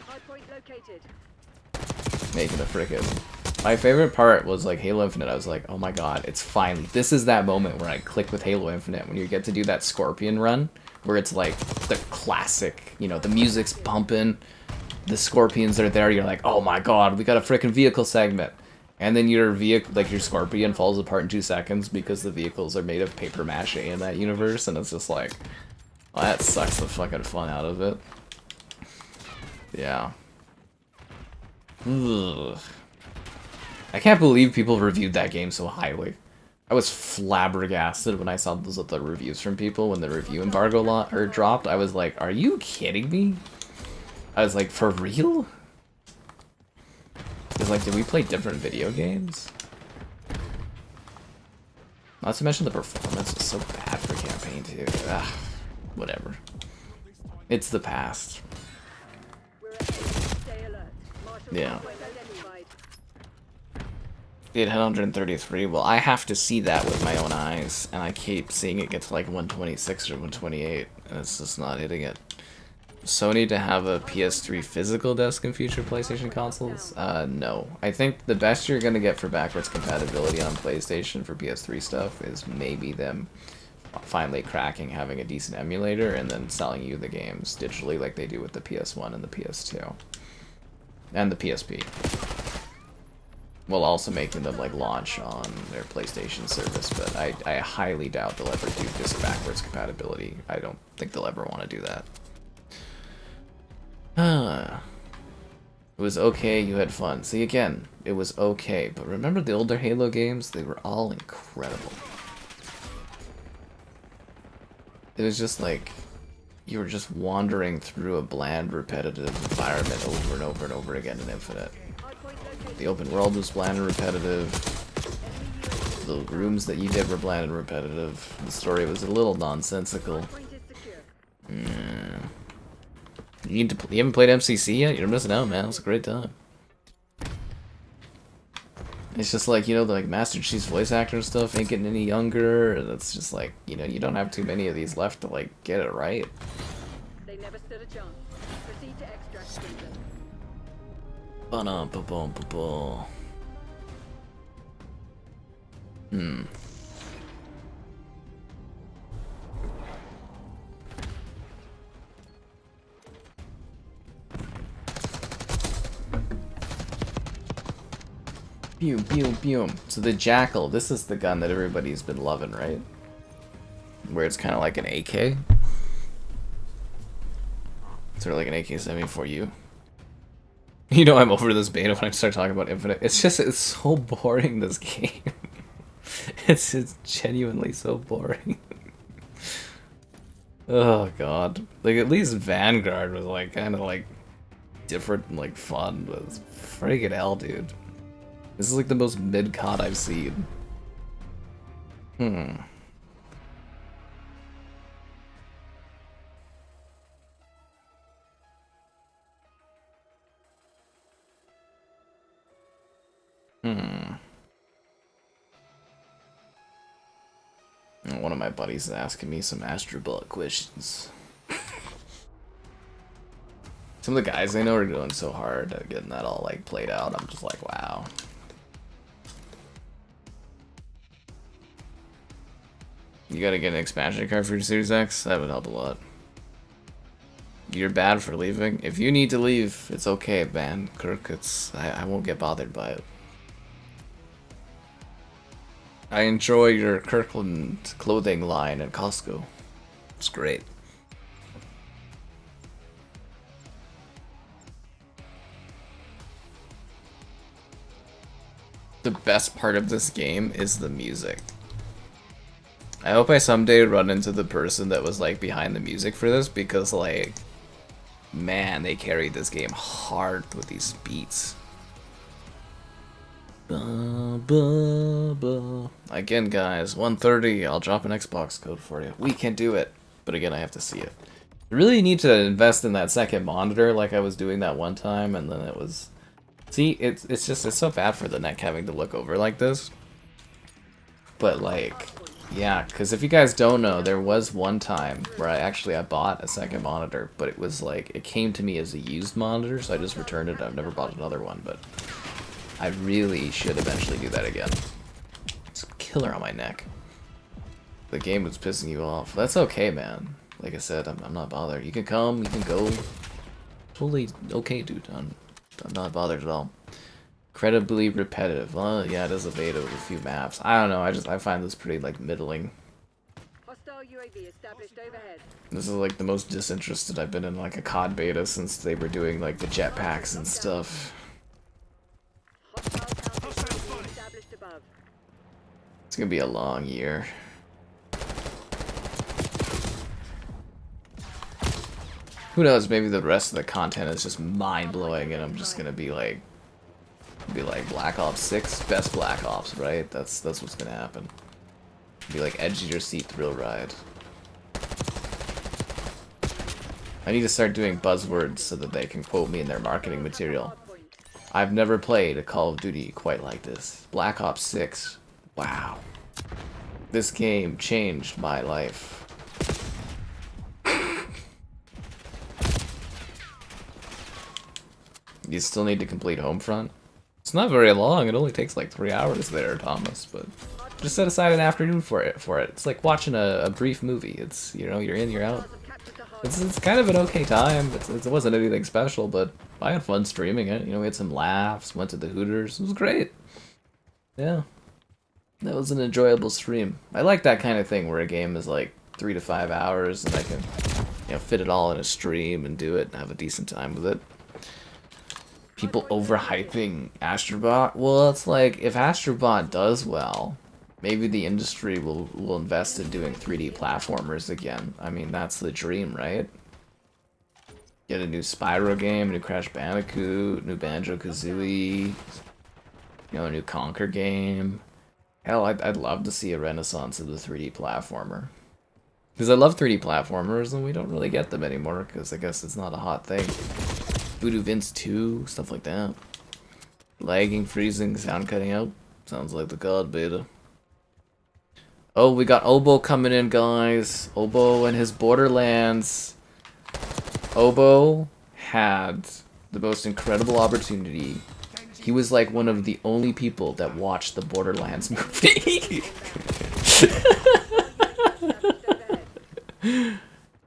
Hardpoint located. Making a frickin'. My favorite part was like Halo Infinite. I was like, oh my god, it's finally. This is that moment where I click with Halo Infinite when you get to do that Scorpion run, where it's like the classic, you know, the music's pumping, the Scorpions are there, you're like, oh my god, we got a frickin' vehicle segment. And then your vehicle, like your Scorpion, falls apart in 2 seconds because the vehicles are made of paper mache in that universe, and it's just like, well, that sucks the fucking fun out of it. Yeah. Ugh. I can't believe people reviewed that game so highly. I was flabbergasted when I saw the reviews from people when the review embargo dropped. I was like, are you kidding me? I was like, for real? Because, like, did we play different video games? Not to mention the performance was so bad for campaign, too. Ugh, whatever. It's the past. Yeah. It had 133. Well, I have to see that with my own eyes, and I keep seeing it get to, like, 126 or 128, and it's just not hitting it. Sony to have a PS3 physical disc in future PlayStation consoles? No. I think the best you're gonna get for backwards compatibility on PlayStation for PS3 stuff is maybe them finally cracking having a decent emulator and then selling you the games digitally like they do with the PS1 and the PS2. And the PSP. While also making them like launch on their PlayStation service, but I highly doubt they'll ever do disc backwards compatibility. I don't think they'll ever want to do that. It was okay, you had fun. See, again, it was okay, but remember the older Halo games? They were all incredible. It was just like, you were just wandering through a bland, repetitive environment over and over and over again in Infinite. The open world was bland and repetitive. The rooms that you did were bland and repetitive. The story was a little nonsensical. Yeah. You haven't played MCC yet? You're missing out, man. It's a great time. It's just like, you know, the like Master Chief's voice actor and stuff ain't getting any younger, and it's just like, you know, you don't have too many of these left to like get it right. They never stood a chance. Proceed to extract them. Pew, pew, pew. So the Jackal, this is the gun that everybody's been loving, right? Where it's kind of like an AK. Sort of like an AK-70 for you. You know I'm over this beta when I start talking about Infinite. It's just, it's so boring, this game. It's genuinely so boring. Oh god. Like, at least Vanguard was like, kind of like, different and like fun, but it's friggin' hell, dude. This is like the most mid-COD I've seen. Hmm. One of my buddies is asking me some Astrobot questions. Some of the guys I know are doing so hard at getting that all like played out. I'm just like, wow. You gotta get an expansion card for your Series X? That would help a lot. You're bad for leaving? If you need to leave, it's okay, man. Kirk, I won't get bothered by it. I enjoy your Kirkland clothing line at Costco. It's great. The best part of this game is the music. I hope I someday run into the person that was like behind the music for this, because like, man, they carried this game hard with these beats. Again, guys, 130, I'll drop an Xbox code for you. We can do it. But again, I have to see it. I really need to invest in that second monitor like I was doing that one time, and then it was... See, it's so bad for the neck having to look over like this. But like, yeah, because if you guys don't know, there was one time where I bought a second monitor, but it was like, it came to me as a used monitor, so I just returned it. I've never bought another one, but I really should eventually do that again. It's a killer on my neck. The game was pissing you off. That's okay, man. Like I said, I'm not bothered. You can come, you can go. Totally okay, dude. I'm not bothered at all. Incredibly repetitive. Well, yeah, it is a beta with a few maps. I don't know. I find this pretty like middling. Hostile UAV established overhead. This is like the most disinterested I've been in like a COD beta since they were doing like the jetpacks and stuff. Hostile counter UAV established above. It's gonna be a long year. Who knows, maybe the rest of the content is just mind-blowing and I'm just gonna be like Black Ops 6, best Black Ops, right? That's what's gonna happen. Be like edge of your seat thrill ride. I need to start doing buzzwords so that they can quote me in their marketing material. I've never played a Call of Duty quite like this. Black Ops 6. Wow. This game changed my life. You still need to complete Homefront? It's not very long, it only takes like 3 hours there, Thomas, but just set aside an afternoon for it. It's like watching a brief movie. It's, you know, you're in, you're out. It's kind of an okay time. It wasn't anything special, but I had fun streaming it. You know, we had some laughs, went to the Hooters. It was great. Yeah. That was an enjoyable stream. I like that kind of thing where a game is like 3 to 5 hours and I can, you know, fit it all in a stream and do it and have a decent time with it. People overhyping Astrobot? Well, it's like, if Astrobot does well, maybe the industry will invest in doing 3D platformers again. I mean, that's the dream, right? Get a new Spyro game, new Crash Bandicoot, new Banjo-Kazooie, you know, a new Conker game. Hell, I'd love to see a renaissance of the 3D platformer. Because I love 3D platformers, and we don't really get them anymore, because I guess it's not a hot thing. Voodoo Vince 2, stuff like that. Lagging, freezing, sound cutting out. Sounds like the COD beta. Oh, we got Obo coming in, guys. Obo and his Borderlands. Obo had the most incredible opportunity. He was like one of the only people that watched the Borderlands movie.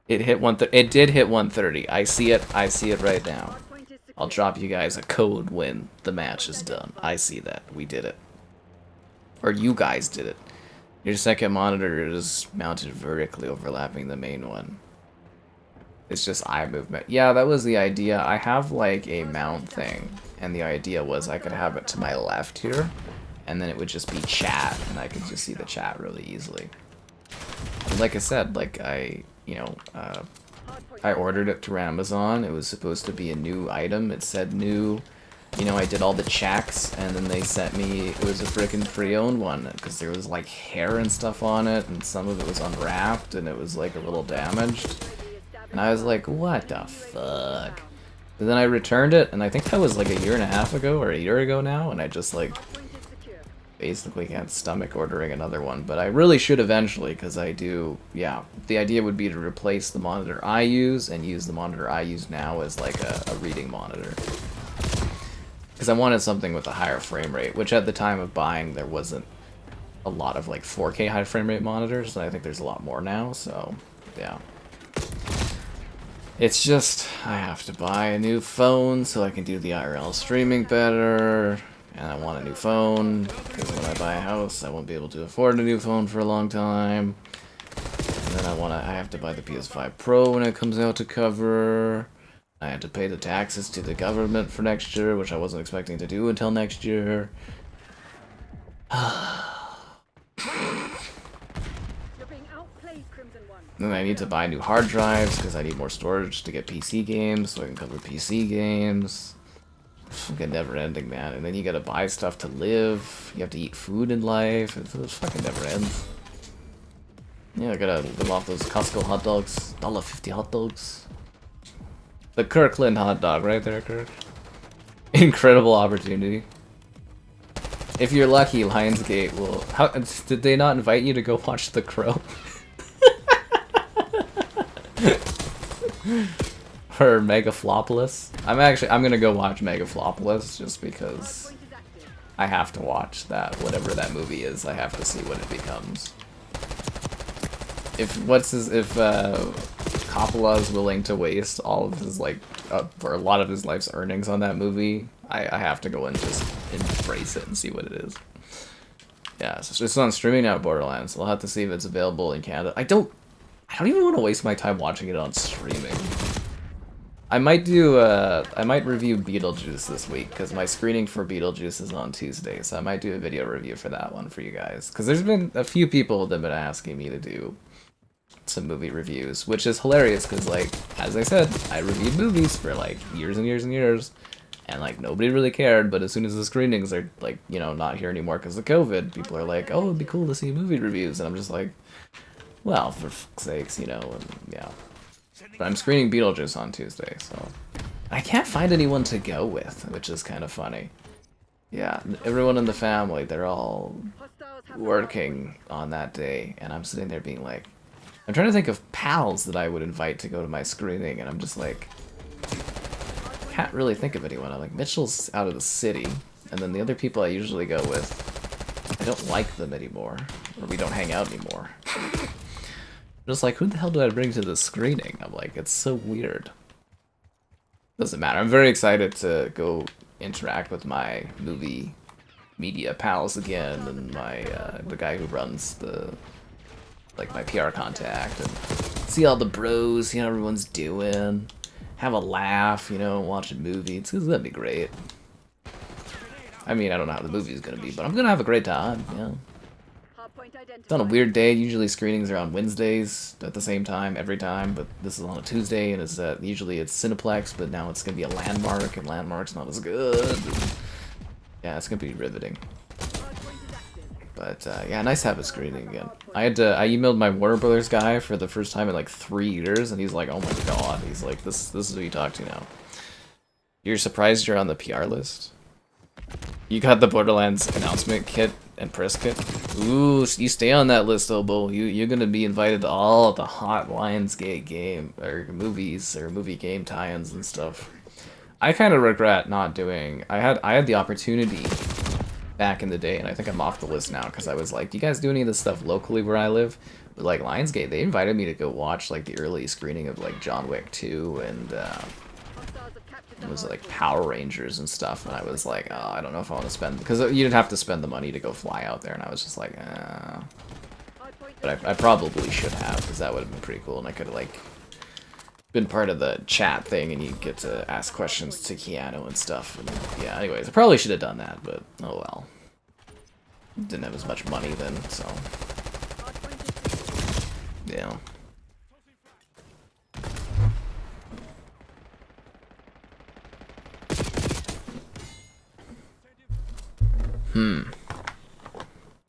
It did hit 130. I see it right now. I'll drop you guys a code when the match is done. I see that. We did it. Or you guys did it. Your second monitor is mounted vertically overlapping the main one. It's just eye movement. Yeah, that was the idea. I have like a mount thing, and the idea was I could have it to my left here, and then it would just be chat, and I could just see the chat really easily. And like I said, like I ordered it through Amazon. It was supposed to be a new item. It said new. You know, I did all the checks, and then they sent me, it was a frickin' pre-owned one, because there was like hair and stuff on it, and some of it was unwrapped, and it was like a little damaged. And I was like, what the fuck? And then I returned it, and I think that was like a year and a half ago, or a year ago now, and I just like basically can't stomach ordering another one. But I really should eventually, because I do, yeah. The idea would be to replace the monitor I use, and use the monitor I use now as like a reading monitor. Because I wanted something with a higher frame rate, which at the time of buying there wasn't a lot of like 4K high frame rate monitors, and I think there's a lot more now, so yeah. It's just, I have to buy a new phone so I can do the IRL streaming better, and I want a new phone, because when I buy a house I won't be able to afford a new phone for a long time. And then I have to buy the PS5 Pro when it comes out to cover. I had to pay the taxes to the government for next year, which I wasn't expecting to do until next year. Then I need to buy new hard drives, because I need more storage to get PC games, so I can cover PC games. Fucking never ending, man. And then you gotta buy stuff to live. You have to eat food in life. It fucking never ends. Yeah, I gotta live off those Costco hot dogs. $1.50 hot dogs. The Kirkland hot dog right there, Kirk. Incredible opportunity. If you're lucky, Lionsgate will... How, did they not invite you to go watch The Crow? Or Megaflopolis? I'm gonna go watch Megaflopolis just because I have to watch that, whatever that movie is. I have to see what it becomes. If Coppola's willing to waste all of his like, or a lot of his life's earnings on that movie, I have to go and just embrace it and see what it is. Yeah, so it's on streaming now, Borderlands. We'll have to see if it's available in Canada. I don't even want to waste my time watching it on streaming. I might do, I might review Beetlejuice this week, because my screening for Beetlejuice is on Tuesday, so I might do a video review for that one for you guys. Because there's been a few people that have been asking me to do some movie reviews, which is hilarious, because, like, as I said, I reviewed movies for, like, years and years and years, and, like, nobody really cared, but as soon as the screenings are, like, you know, not here anymore because of COVID, people are like, oh, it'd be cool to see movie reviews, and I'm just like, well, for fuck's sakes, you know, and, yeah. But I'm screening Beetlejuice on Tuesday, so... I can't find anyone to go with, which is kind of funny. Yeah, everyone in the family, they're all working on that day, and I'm sitting there being like... I'm trying to think of pals that I would invite to go to my screening, and I'm just like... Can't really think of anyone. I'm like, Mitchell's out of the city, and then the other people I usually go with, I don't like them anymore, or we don't hang out anymore. Just like, who the hell do I bring to the screening? I'm like, it's so weird. Doesn't matter. I'm very excited to go interact with my movie media pals again, and my the guy who runs the my PR contact, and see all the bros, see how everyone's doing, have a laugh, you know, watch a movie. It's gonna be great. I mean, I don't know how the movie's gonna be, but I'm gonna have a great time. Yeah. It's on a weird day. Usually screenings are on Wednesdays at the same time every time, but this is on a Tuesday, and it's usually it's Cineplex, but now it's gonna be a Landmark, and Landmark's not as good. Yeah, it's gonna be riveting. But yeah, nice to have a screening again. I emailed my Warner Brothers guy for the first time in like 3 years, and he's like, "Oh my god," he's like, "This is who you talk to now." You're surprised you're on the PR list? You got the Borderlands announcement kit and press kit? Ooh, you stay on that list, Obo. You're gonna be invited to all the hot Lionsgate game or movies or movie game tie-ins and stuff. I kind of regret not doing. I had the opportunity back in the day, and I think I'm off the list now because I was like, "Do you guys do any of this stuff locally where I live?" But like Lionsgate, they invited me to go watch like the early screening of like John Wick 2 and. It was like Power Rangers and stuff, and I was like, oh, I don't know if I want to spend, because you didn't have to spend the money to go fly out there, and I was just like, But I probably should have, because that would have been pretty cool, and I could have like been part of the chat thing, and you get to ask questions to Keanu and stuff. And yeah, anyways, I probably should have done that, but oh well. Didn't have as much money then, so yeah.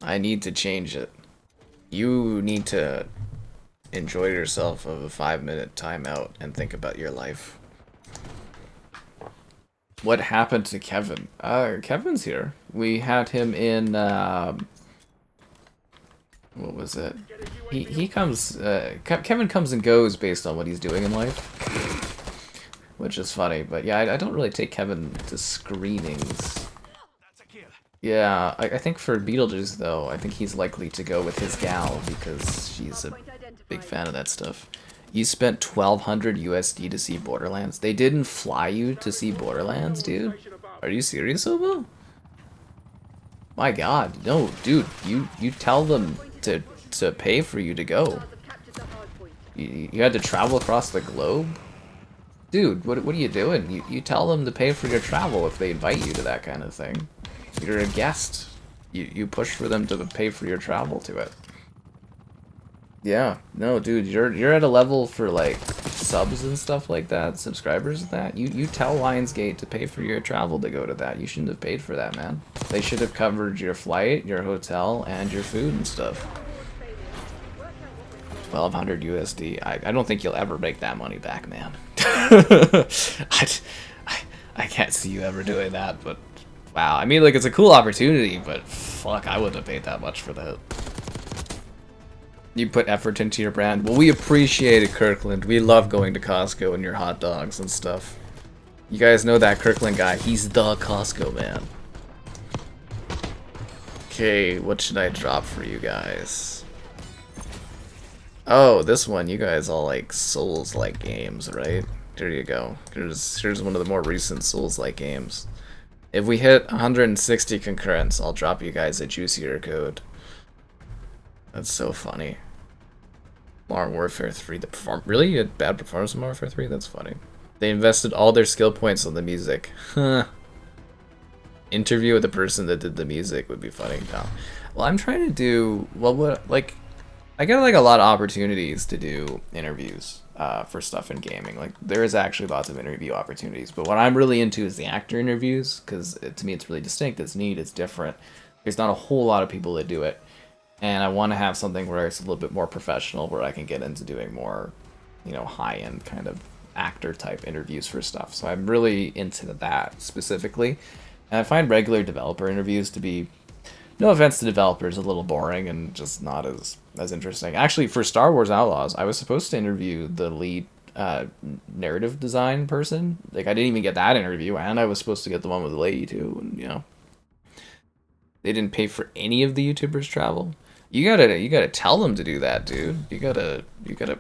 I need to change it. You need to enjoy yourself of a 5-minute timeout and think about your life. What happened to Kevin? Kevin's here. We had him in, what was it? He comes, Kevin comes and goes based on what he's doing in life. Which is funny, but yeah, I don't really take Kevin to screenings. Yeah, I think for Beetlejuice, though, I think he's likely to go with his gal because she's a big fan of that stuff. You spent 1,200 USD to see Borderlands? They didn't fly you to see Borderlands, dude? Are you serious, Obo? My god, no, dude, you tell them to pay for you to go. You had to travel across the globe? Dude, what are you doing? You tell them to pay for your travel if they invite you to that kind of thing. You're a guest. You push for them to pay for your travel to it. Yeah, no, dude, you're at a level for like subs and stuff like that, subscribers and that. You tell Lionsgate to pay for your travel to go to that. You shouldn't have paid for that, man. They should have covered your flight, your hotel, and your food and stuff. 1,200 USD. I don't think you'll ever make that money back, man. I can't see you ever doing that, but wow. I mean, like, it's a cool opportunity, but fuck, I wouldn't have paid that much for that. You put effort into your brand. Well, we appreciate it, Kirkland. We love going to Costco and your hot dogs and stuff. You guys know that Kirkland guy. He's the Costco man. Okay, what should I drop for you guys? Oh, this one. You guys all like Souls-like games, right? There you go. Here's one of the more recent Souls-like games. If we hit 160 concurrents, I'll drop you guys a juicier code. That's so funny. Modern Warfare 3. Really? You had bad performance in Modern Warfare 3? That's funny. They invested all their skill points on the music. Huh. Interview with the person that did the music would be funny. No. Well, I'm trying to do... Well, I get like a lot of opportunities to do interviews for stuff in gaming. Like, there is actually lots of interview opportunities. But what I'm really into is the actor interviews, because to me it's really distinct, it's neat, it's different. There's not a whole lot of people that do it. And I want to have something where it's a little bit more professional, where I can get into doing more, you know, high-end kind of actor-type interviews for stuff. So I'm really into that specifically. And I find regular developer interviews to be, no offense to developers, a little boring and just not as interesting. Actually, for Star Wars Outlaws, I was supposed to interview the lead narrative design person. Like, I didn't even get that interview, and I was supposed to get the one with the lady, too. And, you know, they didn't pay for any of the YouTubers' travel. You gotta tell them to do that, dude. You gotta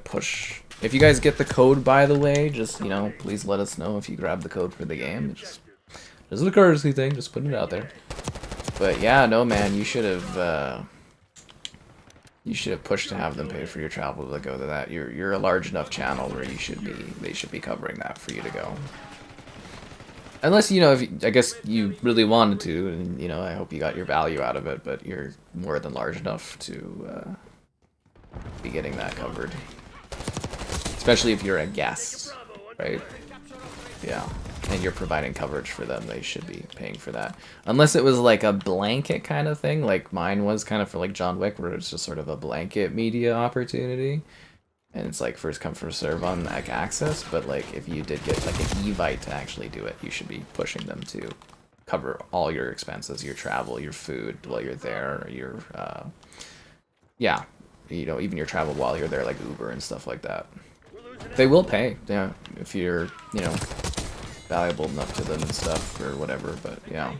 push. If you guys get the code, by the way, just, you know, please let us know if you grab the code for the game. It's just a courtesy thing, just putting it out there. But yeah, no, man, you should have pushed to have them pay for your travel to go to that. You're a large enough channel where they should be covering that for you to go. Unless, you know, I guess you really wanted to, and, you know, I hope you got your value out of it, but you're more than large enough to be getting that covered. Especially if you're a guest, right? Yeah, and you're providing coverage for them, they should be paying for that. Unless it was like a blanket kind of thing, like mine was kind of for like John Wick, where it's just sort of a blanket media opportunity. And it's like first come first serve on like access, but like if you did get like an Evite to actually do it, you should be pushing them to cover all your expenses, your travel, your food while you're there, your yeah, you know, even your travel while you're there, like Uber and stuff like that. They will pay, yeah, if you're, you know, valuable enough to them and stuff or whatever, but yeah.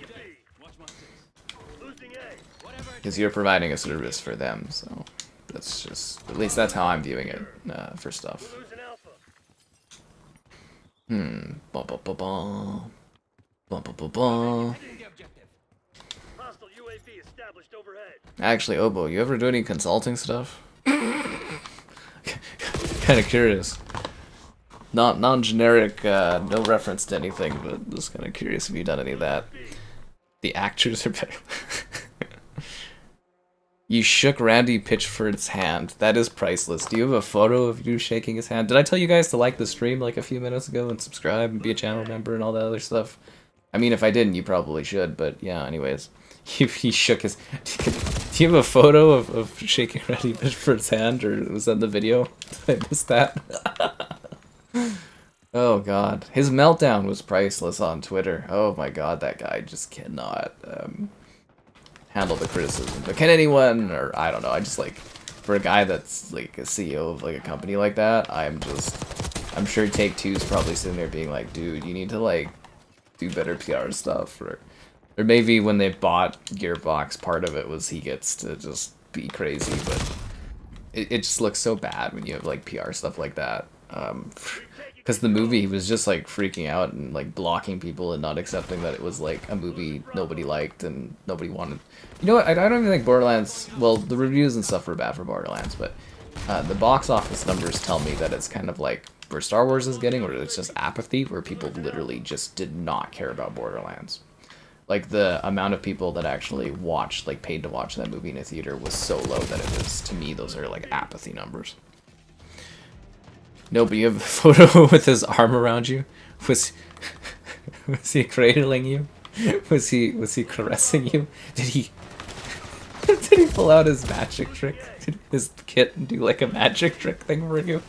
Because you're providing a service for them, so that's just, at least that's how I'm viewing it for stuff. Actually, Obo, you ever do any consulting stuff? Kind of curious. not non-generic, no reference to anything, but just kind of curious if you've done any of that. The actors are better. You shook Randy Pitchford's hand. That is priceless. Do you have a photo of you shaking his hand? Did I tell you guys to like the stream like a few minutes ago and subscribe and be a channel member and all that other stuff? I mean, if I didn't, you probably should, but yeah, anyways. He shook his... Do you have a photo of shaking Randy Pitchford's hand, or was that in the video? Did I miss that? Oh god. His meltdown was priceless on Twitter. Oh my god, that guy just cannot handle the criticism. But can anyone, or I don't know, I just like, for a guy that's like a CEO of like a company like that, I'm sure Take-Two's probably sitting there being like, dude, you need to like do better PR stuff, or maybe when they bought Gearbox, part of it was he gets to just be crazy, but it just looks so bad when you have like PR stuff like that. Because the movie was just like freaking out and like blocking people and not accepting that it was like a movie nobody liked and nobody wanted. You know what? I don't even think Borderlands. Well, the reviews and stuff were bad for Borderlands, but the box office numbers tell me that it's kind of like where Star Wars is getting, where it's just apathy, where people literally just did not care about Borderlands. Like the amount of people that actually watched, like paid to watch that movie in a theater, was so low that it was, to me, those are like apathy numbers. No, but you have a photo with his arm around you. Was he cradling you? Was he caressing you? Did he pull out his magic trick? Did his kit do like a magic trick thing for you?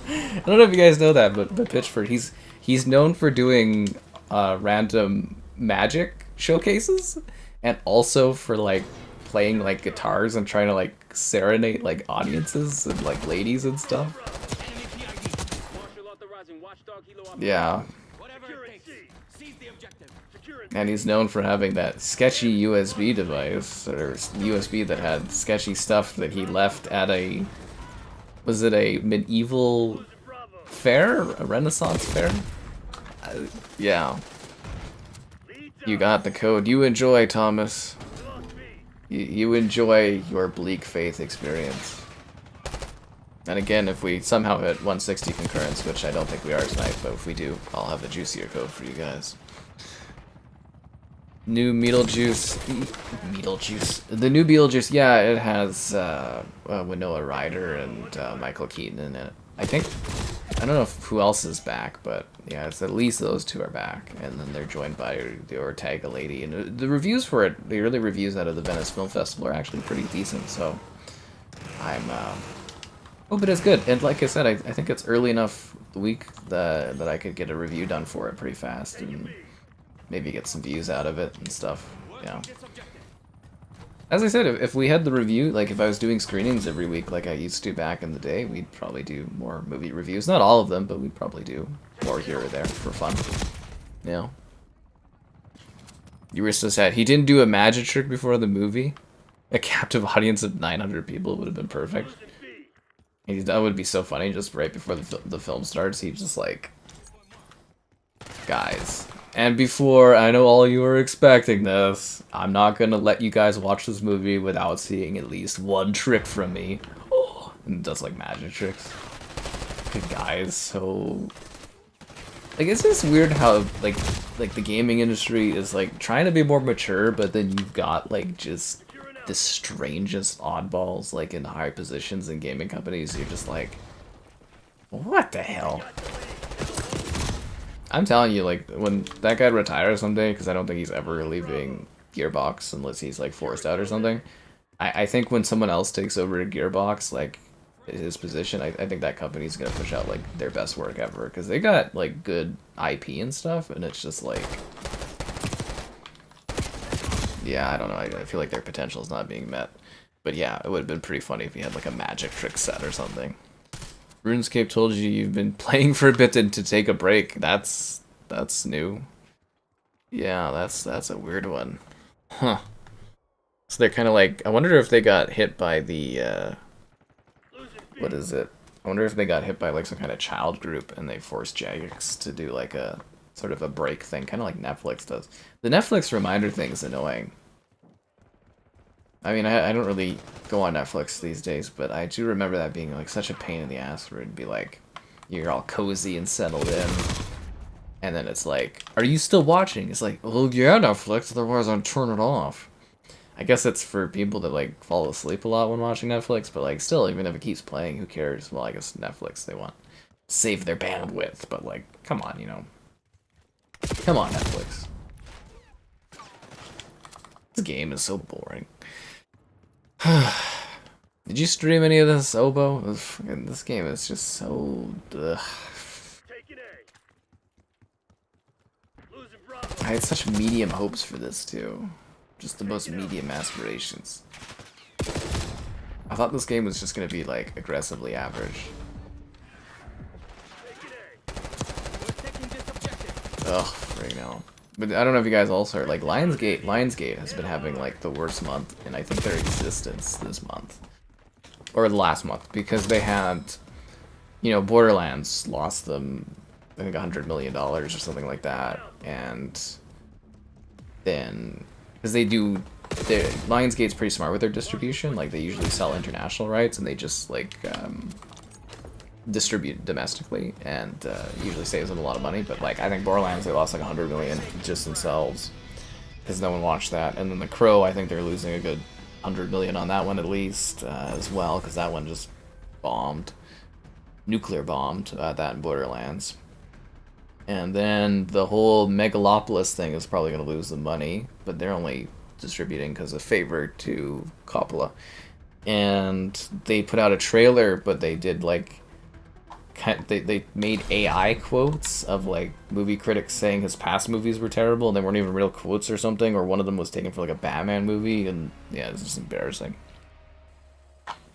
I don't know if you guys know that, but Pitchford, he's known for doing random magic showcases, and also for like playing like guitars and trying to like serenade like audiences and like ladies and stuff. Yeah. And he's known for having that sketchy USB device, or USB that had sketchy stuff that he left at a... Was it a medieval fair? A Renaissance fair? Yeah. You got the code. You enjoy, Thomas. You enjoy your bleak faith experience. And again, if we somehow hit 160 concurrence, which I don't think we are tonight, but if we do, I'll have a juicier code for you guys. New Beetlejuice. The new Beetlejuice, yeah, it has Winona Ryder and Michael Keaton in it. I don't know who else is back, but yeah, it's at least those two are back. And then they're joined by the Ortega lady. And the reviews for it, the early reviews out of the Venice Film Festival are actually pretty decent, so I'm... Oh, but it's good. And like I said, I think it's early enough the week that I could get a review done for it pretty fast. And maybe get some views out of it and stuff, yeah. As I said, if we had the review, like if I was doing screenings every week like I used to back in the day, we'd probably do more movie reviews. Not all of them, but we'd probably do more here or there for fun. You know? You were so sad. He didn't do a magic trick before the movie? A captive audience of 900 people would have been perfect. That would be so funny, just right before the film starts, he's just like... Guys... And before, I know all you were expecting this, I'm not gonna let you guys watch this movie without seeing at least one trick from me. Oh, and does like magic tricks. Good guys, so... Like, it's just weird how, like the gaming industry is, like, trying to be more mature, but then you've got, like, just the strangest oddballs, like, in high positions in gaming companies. You're just like, what the hell? I'm telling you, like, when that guy retires someday, because I don't think he's ever leaving Gearbox unless he's, like, forced out or something. I think when someone else takes over a Gearbox, like, his position, I think that company's gonna push out, like, their best work ever, because they got, like, good IP and stuff, and it's just, like... Yeah, I don't know, I feel like their potential is not being met. But yeah, it would have been pretty funny if you had, like, a magic trick set or something. RuneScape told you you've been playing for a bit and to take a break. That's new. Yeah, that's a weird one. Huh. So they're kind of like, I wonder if they got hit by the, what is it? I wonder if they got hit by like some kind of child group and they forced Jagex to do like a sort of a break thing, kind of like Netflix does. The Netflix reminder thing is annoying. I mean, I don't really go on Netflix these days, but I do remember that being like such a pain in the ass where it'd be like, you're all cozy and settled in. And then it's like, are you still watching? It's like, well, yeah, Netflix, otherwise I'd turn it off. I guess it's for people that, like, fall asleep a lot when watching Netflix, but, like, still, even if it keeps playing, who cares? Well, I guess Netflix, they want to save their bandwidth, but, like, come on, you know. Come on, Netflix. This game is so boring. Did you stream any of this, Obo? This game is just so... Taking A. Losing Bravo. I had such medium hopes for this, too. Just the most medium aspirations. I thought this game was just going to be, like, aggressively average. Taking A. We're taking this objective. Ugh, right now. But I don't know if you guys also heard, like, Lionsgate has been having, like, the worst month in, I think, their existence this month. Or the last month, because they had, you know, Borderlands lost them, I think, $100 million or something like that, and then, because Lionsgate's pretty smart with their distribution, like, they usually sell international rights, and they just, like, distribute domestically, and usually saves them a lot of money, but, like, I think Borderlands, they lost, like, $100 million just themselves, because no one watched that, and then The Crow, I think they're losing a good $100 million on that one at least, as well, because that one just bombed. Nuclear bombed, that in Borderlands. And then the whole Megalopolis thing is probably going to lose the money, but they're only distributing because of favor to Coppola. And they put out a trailer, but they did, like, they made AI quotes of, like, movie critics saying his past movies were terrible, and they weren't even real quotes or something, or one of them was taken for, like, a Batman movie, and yeah, it's just embarrassing.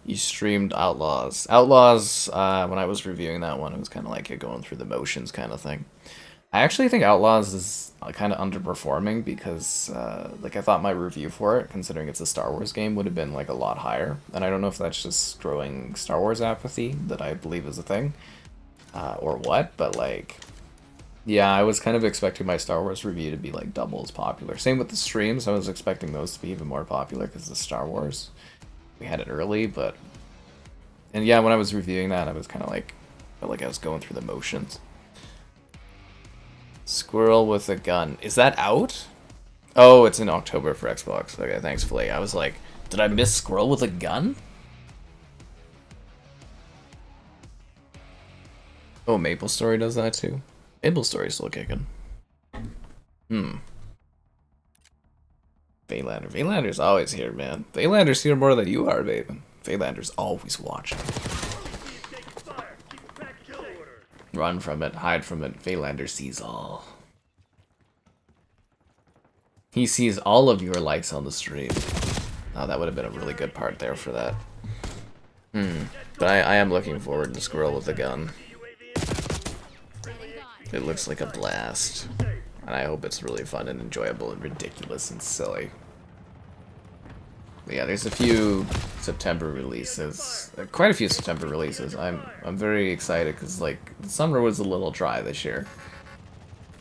You streamed Outlaws. Outlaws, when I was reviewing that one, it was kind of like a going through the motions kind of thing. I actually think Outlaws is kind of underperforming because, like, I thought my review for it, considering it's a Star Wars game, would have been, like, a lot higher. And I don't know if that's just growing Star Wars apathy that I believe is a thing, or what, but, like, yeah, I was kind of expecting my Star Wars review to be, like, double as popular. Same with the streams, I was expecting those to be even more popular because of Star Wars. We had it early, but... And yeah, when I was reviewing that, I was kind of like... felt like I was going through the motions. Squirrel with a gun. Is that out? Oh, it's in October for Xbox. Okay, thanks, Flay. I was like, did I miss Squirrel with a gun? Oh, Maple Story does that too? Maple Story's still kicking. Vaylander. Vaylander's always here, man. Vaylander's here more than you are, babe. Vaylander's always watching. Run from it, hide from it. Vaylander sees all. He sees all of your likes on the stream. Oh, that would have been a really good part there for that. But I am looking forward to Squirrel with a gun. It looks like a blast. And I hope it's really fun and enjoyable and ridiculous and silly. But yeah, there's a few September releases. Quite a few September releases. I'm very excited because, like, the summer was a little dry this year.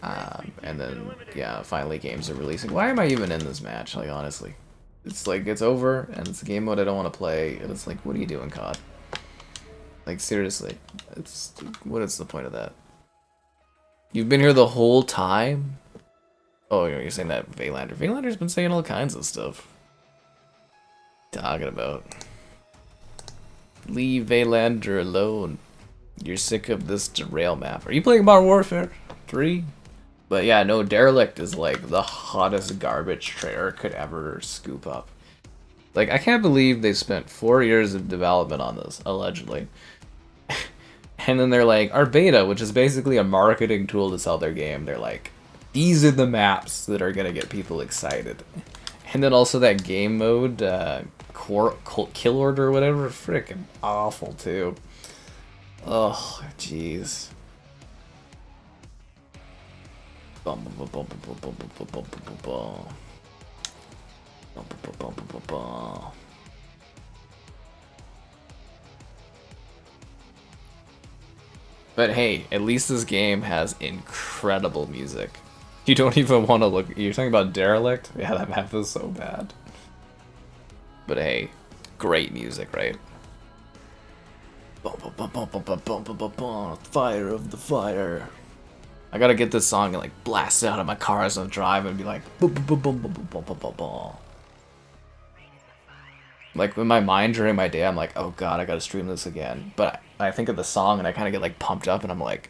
And then, yeah, finally games are releasing. Why am I even in this match, like, honestly? It's like, it's over, and it's a game mode I don't want to play, and it's like, what are you doing, COD? Like, seriously. What is the point of that? You've been here the whole time? Oh, you're saying that Vaylander. Vaylander's been saying all kinds of stuff. Talking about. Leave Vaylander alone. You're sick of this derail map. Are you playing Modern Warfare 3? But yeah, no, Derelict is like the hottest garbage traitor could ever scoop up. Like, I can't believe they spent 4 years of development on this, allegedly. And then they're like, our beta, which is basically a marketing tool to sell their game, they're like, these are the maps that are gonna get people excited. And then also that game mode, Kill Order or whatever, freaking awful too. Oh, jeez. But hey, at least this game has incredible music. You don't even want to look. You're talking about Derelict? Yeah, that map is so bad. But hey, great music, right? Fire of the fire. I gotta get this song and like blast it out of my car as I'm driving and be like boom, boom, boom, boom, boom, boom, boom, boom, boom. Like in my mind during my day, I'm like, oh god, I gotta stream this again. But I think of the song and I kind of get like pumped up and I'm like,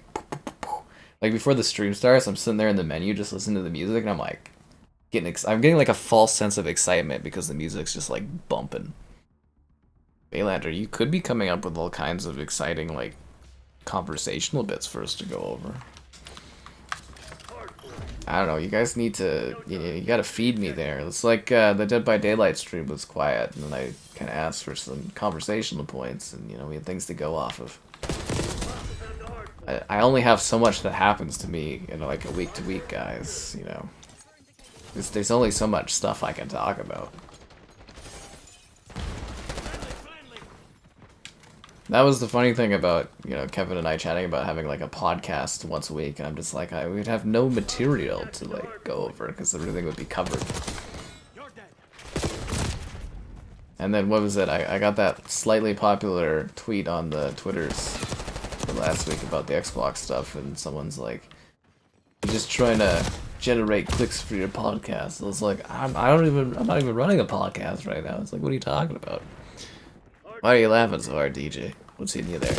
like before the stream starts, I'm sitting there in the menu just listening to the music and I'm like, I'm getting like a false sense of excitement because the music's just like bumping. Baylander, you could be coming up with all kinds of exciting like conversational bits for us to go over. I don't know, you guys need to, you gotta feed me there. It's like the Dead by Daylight stream was quiet, and then I kind of asked for some conversational points, and we had things to go off of. I only have so much that happens to me in like a week to week, guys, There's only so much stuff I can talk about. That was the funny thing about, Kevin and I chatting about having like a podcast once a week, and I'm just like, we'd have no material to like go over because everything would be covered. And then what was it? I got that slightly popular tweet on the Twitters for last week about the Xbox stuff, and someone's like, "You're just trying to generate clicks for your podcast." I was like, I'm not even running a podcast right now. It's like, what are you talking about? Why are you laughing so hard, DJ? What's hitting you there?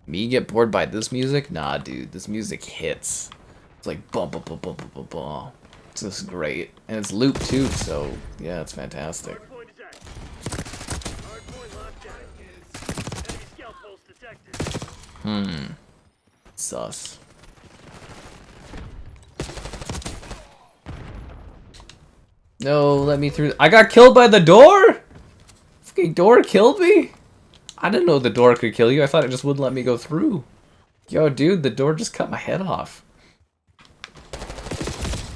Me get bored by this music? Nah, dude, this music hits. It's like bum bum bum bum bum bum bum. It's just great, and it's looped too. So yeah, it's fantastic. Sus. No, let me through. I got killed by the door? Fucking door killed me? I didn't know the door could kill you. I thought it just wouldn't let me go through. Yo, dude, the door just cut my head off.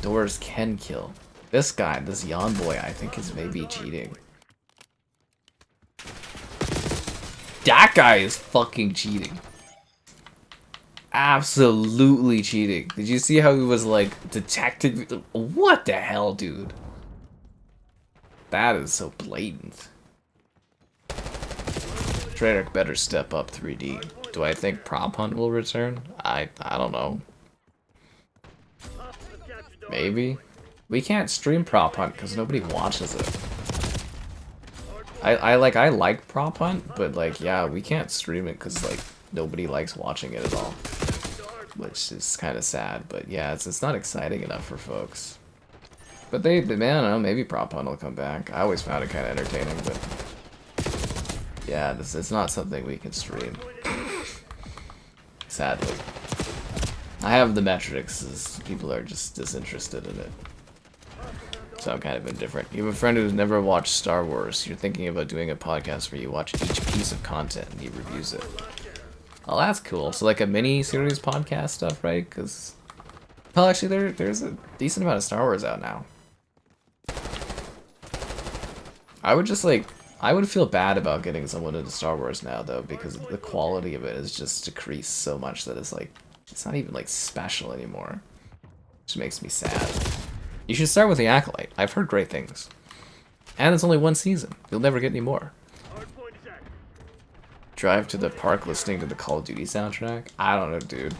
Doors can kill. This guy, this yawn boy, I think is maybe cheating. That guy is fucking cheating. Absolutely cheating. Did you see how he was like detecting? What the hell, dude? That is so blatant. Traitor better step up 3D. Do I think Prop Hunt will return? I don't know. Maybe. We can't stream Prop Hunt because nobody watches it. I like Prop Hunt, but like yeah, we can't stream it because like nobody likes watching it at all. Which is kind of sad, but yeah, it's not exciting enough for folks. But man, I don't know, maybe Prop Hunt will come back. I always found it kind of entertaining, but yeah, it's not something we can stream. Sadly. I have the metrics, as people are just disinterested in it. So I'm kind of indifferent. You have a friend who's never watched Star Wars. You're thinking about doing a podcast where you watch each piece of content and he reviews it. Oh, that's cool. So like a mini-series podcast stuff, right? Because, well, actually, there's a decent amount of Star Wars out now. I would feel bad about getting someone into Star Wars now, though, because the quality of it has just decreased so much that it's like, it's not even like special anymore. Which makes me sad. You should start with The Acolyte. I've heard great things. And it's only one season. You'll never get any more. Drive to the park listening to the Call of Duty soundtrack? I don't know, dude.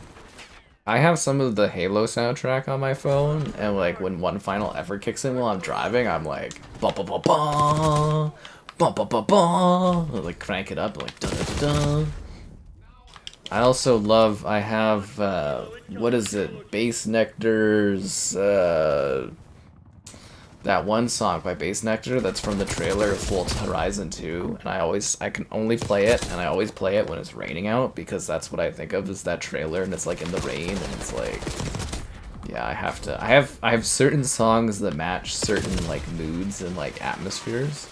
I have some of the Halo soundtrack on my phone, and like when One Final Effort kicks in while I'm driving, I'm like ba ba ba ba ba ba ba ba, like crank it up like da da da da. I also love, I have what is it, Bass Nectar's that one song by Bass Nectar that's from the trailer of Forza Horizon 2, and I can only play it, and I always play it when it's raining out, because that's what I think of is that trailer, and it's like in the rain, and it's like, yeah, I have certain songs that match certain like moods and like atmospheres,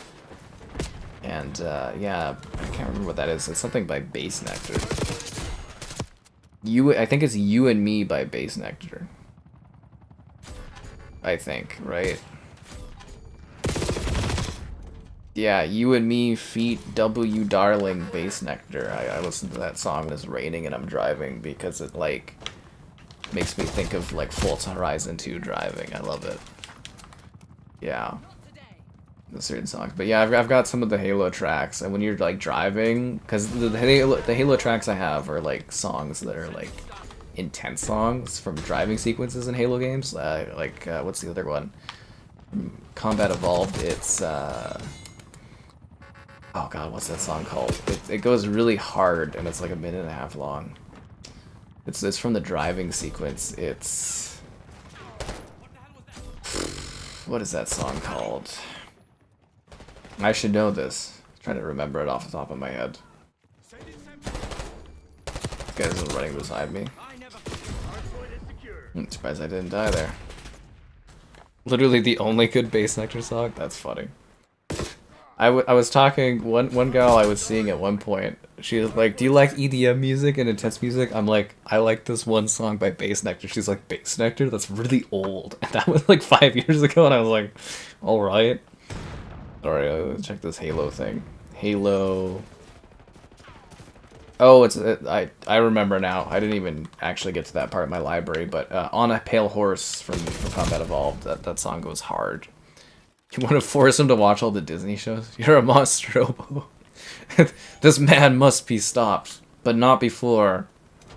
and yeah, I can't remember what that is. It's something by Bass Nectar. I think it's You and Me by Bass Nectar. I think, right? Yeah, You and Me feat W Darling Bass Nectar. I listen to that song when it's raining and I'm driving because it like makes me think of like Forza Horizon 2 driving. I love it. Yeah. a certain song. But yeah, I've got some of the Halo tracks, and when you're like driving, because the Halo tracks I have are like songs that are like intense songs from driving sequences in Halo games. What's the other one? Combat Evolved. It's oh god, what's that song called? It goes really hard, and it's like a minute and a half long. It's from the driving sequence. It's what is that song called? I should know this. I'm trying to remember it off the top of my head. This guy's running beside me. I'm surprised I didn't die there. Literally the only good bass nectar song? That's funny. I was talking, one girl I was seeing at one point, she was like, do you like EDM music and intense music? I'm like, I like this one song by Bass Nectar. She's like, Bass Nectar? That's really old. And that was like 5 years ago, and I was like, alright. Alright, let's check this Halo thing. Halo... Oh, I remember now. I didn't even actually get to that part of my library, but On a Pale Horse from Combat Evolved, that song goes hard. You want to force him to watch all the Disney shows? You're a monster, Obo. This man must be stopped, but not before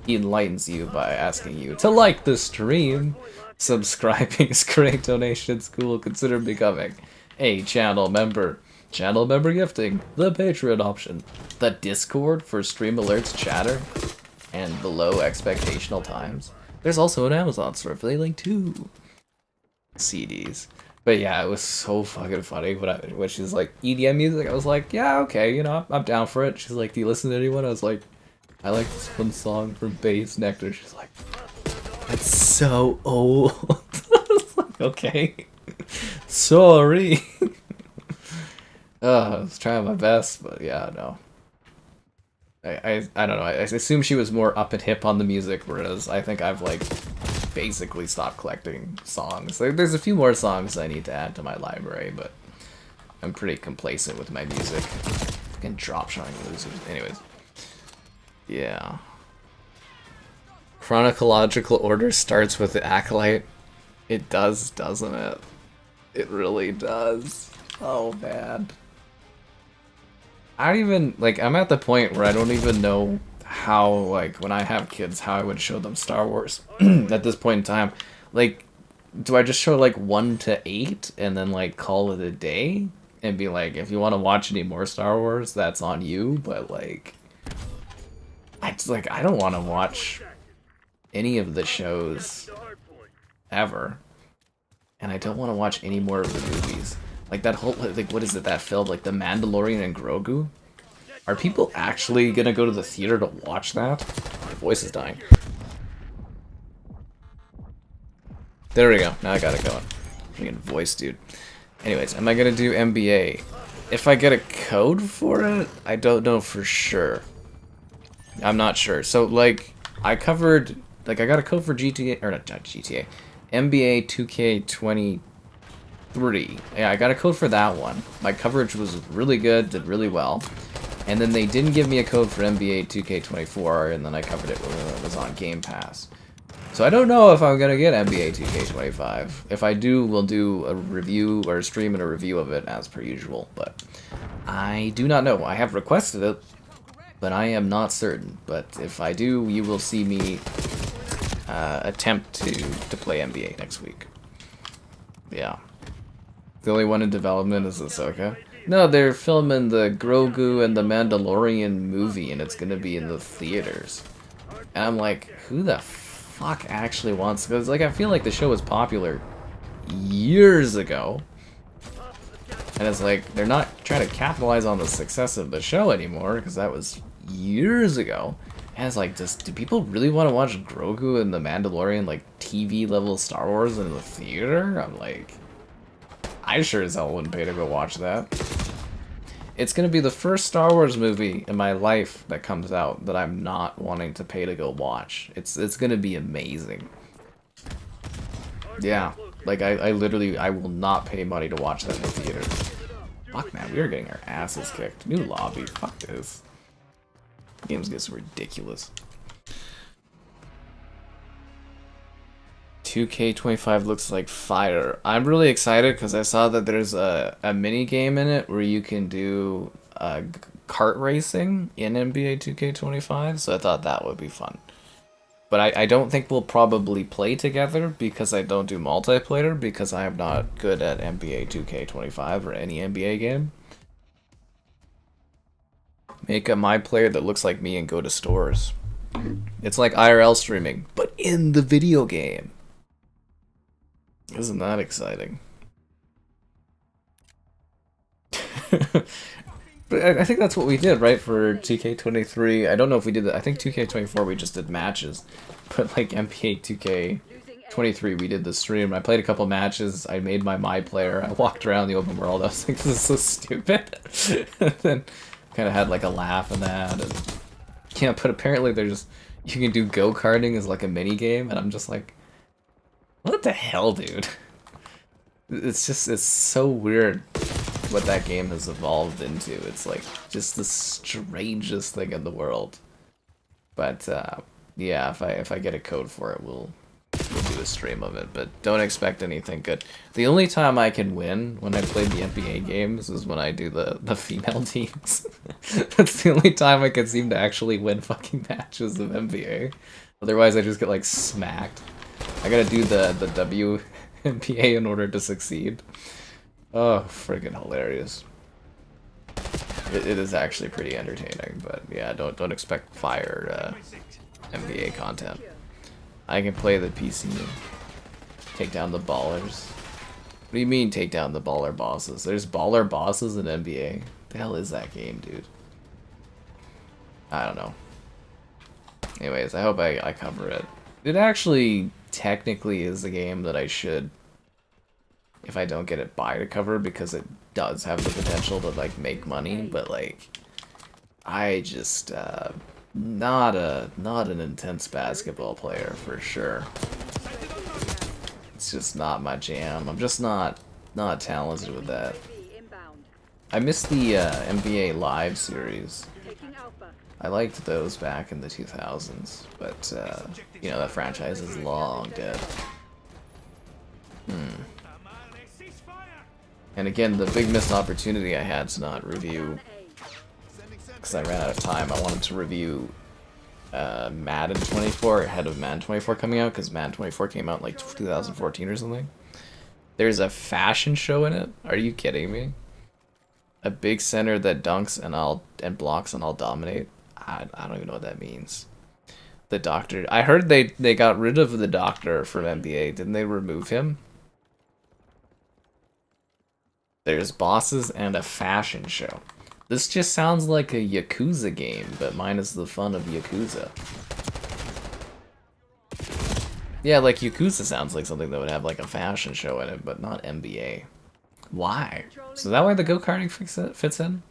he enlightens you by asking you to like the stream. Subscribing is great donations. Cool. Consider becoming a channel member. Channel member gifting, the Patreon option, the Discord for stream alerts, chatter, and below expectational times. There's also an Amazon store affiliate to CDs. But yeah, it was so fucking funny when she's like, EDM music, I was like, yeah, okay, you know, I'm down for it. She's like, do you listen to anyone? I was like, I like this one song from Bass Nectar. She's like, that's so old. I was like, okay, sorry. I was trying my best, but yeah, no. I don't know, I assume she was more up and hip on the music, whereas I think I've like basically stopped collecting songs. Like, there's a few more songs I need to add to my library, but I'm pretty complacent with my music. Fucking drop shotting losers. Anyways. Yeah. Chronological order starts with the Acolyte. It does, doesn't it? It really does. Oh, man. I don't even, like, I'm at the point where I don't even know how, like, when I have kids, how I would show them Star Wars at this point in time. Like, do I just show, like, 1 to 8 and then, like, call it a day? And be like, if you want to watch any more Star Wars, that's on you, but, like, I don't want to watch any of the shows ever. And I don't want to watch any more of the movies. Like, that whole, like, what is it, that film, like, The Mandalorian and Grogu? Are people actually gonna go to the theater to watch that? My voice is dying. There we go, now I got it going. Freaking voice, dude. Anyways, am I gonna do MBA? If I get a code for it, I don't know for sure. I'm not sure. So, like, I covered, like, I got a code for GTA, or not GTA, NBA 2K23. Yeah, I got a code for that one. My coverage was really good, did really well. And then they didn't give me a code for NBA 2K24, and then I covered it when it was on Game Pass. So I don't know if I'm gonna get NBA 2K25. If I do, we'll do a review, or a stream and a review of it as per usual. But I do not know. I have requested it, but I am not certain. But if I do, you will see me attempt to play NBA next week. Yeah. The only one in development is Ahsoka. No, they're filming the Grogu and the Mandalorian movie, and it's gonna be in the theaters. And I'm like, who the fuck actually wants? Because, like, I feel like the show was popular years ago, and it's like they're not trying to capitalize on the success of the show anymore because that was years ago. And it's like, do people really want to watch Grogu and the Mandalorian, like, TV level Star Wars in the theater? I'm like, I sure as hell wouldn't pay to go watch that. It's gonna be the first Star Wars movie in my life that comes out that I'm not wanting to pay to go watch. It's gonna be amazing. Yeah, like I literally, I will not pay money to watch that in the theater. Fuck man, we are getting our asses kicked. New lobby, fuck this. Games get so ridiculous. 2K25 looks like fire. I'm really excited because I saw that there's a mini game in it where you can do kart racing in NBA 2K25, so I thought that would be fun. But I don't think we'll probably play together because I don't do multiplayer because I am not good at NBA 2K25 or any NBA game. Make a my player that looks like me and go to stores. It's like IRL streaming, but in the video game. Isn't that exciting? But I think that's what we did, right, for 2K23. I don't know if we did that. I think 2K24 we just did matches. But like NBA 2K23 we did the stream. I played a couple matches. I made my player. I walked around the open world. I was like, this is so stupid. And then kind of had like a laugh and that. And, yeah, but apparently there's... You can do go-karting as like a mini game. And I'm just like, what the hell, dude? It's just, it's so weird what that game has evolved into. It's like just the strangest thing in the world. But yeah, if I get a code for it, we'll do a stream of it. But don't expect anything good. The only time I can win when I play the NBA games is when I do the female teams. That's the only time I can seem to actually win fucking matches of NBA. Otherwise, I just get like smacked. I gotta do the WNBA in order to succeed. Oh, friggin' hilarious. It is actually pretty entertaining, but yeah, don't expect fire NBA content. I can play the PC, take down the ballers. What do you mean take down the baller bosses? There's baller bosses in NBA? What the hell is that game, dude? I don't know. Anyways, I hope I cover it. It actually technically is the game that I should, if I don't get it, buy to cover, because it does have the potential to like make money, but like I just not an intense basketball player for sure. It's just not my jam. I'm just not talented with that. I missed the NBA Live series. I liked those back in the 2000s, but you know, that franchise is long dead. And again, the big missed opportunity I had to not review, because I ran out of time. I wanted to review Madden 24 ahead of Madden 24 coming out, because Madden 24 came out in like 2014 or something. There's a fashion show in it. Are you kidding me? A big center that dunks and blocks and I'll dominate. I don't even know what that means. The doctor. I heard they got rid of the doctor from NBA. Didn't they remove him? There's bosses and a fashion show. This just sounds like a Yakuza game, but minus the fun of Yakuza. Yeah, like Yakuza sounds like something that would have like a fashion show in it, but not NBA. Why? So that why the go-karting fits in?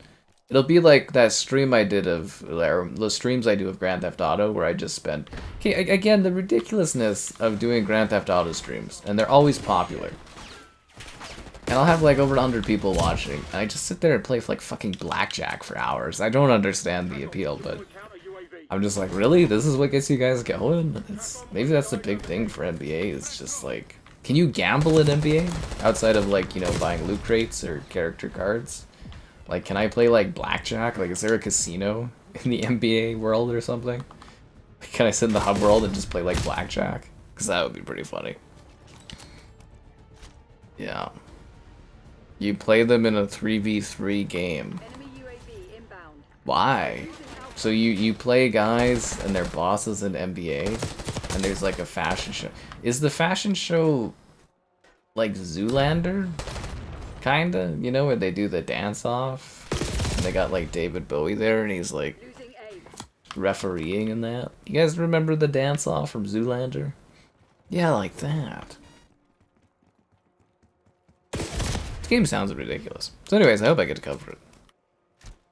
It'll be like that stream I did of, or the streams I do of Grand Theft Auto, where I just spend... Okay, again, the ridiculousness of doing Grand Theft Auto streams, and they're always popular. And I'll have like over 100 people watching, and I just sit there and play like fucking blackjack for hours. I don't understand the appeal, but I'm just like, really? This is what gets you guys going? Maybe that's the big thing for NBA, is just like... Can you gamble in NBA? Outside of like, you know, buying loot crates or character cards? Like, can I play like blackjack? Like, is there a casino in the NBA world or something? Can I sit in the hub world and just play like blackjack? Because that would be pretty funny. Yeah. You play them in a 3v3 game. Why? So you play guys and they're bosses in NBA, and there's like a fashion show. Is the fashion show like Zoolander? Kinda, you know, where they do the dance off, and they got like David Bowie there, and he's like refereeing in that. You guys remember the dance off from Zoolander? Yeah, like that. This game sounds ridiculous. So anyways, I hope I get to cover it.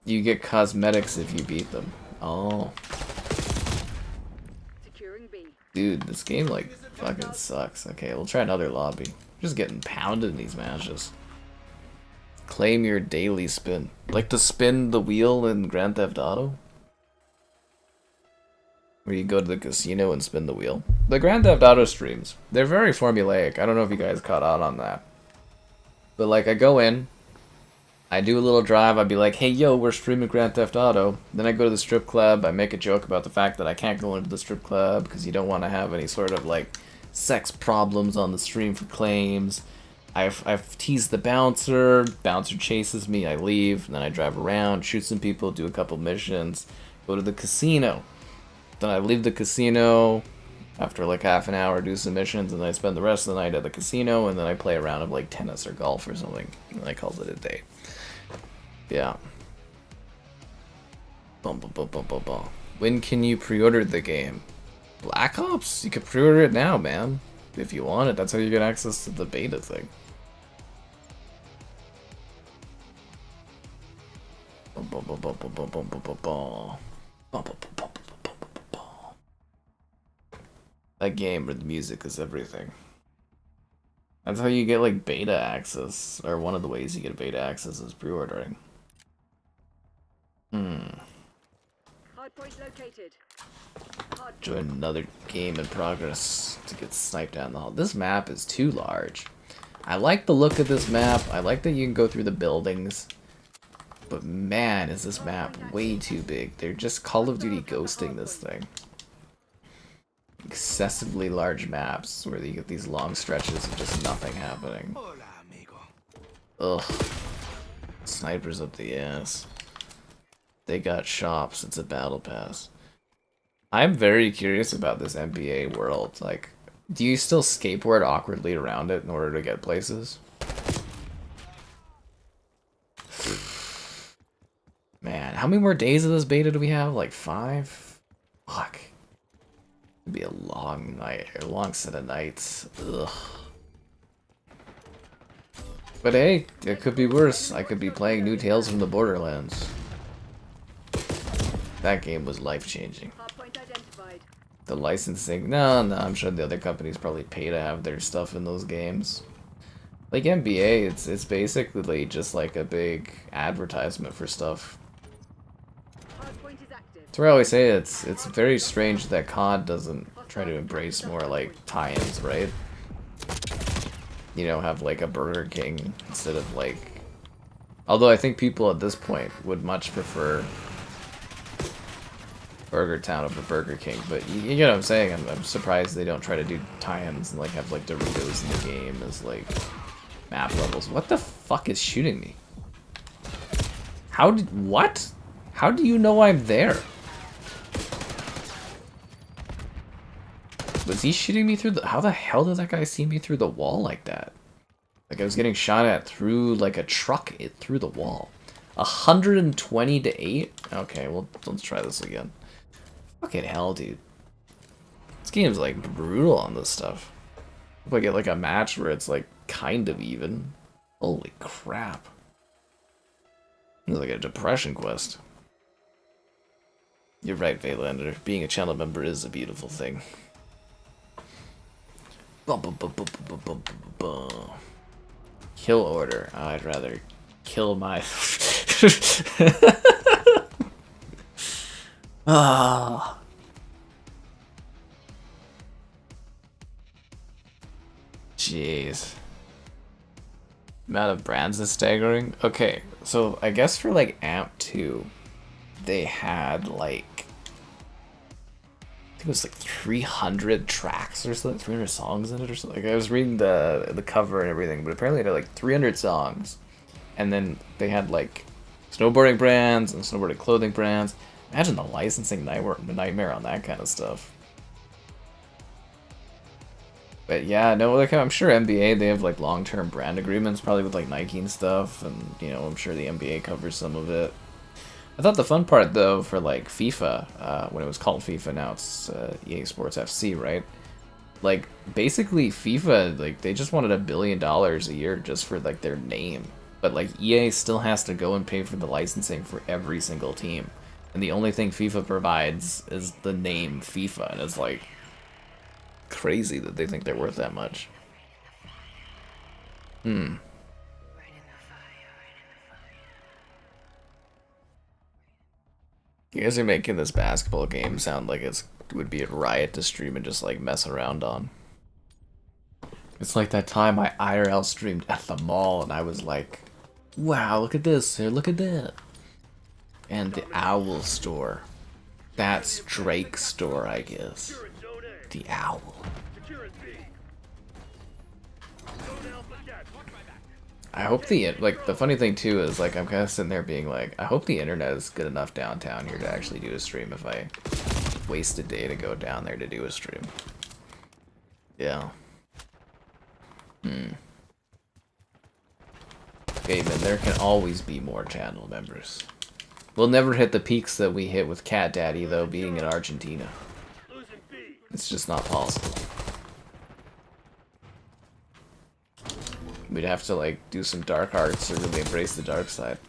You get cosmetics if you beat them. Oh. Dude, this game like fucking sucks. Okay, we'll try another lobby. I'm just getting pounded in these matches. Claim your daily spin. Like to spin the wheel in Grand Theft Auto? where you go to the casino and spin the wheel. The Grand Theft Auto streams, they're very formulaic. I don't know if you guys caught on that. But like, I go in, I do a little drive, I'd be like, hey yo, we're streaming Grand Theft Auto. Then I go to the strip club, I make a joke about the fact that I can't go into the strip club because you don't want to have any sort of like sex problems on the stream for claims. I've teased the bouncer chases me, I leave, and then I drive around, shoot some people, do a couple missions, go to the casino. Then I leave the casino after like half an hour, do some missions, and then I spend the rest of the night at the casino, and then I play a round of like tennis or golf or something, and I call it a day. Yeah. Bum, bum, bum, bum, bum, bum. When can you pre-order the game? Black Ops? You can pre-order it now, man. If you want it, that's how you get access to the beta thing. Bum, bum, bum, bum, bum, bum, bum, bum, bum, bum. Bum, bum, bum, bum, bum, bum, bum, bum. That game where the music is everything. That's how you get like beta access, or one of the ways you get beta access is pre-ordering. Hardpoint located. Join another game in progress to get sniped down the hall. This map is too large. I like the look of this map. I like that you can go through the buildings. But man, is this map way too big. They're just Call of Duty ghosting this thing. Excessively large maps where you get these long stretches of just nothing happening. Ugh. Snipers up the ass. They got shops. It's a battle pass. I'm very curious about this NBA world. Like, do you still skateboard awkwardly around it in order to get places? Man, how many more days of this beta do we have? Like 5? Fuck. It'd be a long night, a long set of nights. Ugh. But hey, it could be worse. I could be playing new Tales from the Borderlands. That game was life-changing. The licensing, no, I'm sure the other companies probably pay to have their stuff in those games. Like NBA, it's basically just like a big advertisement for stuff. That's where I always say it's very strange that COD doesn't try to embrace more like tie-ins, right? You know, have like a Burger King instead of like... Although I think people at this point would much prefer Burger Town over Burger King, but you know what I'm saying? I'm surprised they don't try to do tie-ins and like have like Doritos in the game as like map levels. What the fuck is shooting me? What? How do you know I'm there? Was he shooting me through the... How the hell did that guy see me through the wall like that? Like I was getting shot at through like a truck through the wall. 120 to 8? Okay, well, let's try this again. Fucking hell, dude. This game's like brutal on this stuff. If I get like a match where it's like kind of even. Holy crap. It's like a depression quest. You're right, Vaylander. Being a channel member is a beautiful thing. Kill order. I'd rather kill my... Ah. Jeez. Amount of brands is staggering. Okay, so I guess for like AMP 2, they had like... I think it was like 300 tracks or something, 300 songs in it or something. Like I was reading the cover and everything, but apparently they had like 300 songs. And then they had like snowboarding brands and snowboarding clothing brands. Imagine the licensing nightmare on that kind of stuff. But yeah, no, like I'm sure NBA, they have like long-term brand agreements, probably with like Nike and stuff, and you know, I'm sure the NBA covers some of it. I thought the fun part though for like FIFA, when it was called FIFA, now it's EA Sports FC, right? Like basically FIFA, like they just wanted $1 billion a year just for like their name, but like EA still has to go and pay for the licensing for every single team. And the only thing FIFA provides is the name FIFA, and it's like crazy that they think they're worth that much. You guys are making this basketball game sound like it would be a riot to stream and just like mess around on. It's like that time I IRL streamed at the mall and I was like, wow, look at this, here, look at that. And the Owl store. That's Drake's store, I guess. The Owl. I hope the funny thing too is like I'm kind of sitting there being like, I hope the internet is good enough downtown here to actually do a stream if I waste a day to go down there to do a stream. Yeah. Okay, man, there can always be more channel members. We'll never hit the peaks that we hit with Cat Daddy though, being in Argentina. It's just not possible. We'd have to like do some dark arts or really embrace the dark side.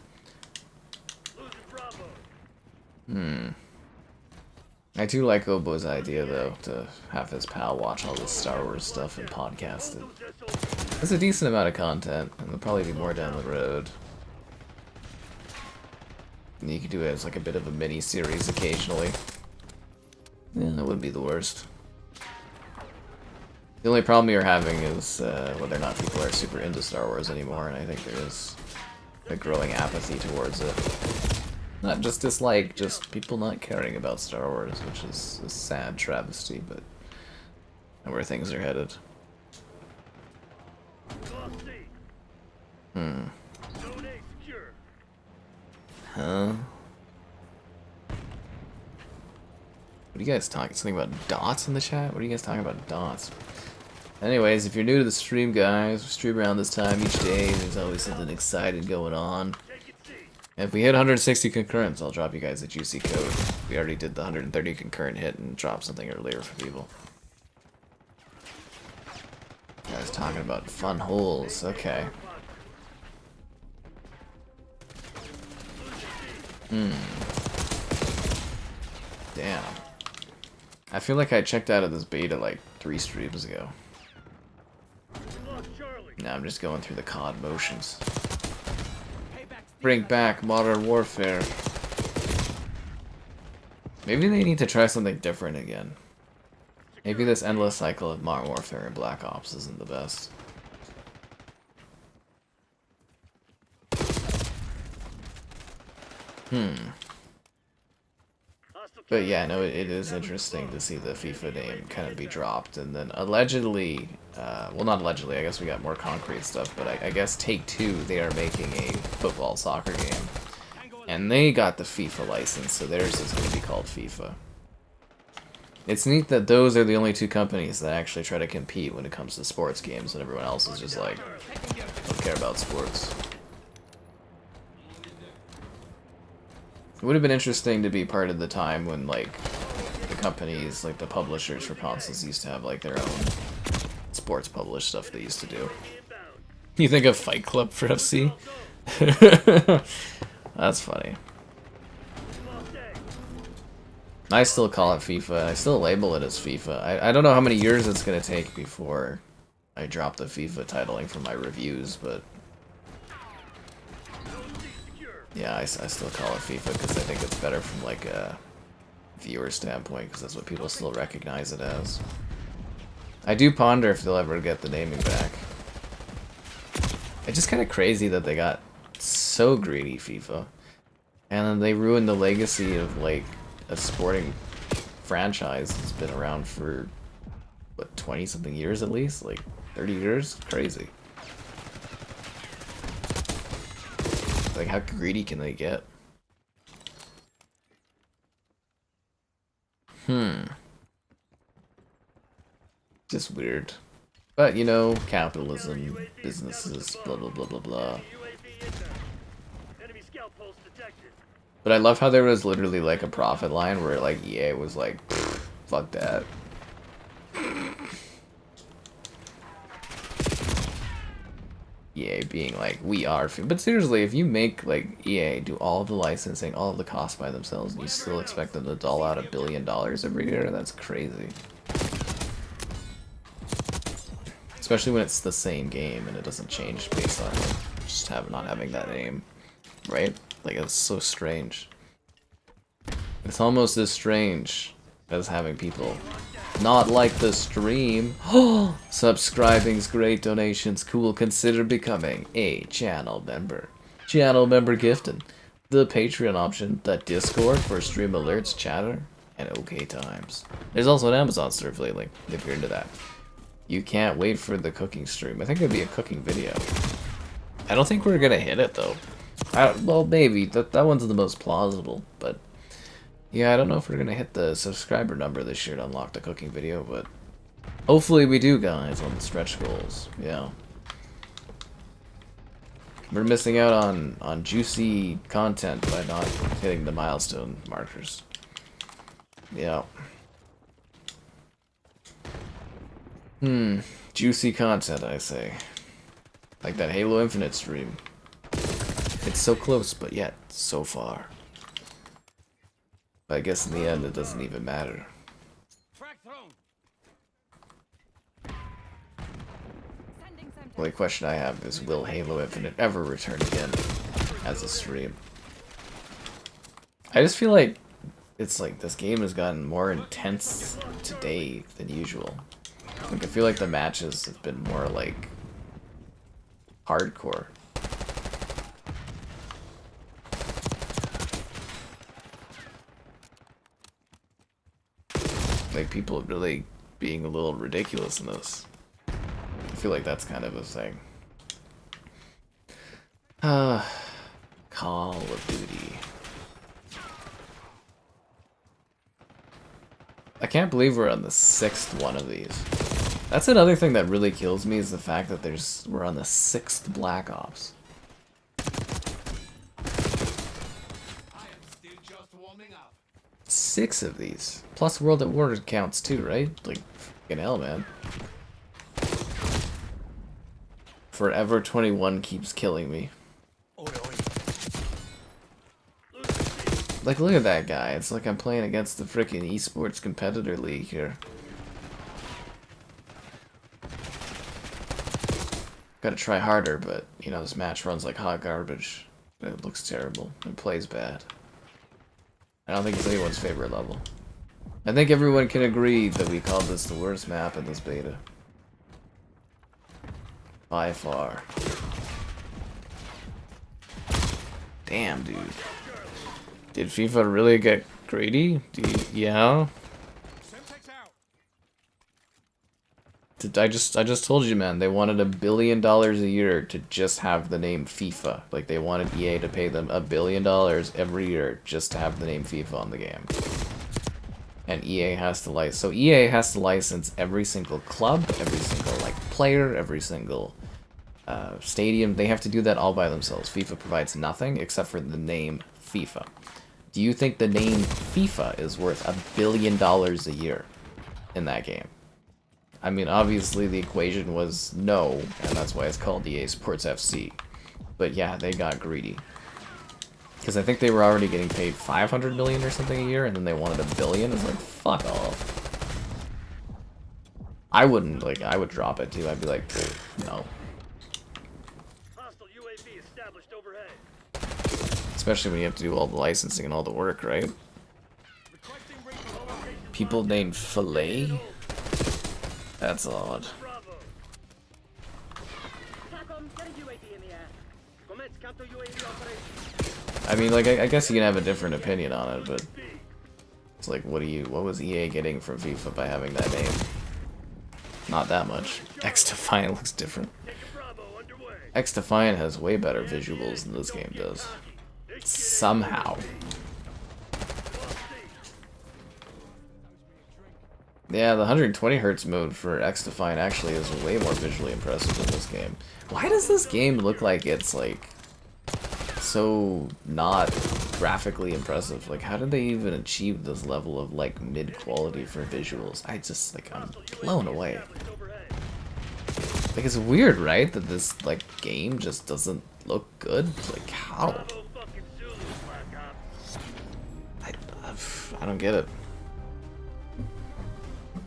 I do like Obo's idea though, to have his pal watch all this Star Wars stuff and podcast it. There's a decent amount of content, and there'll probably be more down the road. And you could do it as like a bit of a mini-series occasionally. Yeah, that wouldn't be the worst. The only problem you're having is whether or not people are super into Star Wars anymore, and I think there is a growing apathy towards it. Not just dislike, just people not caring about Star Wars, which is a sad travesty, but where things are headed. Huh? What are you guys talking? Something about dots in the chat? What are you guys talking about dots? Anyways, if you're new to the stream, guys, we stream around this time each day. There's always something exciting going on. And if we hit 160 concurrents, I'll drop you guys a juicy code. We already did the 130 concurrent hit and dropped something earlier for people. You guys talking about fun holes. Okay. Damn. I feel like I checked out of this beta like 3 streams ago. Now I'm just going through the COD motions. Bring back Modern Warfare. Maybe they need to try something different again. Maybe this endless cycle of Modern Warfare and Black Ops isn't the best. But yeah, no, it is interesting to see the FIFA name kind of be dropped, and then allegedly, well not allegedly, I guess we got more concrete stuff, but I guess Take-Two, they are making a football soccer game, and they got the FIFA license, so theirs is going to be called FIFA. It's neat that those are the only 2 companies that actually try to compete when it comes to sports games, and everyone else is just like, don't care about sports. It would have been interesting to be part of the time when, like, the companies, like the publishers for consoles used to have, like, their own sports published stuff they used to do. You think of Fight Club for FC? That's funny. I still call it FIFA. I still label it as FIFA. I don't know how many years it's going to take before I drop the FIFA titling for my reviews, but... yeah, I still call it FIFA because I think it's better from like a viewer standpoint because that's what people still recognize it as. I do ponder if they'll ever get the naming back. It's just kind of crazy that they got so greedy, FIFA, and then they ruined the legacy of like a sporting franchise that's been around for what, 20-something years at least, like 30 years, crazy. Like, how greedy can they get? Just weird. But, you know, capitalism, businesses, blah blah blah blah blah. But I love how there was literally like a profit line where like EA was like, fuck that. EA being like, we are, but seriously, if you make like EA do all of the licensing, all of the costs by themselves, and you still expect them to doll out $1 billion every year, that's crazy. Especially when it's the same game and it doesn't change based on just not having that name, right? Like, it's so strange. It's almost as strange as having people not like the stream. Subscribing's great, donations cool. Consider becoming a channel member. Channel member gifting. The Patreon option, the Discord for stream alerts, chatter, and okay times. There's also an Amazon store affiliate link if you're into that. You can't wait for the cooking stream. I think it'd be a cooking video. I don't think we're gonna hit it though. Well, maybe. That one's the most plausible, but yeah, I don't know if we're gonna hit the subscriber number this year to unlock the cooking video, but hopefully we do, guys, on the stretch goals. Yeah. We're missing out on juicy content by not hitting the milestone markers. Yeah. Juicy content, I say. Like that Halo Infinite stream. It's so close, but yet so far. But I guess in the end, it doesn't even matter. The only question I have is, will Halo Infinite ever return again as a stream? I just feel like it's like this game has gotten more intense today than usual. Like I feel like the matches have been more like hardcore. Like people are really being a little ridiculous in this. I feel like that's kind of a thing. Call of Duty. I can't believe we're on the 6th one of these. That's another thing that really kills me, is the fact that we're on the 6th Black Ops. I am still just warming up. 6 of these. Plus World at War counts too, right? Like, fucking hell, man. Forever 21 keeps killing me. Like, look at that guy. It's like I'm playing against the freaking esports competitor league here. Gotta try harder, but, you know, this match runs like hot garbage. It looks terrible. It plays bad. I don't think it's anyone's favorite level. I think everyone can agree that we called this the worst map in this beta. By far. Damn, dude. Did FIFA really get greedy? Yeah. I just told you, man, they wanted $1 billion a year to just have the name FIFA. Like, they wanted EA to pay them $1 billion every year just to have the name FIFA on the game. And EA has to license. So EA has to license every single club, every single like player, every single stadium. They have to do that all by themselves. FIFA provides nothing except for the name FIFA. Do you think the name FIFA is worth $1 billion a year in that game? I mean, obviously the equation was no, and that's why it's called EA Sports FC. But yeah, they got greedy. Because I think they were already getting paid $500 million or something a year, and then they wanted $1 billion. It's like, fuck off. I wouldn't, like, I would drop it too. I'd be like, no. Hostile UAV established overhead. Especially when you have to do all the licensing and all the work, right? People named Filet? That's odd. Bravo. TACOM, get a UAV in the air. Commence counter UAV operation. I mean, like, I guess you can have a different opinion on it, but it's like, what was EA getting from FIFA by having that name? Not that much. X-Defiant looks different. Bravo underway. X-Defiant has way better visuals than this game does. Somehow. Yeah, the 120 Hz mode for X-Defiant actually is way more visually impressive than this game. Why does this game look like it's, like, so not graphically impressive? Like, how did they even achieve this level of, like, mid-quality for visuals? I just, like, I'm blown away. Like, it's weird, right? That this, like, game just doesn't look good? Like, how? I don't get it.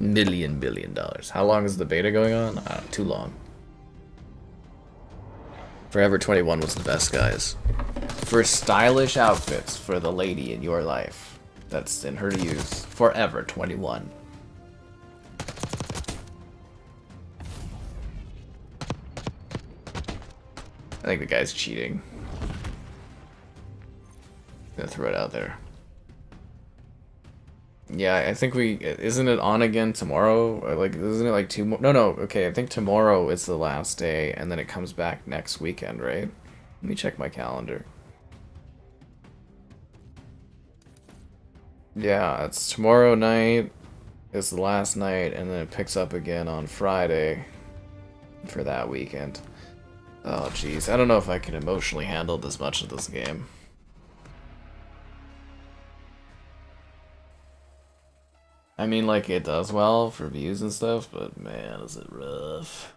$1 billion. How long is the beta going on? Too long. Forever 21 was the best, guys. For stylish outfits for the lady in your life, that's in her use. Forever 21. I think the guy's cheating. Gonna throw it out there. Yeah, I think isn't it on again tomorrow? Or like, isn't it like two more? No, okay, I think tomorrow is the last day, and then it comes back next weekend, right? Let me check my calendar. Yeah, it's tomorrow night is the last night, and then it picks up again on Friday for that weekend. Oh, jeez. I don't know if I can emotionally handle this much of this game. I mean, like, it does well for views and stuff, but man, is it rough.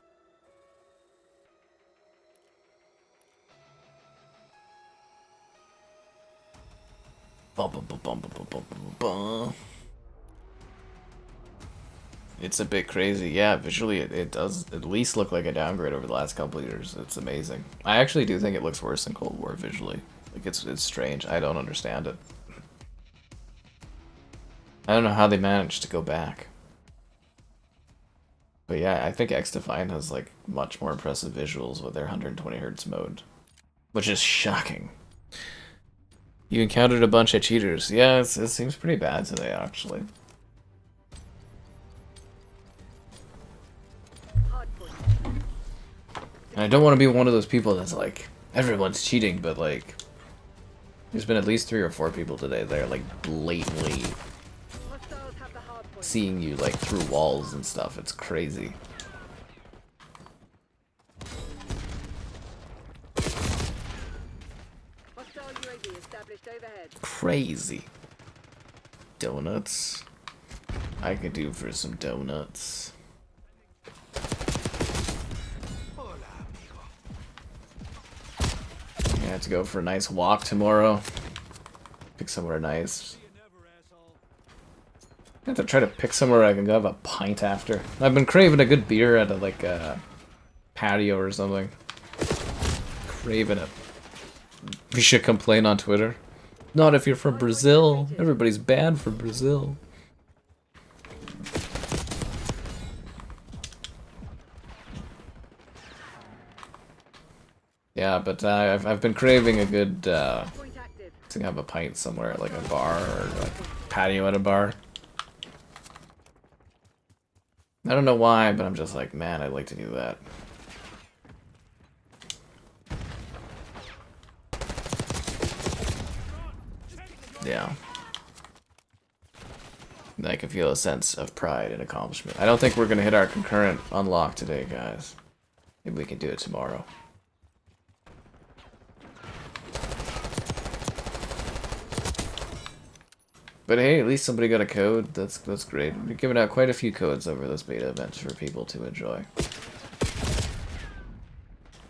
It's a bit crazy. Yeah, visually it does at least look like a downgrade over the last couple of years. It's amazing. I actually do think it looks worse than Cold War visually. Like, it's strange. I don't understand it. I don't know how they managed to go back. But yeah, I think X-Defiant has like much more impressive visuals with their 120 Hz mode. Which is shocking. You encountered a bunch of cheaters. Yeah, it seems pretty bad today, actually. And I don't want to be one of those people that's like, everyone's cheating, but like, there's been at least 3 or 4 people today that are like blatantly seeing you like through walls and stuff. It's crazy. Crazy. Donuts. I could do for some donuts. I have to go for a nice walk tomorrow. Pick somewhere nice. I have to try to pick somewhere I can go have a pint after. I've been craving a good beer at a patio or something. Craving it. We should complain on Twitter. Not if you're from Brazil. Everybody's banned from Brazil. Yeah, but I've been craving a good to have a pint somewhere, like a bar or like a patio at a bar. I don't know why, but I'm just like, man, I'd like to do that. Yeah. I can feel a sense of pride and accomplishment. I don't think we're gonna hit our concurrent unlock today, guys. Maybe we can do it tomorrow. But hey, at least somebody got a code. That's great. We're giving out quite a few codes over this beta event for people to enjoy.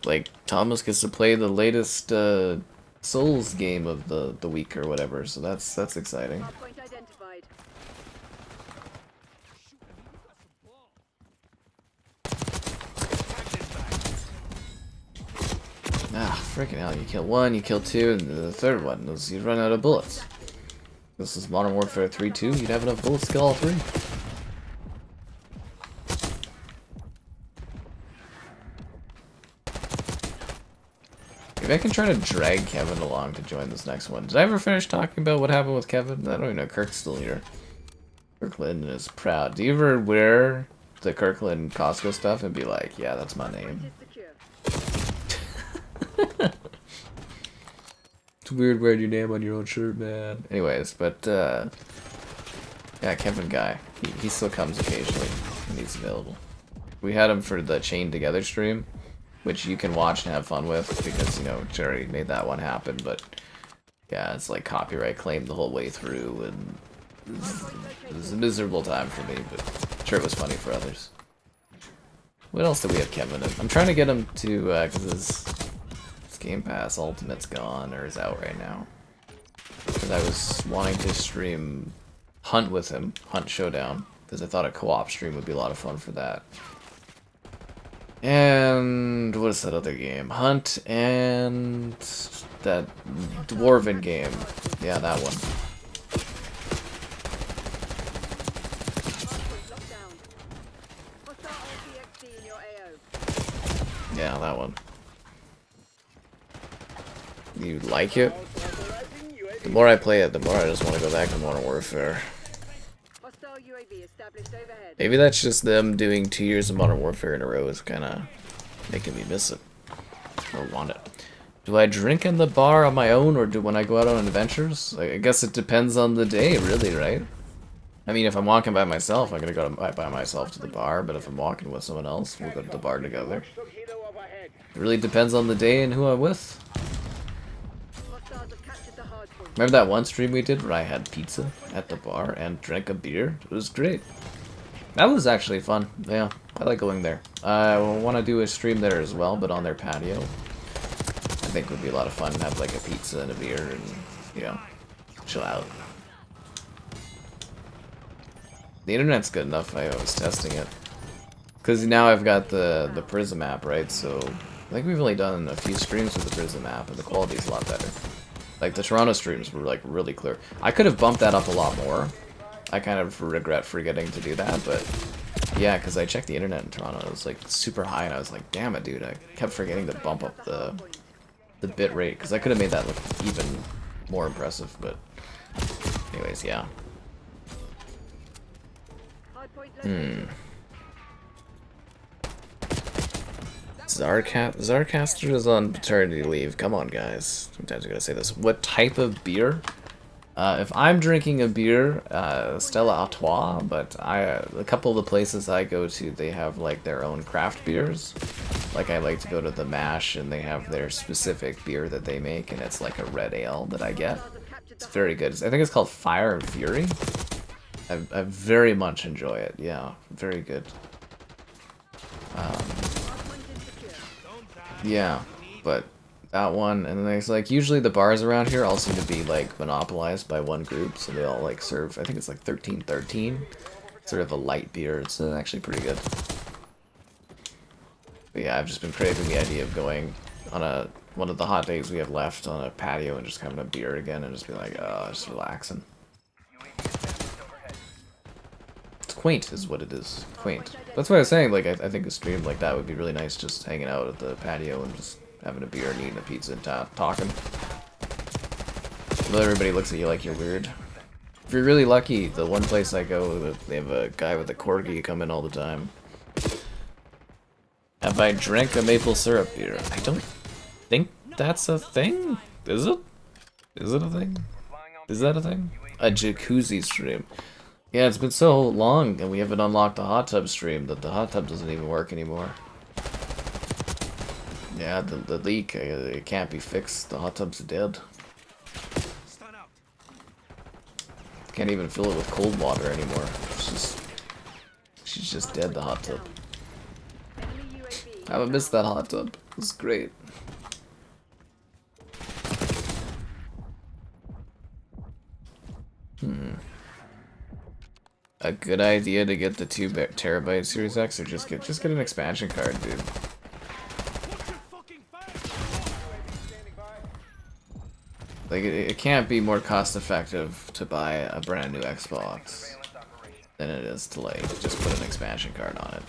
Like, Thomas gets to play the latest Souls game of the week or whatever, so that's exciting. Ah, freaking hell, you kill one, you kill two, and the third one is you run out of bullets. This is Modern Warfare 3.2, you'd have enough bullets to kill all 3. Maybe I can try to drag Kevin along to join this next one. Did I ever finish talking about what happened with Kevin? I don't even know. Kirk's still here. Kirkland is proud. Do you ever wear the Kirkland Costco stuff and be like, yeah, that's my name? It's weird wearing your name on your own shirt, man. Anyways, but, yeah, Kevin Guy. He still comes occasionally when he's available. We had him for the Chained Together stream, which you can watch and have fun with, because, you know, Jerry made that one happen, but, yeah, it's like copyright claim the whole way through, and it was a miserable time for me, but I'm sure it was funny for others. What else do we have Kevin in? I'm trying to get him to, because his Game Pass Ultimate's gone, or is out right now. Because I was wanting to stream Hunt with him, Hunt Showdown, because I thought a co-op stream would be a lot of fun for that. And what is that other game? Hunt and that Dwarven game. Yeah, that one. like it. The more I play it, the more I just want to go back to Modern Warfare. Hostile UAV established overhead. Maybe that's just them doing 2 years of Modern Warfare in a row is kind of making me miss it. Or want it. Do I drink in the bar on my own, or do when I go out on adventures? I guess it depends on the day, really, right? I mean, if I'm walking by myself, I'm gonna go by myself to the bar, but if I'm walking with someone else, we'll go to the bar together. It really depends on the day and who I'm with. Hostiles have captured the hard point. Remember that one stream we did where I had pizza at the bar and drank a beer? It was great. That was actually fun. Yeah, I like going there. I want to do a stream there as well, but on their patio. I think would be a lot of fun to have like a pizza and a beer and, you know, chill out. The internet's good enough. I was testing it. Because now I've got the Prism app, right? So I think we've only done a few streams with the Prism app, and the quality's a lot better. Like the Toronto streams were like really clear. I could have bumped that up a lot more. I kind of regret forgetting to do that, but yeah, because I checked the internet in Toronto, it was like super high, and I was like, damn it, dude! I kept forgetting to bump up the bit rate because I could have made that look even more impressive. But anyways, yeah. Zarcaster is on paternity leave. Come on, guys. Sometimes I gotta say this. What type of beer? If I'm drinking a beer, Stella Artois, but a couple of the places I go to, they have like their own craft beers. Like I like to go to the Mash, and they have their specific beer that they make, and it's like a red ale that I get. It's very good. I think it's called Fire and Fury. I very much enjoy it. Yeah, very good. Yeah, but that one, and then there's like usually the bars around here all seem to be like monopolized by one group, so they all like serve. I think it's like 1313, sort of a light beer. It's actually pretty good. But yeah, I've just been craving the idea of going on one of the hot days we have left on a patio and just having a beer again and just be like, oh, just relaxing. It's quaint, is what it is. Quaint. That's why I was saying, like, I think a stream like that would be really nice, just hanging out at the patio and just having a beer and eating a pizza and talking. But everybody looks at you like you're weird. If you're really lucky, the one place I go, they have a guy with a corgi come in all the time. Have I drank a maple syrup beer? I don't think that's a thing. Is it? Is it a thing? Is that a thing? A jacuzzi stream. Yeah, it's been so long, and we haven't unlocked the hot tub stream that the hot tub doesn't even work anymore. Yeah, the leak, it can't be fixed. The hot tub's dead. Can't even fill it with cold water anymore. She's just dead, the hot tub. I haven't missed that hot tub. It's great. A good idea to get the 2 terabyte Series X, or just get an expansion card, dude. Like it can't be more cost effective to buy a brand new Xbox than it is to like just put an expansion card on it.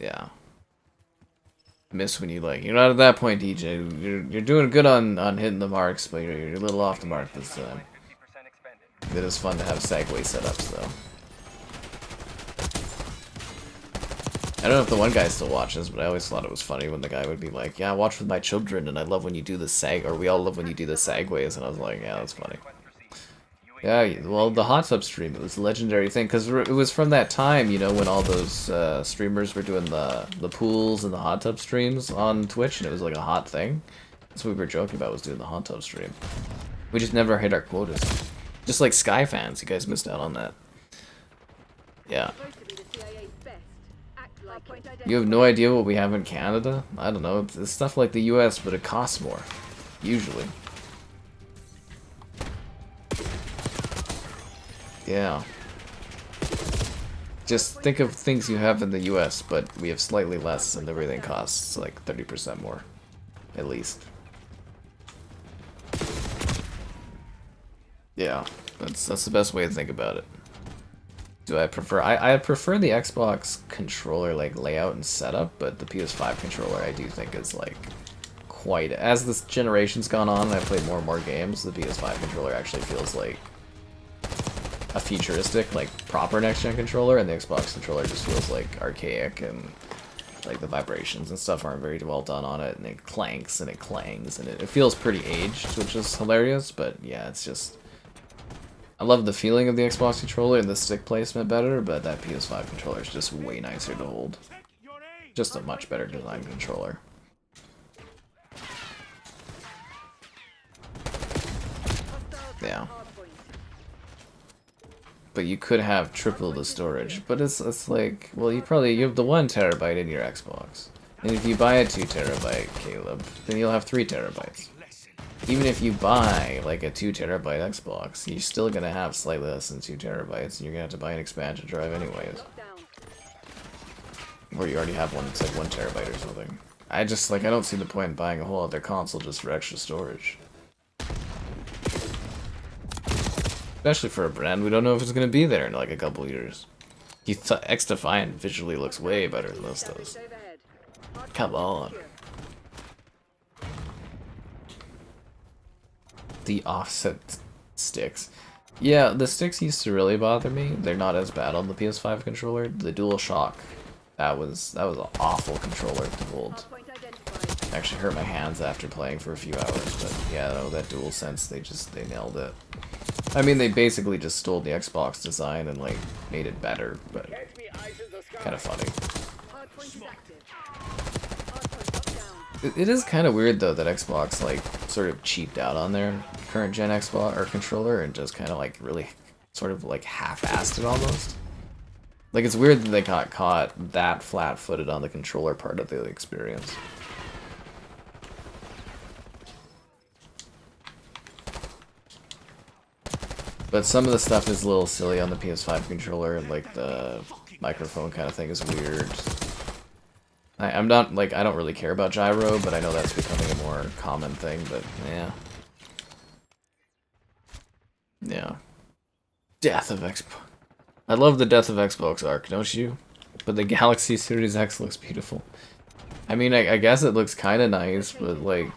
Yeah. Miss when you like, you're not at that point, DJ. You're doing good on hitting the marks, but you're a little off the mark this time. It is fun to have segue setups, though. I don't know if the one guy still watches, but I always thought it was funny when the guy would be like, yeah, I watch with my children, and I love when you do the or we all love when you do the segues, and I was like, yeah, that's funny. Yeah, well, the hot tub stream, it was a legendary thing, because it was from that time, you know, when all those streamers were doing the pools and the hot tub streams on Twitch, and it was like a hot thing. That's what we were joking about, was doing the hot tub stream. We just never hit our quotas. Just like Sky fans, you guys missed out on that. Yeah. You have no idea what we have in Canada? I don't know, it's stuff like the US, but it costs more. Usually. Yeah. Just think of things you have in the US, but we have slightly less, and everything costs like 30% more. At least. Yeah, that's the best way to think about it. Do I prefer? I prefer the Xbox controller like layout and setup, but the PS5 controller I do think is like quite as this generation's gone on and I've played more and more games. The PS5 controller actually feels like a futuristic, like proper next-gen controller, and the Xbox controller just feels like archaic, and like the vibrations and stuff aren't very well done on it, and it clanks and it clangs and it feels pretty aged, which is hilarious. But yeah, it's just, I love the feeling of the Xbox controller and the stick placement better, but that PS5 controller is just way nicer to hold. Just a much better designed controller. Yeah. But you could have triple the storage, but it's like, well, you have the 1 terabyte in your Xbox, and if you buy a 2 terabyte, Caleb, then you'll have 3 terabytes. Even if you buy like a 2 terabyte Xbox, you're still gonna have slightly less than 2 terabytes, and you're gonna have to buy an expansion drive anyways. Or you already have one that's like 1 terabyte or something. I don't see the point in buying a whole other console just for extra storage. Especially for a brand we don't know if it's gonna be there in like a couple years. X-Defiant visually looks way better than this does. Come on. The offset sticks. Yeah, the sticks used to really bother me. They're not as bad on the PS5 controller. The DualShock, that was an awful controller to hold. Actually hurt my hands after playing for a few hours, but yeah, no, that DualSense, they nailed it. I mean, they basically just stole the Xbox design and like made it better, but kind of funny. It is kind of weird though that Xbox like sort of cheaped out on their current gen Xbox or controller and just kind of like really sort of like half-assed it almost. Like, it's weird that they got caught that flat-footed on the controller part of the experience. But some of the stuff is a little silly on the PS5 controller, and like the microphone kind of thing is weird. I'm not, like, I don't really care about gyro, but I know that's becoming a more common thing, but yeah. Yeah. Death of Xbox. I love the Death of Xbox arc, don't you? But the Galaxy Series X looks beautiful. I mean, I guess it looks kind of nice, but like...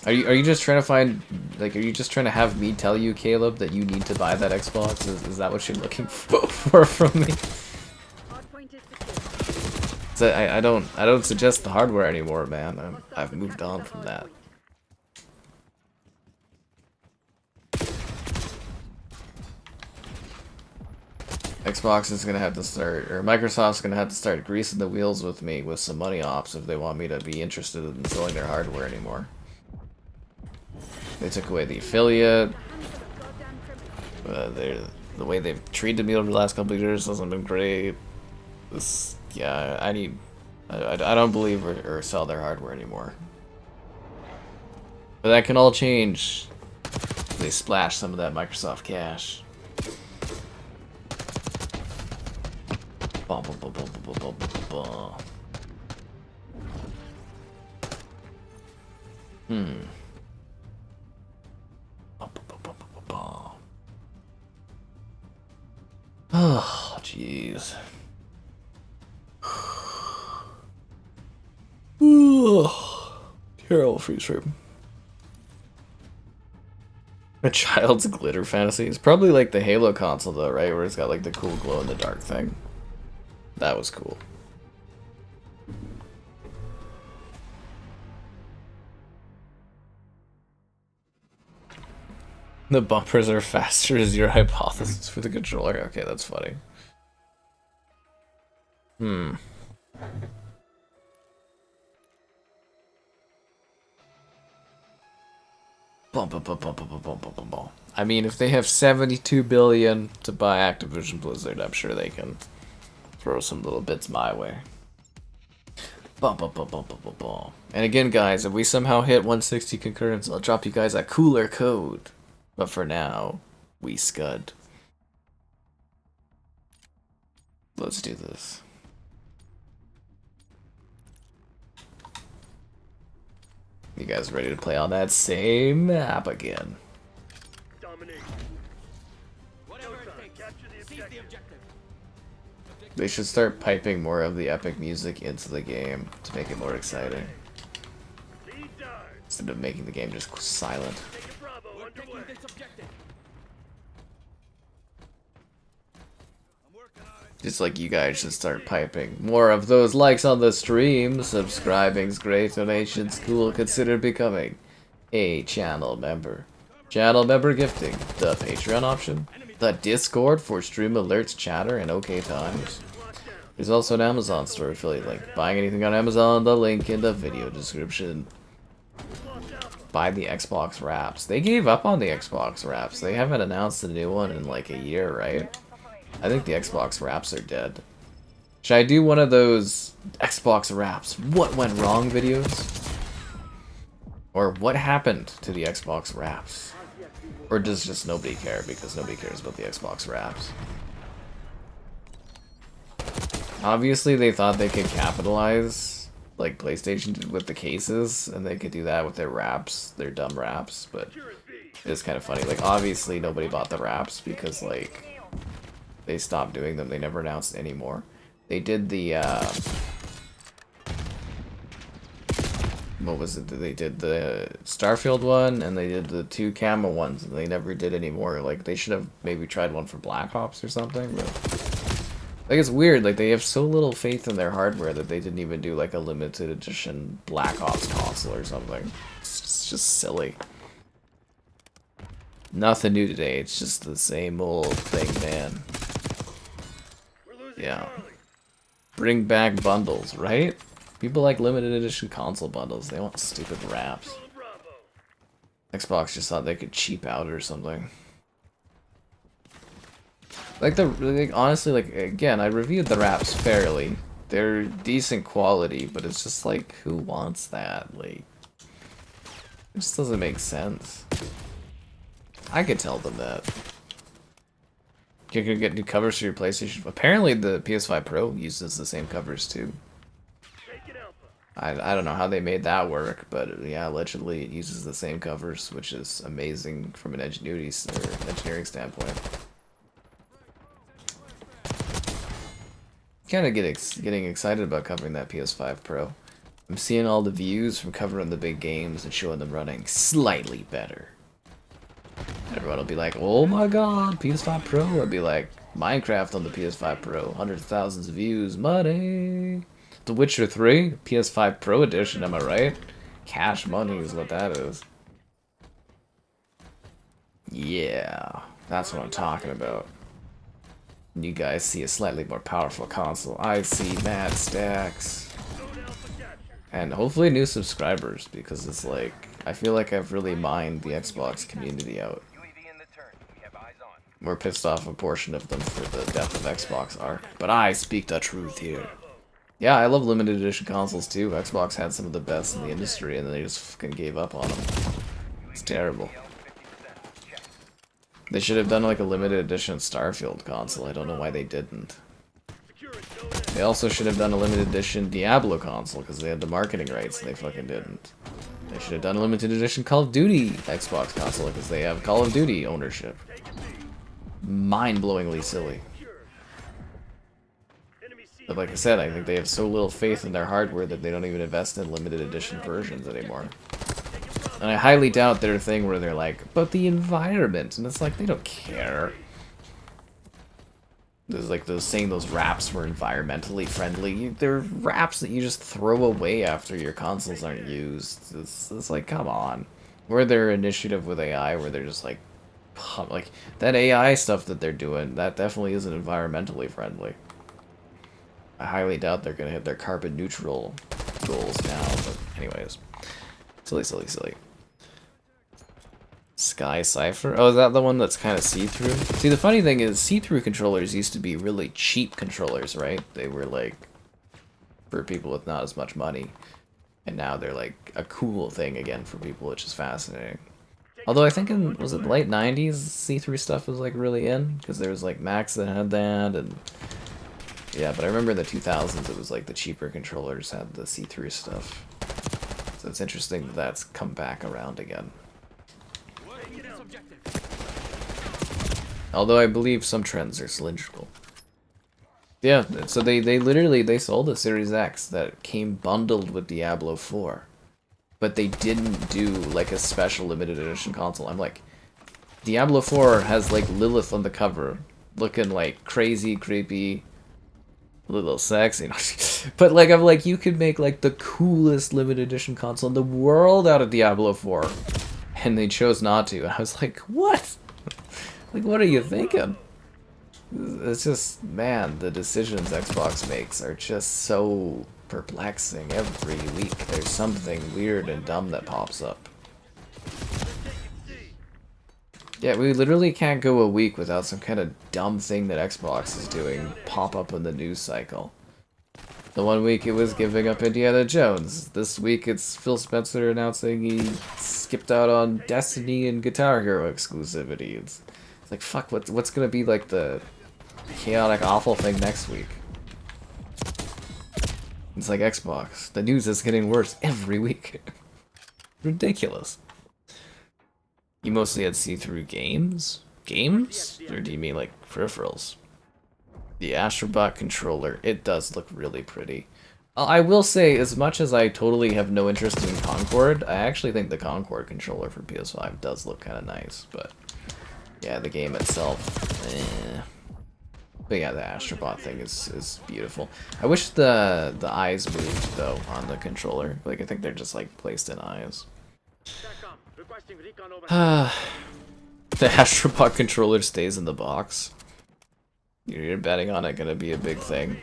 Are you just trying to find, like, are you just trying to have me tell you, Caleb, that you need to buy that Xbox? Is that what you're looking for from me? So I don't suggest the hardware anymore, man. I've moved on from that. Xbox is gonna have to start, or Microsoft's gonna have to start greasing the wheels with me with some money ops if they want me to be interested in selling their hardware anymore. They took away the affiliate. The way they've treated me over the last couple of years hasn't been great. Yeah, I don't believe or sell their hardware anymore. But that can all change. They splash some of that Microsoft cash. Oh, jeez. Terrible freeze frame. A child's glitter fantasy. It's probably like the Halo console though, right? Where it's got like the cool glow in the dark thing. That was cool. The bumpers are faster is your hypothesis for the controller. Okay, that's funny. I mean, if they have 72 billion to buy Activision Blizzard, I'm sure they can throw some little bits my way. And again, guys, if we somehow hit 160 concurrence, I'll drop you guys a cooler code. But for now, we Scud. Let's do this. You guys ready to play on that same map again? Domination. Whatever it takes. Seize the objective. They should start piping more of the epic music into the game to make it more exciting. Lead down. Instead of making the game just silent. Taking Bravo underway. This objective. I'm working on it. Just like you guys should start piping. More of those likes on the stream. Subscribing's great. Donations cool. Consider becoming a channel member. Channel member gifting. The Patreon option. The Discord for stream alerts, chatter, and okay times. There's also an Amazon store affiliate link. Buying anything on Amazon, the link in the video description. Buy the Xbox wraps. They gave up on the Xbox wraps. They haven't announced a new one in like a year, right? I think the Xbox wraps are dead. Should I do one of those Xbox wraps? What went wrong videos? Or what happened to the Xbox wraps? Or does just nobody care because nobody cares about the Xbox wraps? Obviously they thought they could capitalize like PlayStation did with the cases, and they could do that with their wraps, their dumb wraps, but it's kind of funny. Like obviously nobody bought the wraps because like they stopped doing them. They never announced any more. They did the what was it? They did the Starfield one, and they did the 2 camo ones, and they never did any more. Like, they should have maybe tried one for Black Ops or something, but... Like, it's weird, like, they have so little faith in their hardware that they didn't even do, like, a limited edition Black Ops console or something. It's just silly. Nothing new today, it's just the same old thing, man. Yeah. Bring back bundles, right? People like limited edition console bundles. They want stupid wraps. Xbox just thought they could cheap out or something. Like honestly, like again, I reviewed the wraps fairly. They're decent quality, but it's just like, who wants that? Like, it just doesn't make sense. I could tell them that. You can get new covers for your PlayStation. Apparently, the PS5 Pro uses the same covers too. I don't know how they made that work, but yeah, allegedly it uses the same covers, which is amazing from an engineering standpoint. Kind of getting excited about covering that PS5 Pro. I'm seeing all the views from covering the big games and showing them running slightly better. Everyone will be like, oh my god, PS5 Pro. I'll be like, Minecraft on the PS5 Pro, hundreds of thousands of views, money. The Witcher 3, PS5 Pro Edition, am I right? Cash money is what that is. Yeah, that's what I'm talking about. You guys see a slightly more powerful console. I see mad stacks. And hopefully new subscribers, because it's like, I feel like I've really mined the Xbox community out. We're pissed off a portion of them for the death of Xbox arc, but I speak the truth here. Yeah, I love limited edition consoles too. Xbox had some of the best in the industry, and then they just fucking gave up on them. It's terrible. They should have done like a limited edition Starfield console. I don't know why they didn't. They also should have done a limited edition Diablo console, because they had the marketing rights, and they fucking didn't. They should have done a limited edition Call of Duty Xbox console, because they have Call of Duty ownership. Mind-blowingly silly. But like I said, I think they have so little faith in their hardware that they don't even invest in limited edition versions anymore. And I highly doubt their thing where they're like, but the environment, and it's like, they don't care. There's like those saying those wraps were environmentally friendly. They're wraps that you just throw away after your consoles aren't used. It's like, come on. Or their initiative with AI where they're just like that AI stuff that they're doing, that definitely isn't environmentally friendly. I highly doubt they're gonna hit their carbon neutral goals now, but anyways. Silly, silly, silly. Sky Cypher? Oh, is that the one that's kind of see-through? See, the funny thing is, see-through controllers used to be really cheap controllers, right? They were like, for people with not as much money. And now they're like a cool thing again for people, which is fascinating. Although I think in, was it the late 90s, see-through stuff was like really in? Because there was like Macs that had that, and... Yeah, but I remember in the 2000s it was like the cheaper controllers had the see-through stuff. So it's interesting that that's come back around again. Although I believe some trends are cylindrical. Yeah, so they literally, they sold a Series X that came bundled with Diablo 4. but they didn't do like a special limited edition console. I'm like, Diablo 4 has like Lilith on the cover, looking like crazy, creepy, a little sexy. But like, I'm like, you could make like the coolest limited edition console in the world out of Diablo 4, and they chose not to. And I was like, what? Like, what are you thinking? It's just, man, the decisions Xbox makes are just so perplexing. Every week there's something weird and dumb that pops up. Yeah, we literally can't go a week without some kind of dumb thing that Xbox is doing pop up in the news cycle. The one week it was giving up Indiana Jones. This week it's Phil Spencer announcing he skipped out on Destiny and Guitar Hero exclusivity. It's like, fuck, what's gonna be like the chaotic, awful thing next week? It's like Xbox. The news is getting worse every week. Ridiculous. You mostly had see-through games? Games? Or do you mean like peripherals? The Astrobot controller, it does look really pretty. I will say, as much as I totally have no interest in Concord, I actually think the Concord controller for PS5 does look kind of nice, but yeah, the game itself, eh. But yeah, the Astrobot thing is beautiful. I wish the eyes moved, though, on the controller. Like, I think they're just, like, placed in eyes. The Astrobot controller stays in the box. You're betting on it gonna be a big thing.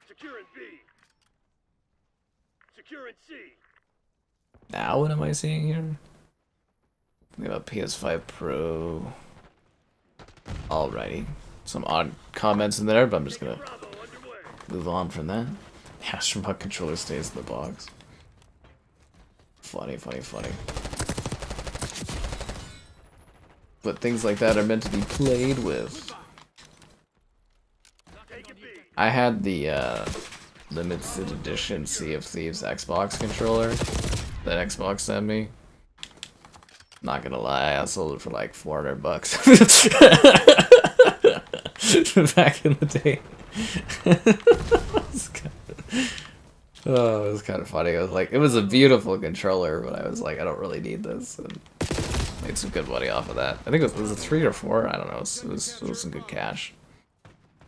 Securing B. Securing C. Now, what am I seeing here? We have a PS5 Pro. Alrighty. Some odd comments in there, but I'm just gonna move on from that. The Astrobot controller stays in the box. Funny, funny, funny. But things like that are meant to be played with. I had the limited edition Sea of Thieves Xbox controller that Xbox sent me. Not gonna lie, I sold it for like $400 back in the day. Oh, it was kind of funny. I was like, it was a beautiful controller, but I was like, I don't really need this. And made some good money off of that. I think it was a 3 or 4. I don't know. It was some good cash.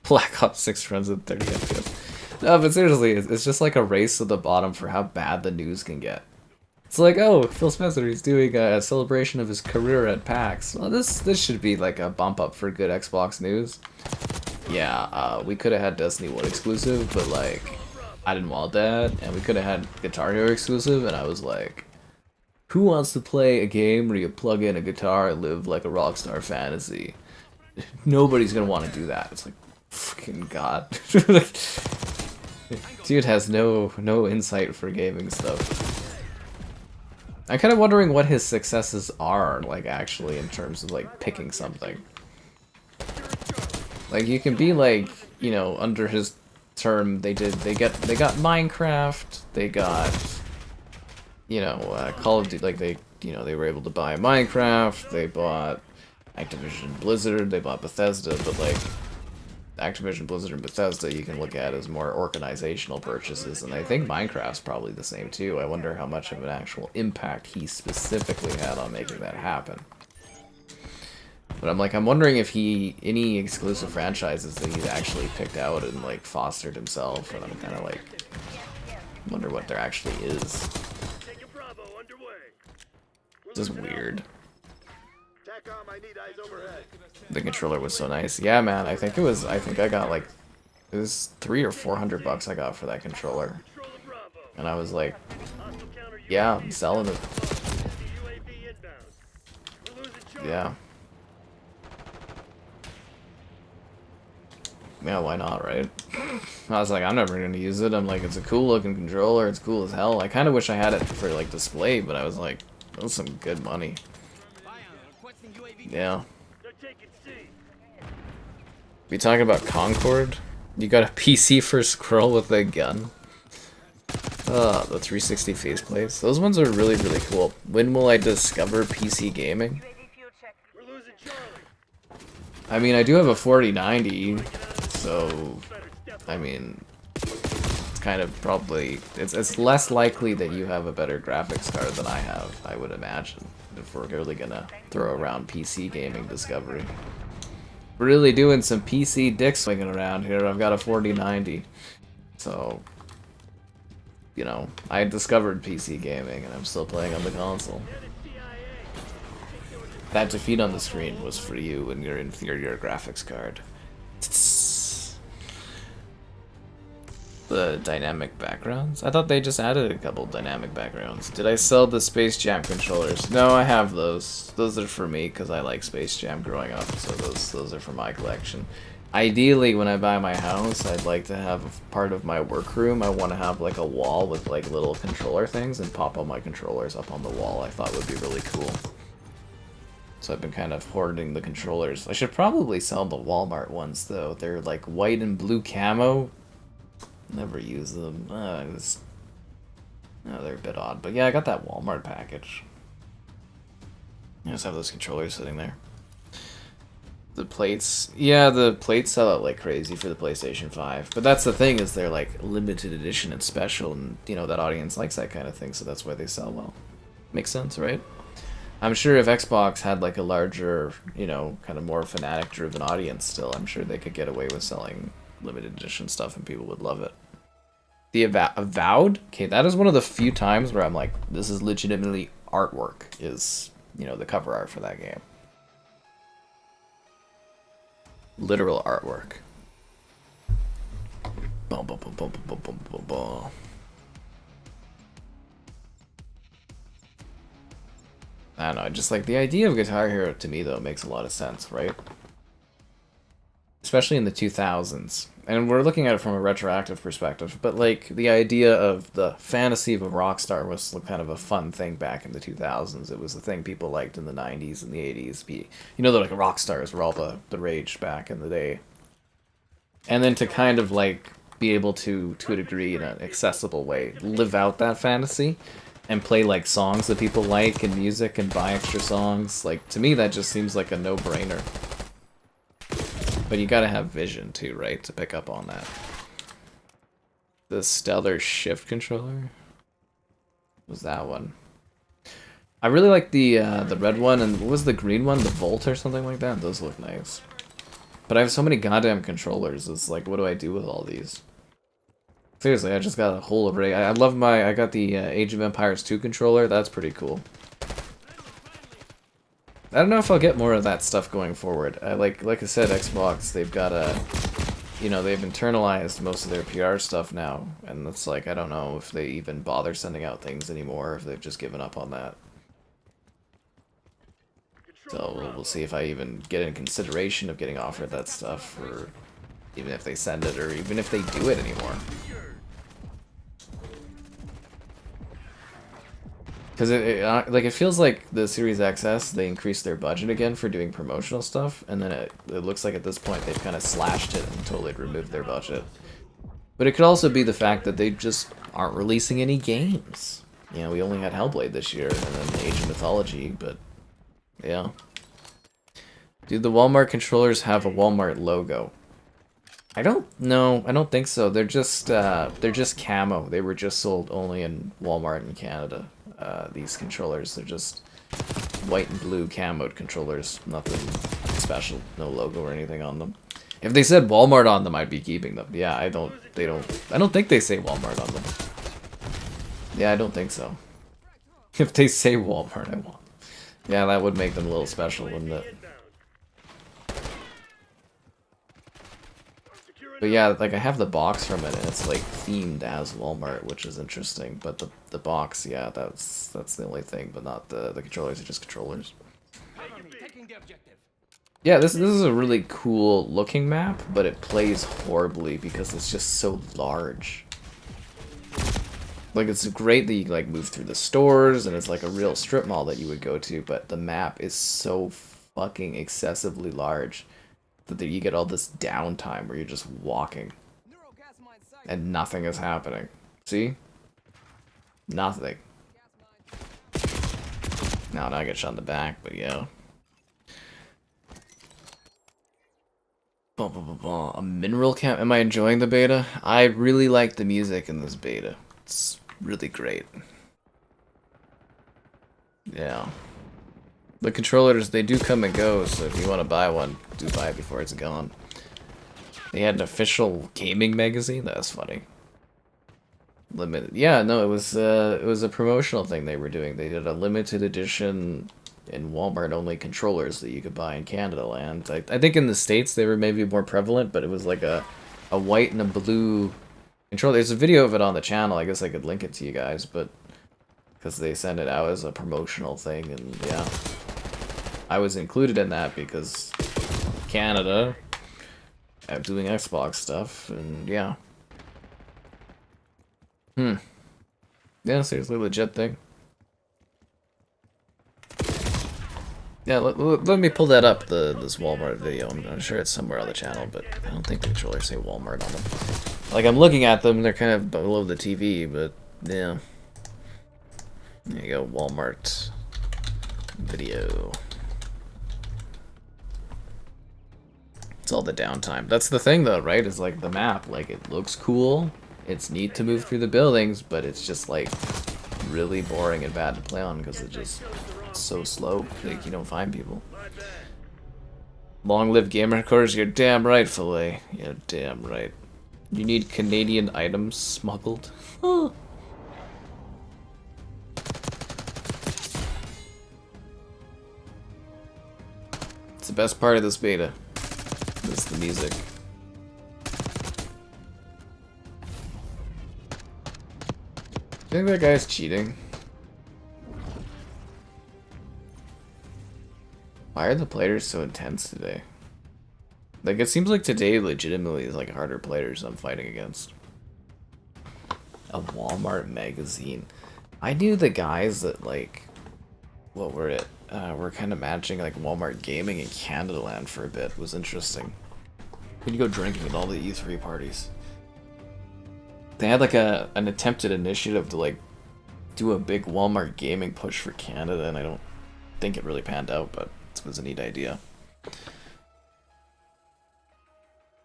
Black Ops 6 runs at 30 FPS. No, but seriously, it's just like a race to the bottom for how bad the news can get. It's like, oh, Phil Spencer, he's doing a celebration of his career at PAX. Well, this should be like a bump up for good Xbox news. Yeah, we could have had Destiny 1 exclusive, but like, I didn't want that. And we could have had Guitar Hero exclusive, and I was like, who wants to play a game where you plug in a guitar and live like a rockstar fantasy? Nobody's gonna want to do that. It's like, fucking god. Dude has no insight for gaming stuff. I'm kind of wondering what his successes are, like, actually, in terms of, like, picking something. Like, you can be, like, you know, under his term, they got Minecraft, they got, you know, Call of Duty, like, they were able to buy Minecraft, they bought Activision Blizzard, they bought Bethesda, but, like, Activision Blizzard and Bethesda you can look at as more organizational purchases, and I think Minecraft's probably the same too. I wonder how much of an actual impact he specifically had on making that happen. But I'm wondering if any exclusive franchises that he's actually picked out and like fostered himself, and I'm kind of like, wonder what there actually is. Just weird. The controller was so nice. Yeah, man, I think I got like, it was $300 or $400 I got for that controller. And I was like, yeah, I'm selling it. Yeah. Yeah, why not, right? I was like, I'm never gonna use it. I'm like, it's a cool looking controller, it's cool as hell. I kinda wish I had it for like display, but I was like, that was some good money. Yeah. We talking about Concord? You got a PC for scroll with a gun? The 360 faceplates. Those ones are really, really cool. When will I discover PC gaming? I mean, I do have a 4090, so I mean, it's kind of probably it's less likely that you have a better graphics card than I have, I would imagine, if we're really gonna throw around PC gaming discovery. Really doing some PC dick swinging around here. I've got a 4090, so you know, I discovered PC gaming and I'm still playing on the console. That defeat on the screen was for you and your inferior graphics card. The dynamic backgrounds? I thought they just added a couple dynamic backgrounds. Did I sell the Space Jam controllers? No, I have those. Those are for me because I like Space Jam growing up, so those are for my collection. Ideally, when I buy my house, I'd like to have part of my workroom. I want to have like a wall with like little controller things and pop all my controllers up on the wall. I thought would be really cool. So I've been kind of hoarding the controllers. I should probably sell the Walmart ones though. They're like white and blue camo. Never use them. No, they're a bit odd. But yeah, I got that Walmart package. I just have those controllers sitting there. The plates, yeah, the plates sell out like crazy for the PlayStation 5. But that's the thing, is they're like limited edition and special, and you know that audience likes that kind of thing, so that's why they sell well. Makes sense, right? I'm sure if Xbox had like a larger, you know, kind of more fanatic-driven audience still, I'm sure they could get away with selling limited edition stuff and people would love it. The Avowed? Okay, that is one of the few times where I'm like, this is legitimately artwork, is, you know, the cover art for that game. Literal artwork. Bum, bum, bum, bum, bum, bum, bum, bum. I don't know, just like the idea of Guitar Hero to me though makes a lot of sense, right? Especially in the 2000s. And we're looking at it from a retroactive perspective, but like the idea of the fantasy of a rock star was kind of a fun thing back in the 2000s. It was the thing people liked in the 90s and the 80s. You know, they're like rock stars were all the rage back in the day. And then to kind of like be able to a degree in an accessible way, live out that fantasy and play like songs that people like and music and buy extra songs. Like to me that just seems like a no-brainer. But you gotta have vision too, right, to pick up on that. The Stellar Shift controller? What was that one? I really like the red one, and what was the green one? The Volt or something like that? Those look nice. But I have so many goddamn controllers, it's like, what do I do with all these? Seriously, I just got a whole array. I love I got the Age of Empires 2 controller, that's pretty cool. I don't know if I'll get more of that stuff going forward. Like I said, Xbox, they've got you know, they've internalized most of their PR stuff now, and it's like, I don't know if they even bother sending out things anymore, if they've just given up on that. So we'll see if I even get in consideration of getting offered that stuff, or even if they send it, or even if they do it anymore. Because it feels like the Series XS, they increased their budget again for doing promotional stuff, and then it looks like at this point they've kind of slashed it and totally removed their budget. But it could also be the fact that they just aren't releasing any games. You know, we only had Hellblade this year, and then Age of Mythology, but yeah. Do the Walmart controllers have a Walmart logo? I don't know. I don't think so. They're just camo. They were just sold only in Walmart in Canada. These controllers, they're just white and blue camoed controllers. Nothing special. No logo or anything on them. If they said Walmart on them, I'd be keeping them. Yeah, I don't think they say Walmart on them. Yeah, I don't think so. If they say Walmart, I want. Yeah, that would make them a little special, wouldn't it? But yeah, like I have the box from it, and it's like themed as Walmart, which is interesting. But the box, yeah, that's the only thing. But not the controllers are just controllers. Yeah, this is a really cool looking map, but it plays horribly because it's just so large. Like it's great that you like move through the stores, and it's like a real strip mall that you would go to. But the map is so fucking excessively large that you get all this downtime where you're just walking and nothing is happening. See? Nothing. Now I get shot in the back, but yeah. A mineral camp. Am I enjoying the beta? I really like the music in this beta. It's really great. Yeah. The controllers, they do come and go, so if you want to buy one, do buy it before it's gone. They had an official gaming magazine? That's funny. Limited. Yeah, no, it was a promotional thing they were doing. They did a limited edition in Walmart only controllers that you could buy in Canada land. I think in the States they were maybe more prevalent, but it was like a white and a blue controller. There's a video of it on the channel. I guess I could link it to you guys, but because they sent it out as a promotional thing, and yeah. I was included in that because Canada doing Xbox stuff, and yeah. Yeah, seriously, legit thing. Yeah, let me pull that up, this Walmart video. I'm sure it's somewhere on the channel, but I don't think the controllers say Walmart on them. Like, I'm looking at them, they're kind of below the TV, but yeah. There you go, Walmart video. It's all the downtime. That's the thing, though, right? Is like the map. Like, it looks cool. It's neat to move through the buildings, but it's just like really boring and bad to play on because it's just so slow. Like, you don't find people. Long live gamer cores. You're damn right, Filet. You're damn right. You need Canadian items smuggled. Huh. It's the best part of this beta. It's the music. I think that guy's cheating. Why are the players so intense today? Like, it seems like today legitimately is like harder players I'm fighting against. A Walmart magazine. I knew the guys that, like, what were it? We're kind of managing like Walmart gaming in Canada land for a bit. It was interesting. When you go drinking at all the E3 parties. They had like an attempted initiative to like do a big Walmart gaming push for Canada, and I don't think it really panned out, but it was a neat idea.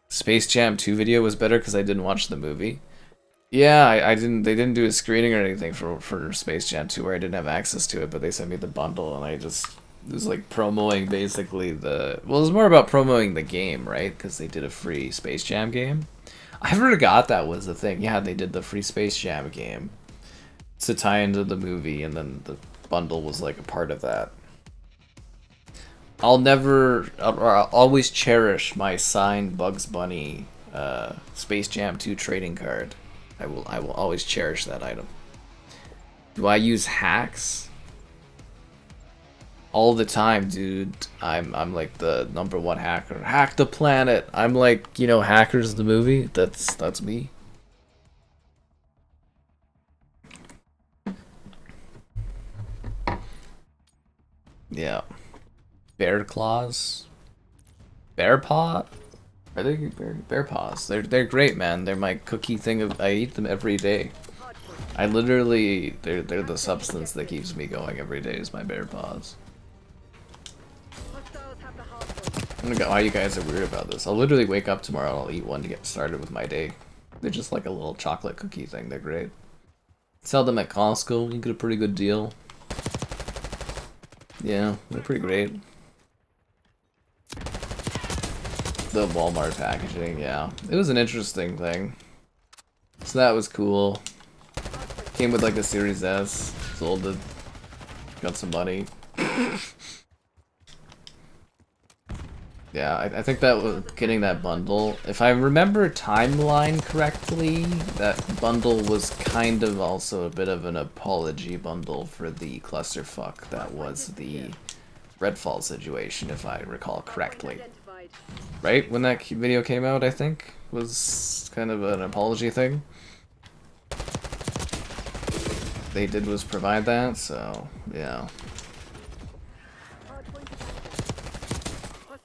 Space Jam 2 video was better because I didn't watch the movie. Yeah, I didn't. They didn't do a screening or anything for Space Jam 2 where I didn't have access to it, but they sent me the bundle, and it was like promoting basically the. Well, it was more about promoting the game, right? Because they did a free Space Jam game. I forgot that was the thing. Yeah, they did the free Space Jam game to tie into the movie, and then the bundle was like a part of that. I'll always cherish my signed Bugs Bunny Space Jam 2 trading card. I will always cherish that item. Do I use hacks? All the time, dude. I'm like the #1 hacker. Hack the planet. I'm like, you know, Hackers the movie. That's me. Yeah. Bear claws. Bear paw. Are they bear paws? They're great, man. They're my cookie thing. I eat them every day. I literally they're the substance that keeps me going every day. Is my bear paws. I don't know why you guys are weird about this. I'll literally wake up tomorrow and I'll eat one to get started with my day. They're just like a little chocolate cookie thing. They're great. Sell them at Costco. You get a pretty good deal. Yeah, they're pretty great. The Walmart packaging, yeah. It was an interesting thing. So that was cool. Came with like a Series S. Sold it. Got some money. Yeah, I think that was getting that bundle. If I remember timeline correctly, that bundle was kind of also a bit of an apology bundle for the clusterfuck that was the Redfall situation, if I recall correctly. Right? When that video came out, I think, was kind of an apology thing. They did was provide that, so yeah.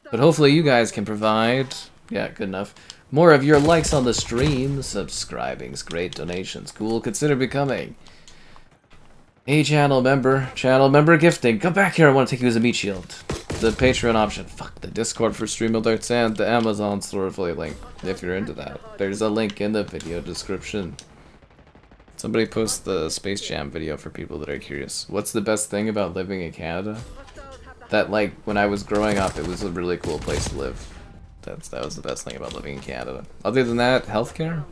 But hopefully you guys can provide, yeah, good enough, more of your likes on the stream, subscribing's great, donations cool, consider becoming a channel member gifting. Come back here, I want to take you as a meat shield. The Patreon option, fuck the Discord for stream alerts, and the Amazon store affiliate link if you're into that. There's a link in the video description. Somebody post the Space Jam video for people that are curious. What's the best thing about living in Canada? That, like, when I was growing up, it was a really cool place to live. That was the best thing about living in Canada. Other than that, healthcare?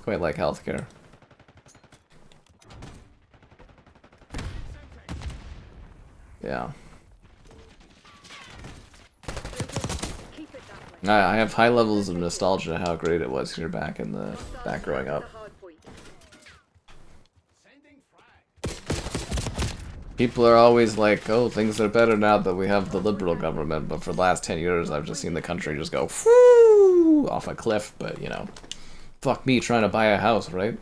Quite like healthcare. Yeah. I have high levels of nostalgia how great it was here back growing up. People are always like, oh, things are better now that we have the liberal government, but for the last 10 years I've just seen the country just go whoo, off a cliff, but you know, fuck me trying to buy a house, right?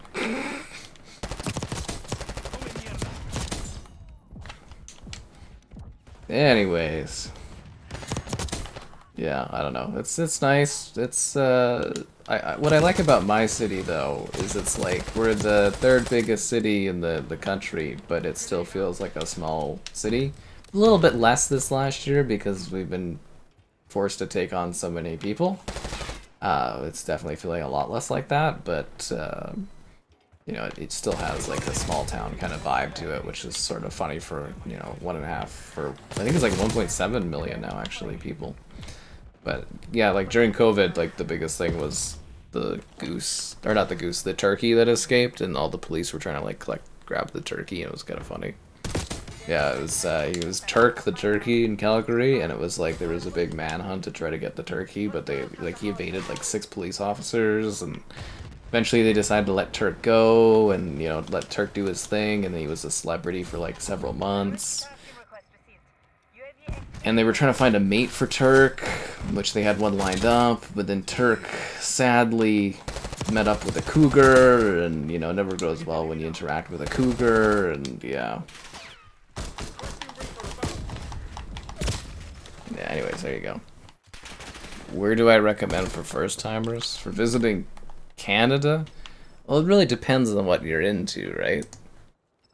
Anyways. Yeah, I don't know. It's nice. It's what I like about my city though is it's like we're the third biggest city in the country, but it still feels like a small city. A little bit less this last year because we've been forced to take on so many people. It's definitely feeling a lot less like that, but you know, it still has like a small town kind of vibe to it, which is sort of funny for, you know, 1.5 or I think it's like 1.7 million now actually people. But yeah, like during COVID, like the biggest thing was the goose, or not the goose, the turkey that escaped, and all the police were trying to like grab the turkey, and it was kind of funny. Yeah, it was he was Turk the turkey in Calgary, and it was like there was a big manhunt to try to get the turkey, but they he evaded like 6 police officers, and eventually they decided to let Turk go, and you know, let Turk do his thing, and he was a celebrity for like several months. And they were trying to find a mate for Turk, which they had one lined up, but then Turk sadly met up with a cougar, and you know, it never goes well when you interact with a cougar, and yeah. Yeah, anyways, there you go. Where do I recommend for first-timers? For visiting Canada? Well, it really depends on what you're into, right?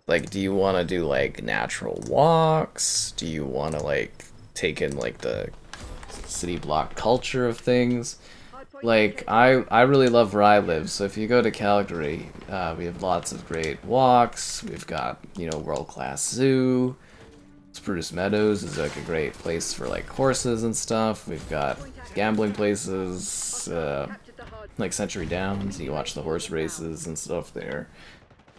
Like, do you want to do, like, natural walks? Do you want to, like, take in, like, the city block culture of things? Like, I really love where I live, so if you go to Calgary, we have lots of great walks. We've got, you know, world-class zoo. Spruce Meadows is, like, a great place for, like, horses and stuff. We've got gambling places, like Century Downs. You watch the horse races and stuff there.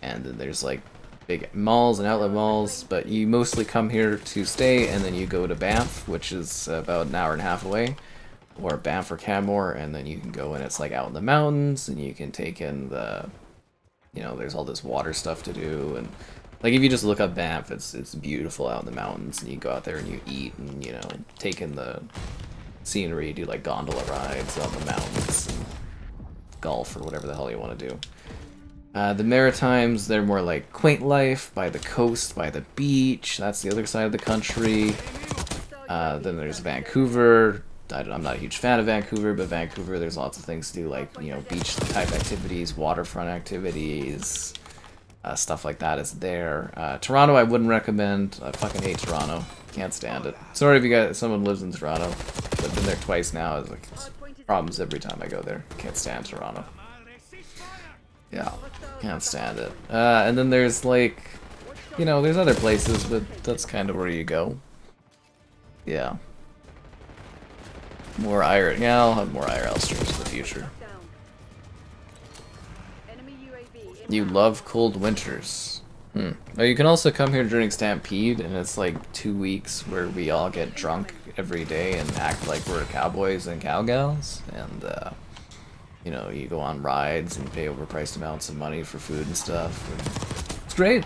And then there's, like, big malls and outlet malls, but you mostly come here to stay, and then you go to Banff, which is about an hour and a half away, or Banff or Canmore, and then you can go and it's like out in the mountains, and you can take in the, you know, there's all this water stuff to do, and like if you just look up Banff, it's beautiful out in the mountains, and you go out there and you eat, and you know, take in the scenery, do like gondola rides on the mountains, and golf or whatever the hell you want to do. The Maritimes, they're more like quaint life, by the coast, by the beach. That's the other side of the country. Then there's Vancouver. I'm not a huge fan of Vancouver, but Vancouver, there's lots of things to do, like, you know, beach-type activities, waterfront activities, stuff like that is there. Toronto, I wouldn't recommend. I fucking hate Toronto. Can't stand it. Sorry if you guys, someone lives in Toronto. I've been there twice now. It's like problems every time I go there. Can't stand Toronto. Yeah, can't stand it. And then there's like, you know, there's other places, but that's kind of where you go. Yeah. More IRL. Yeah, I'll have more IRL streams in the future. You love cold winters. Oh, you can also come here during Stampede, and it's like 2 weeks where we all get drunk every day and act like we're cowboys and cowgirls, and you know, you go on rides and pay overpriced amounts of money for food and stuff. And it's great.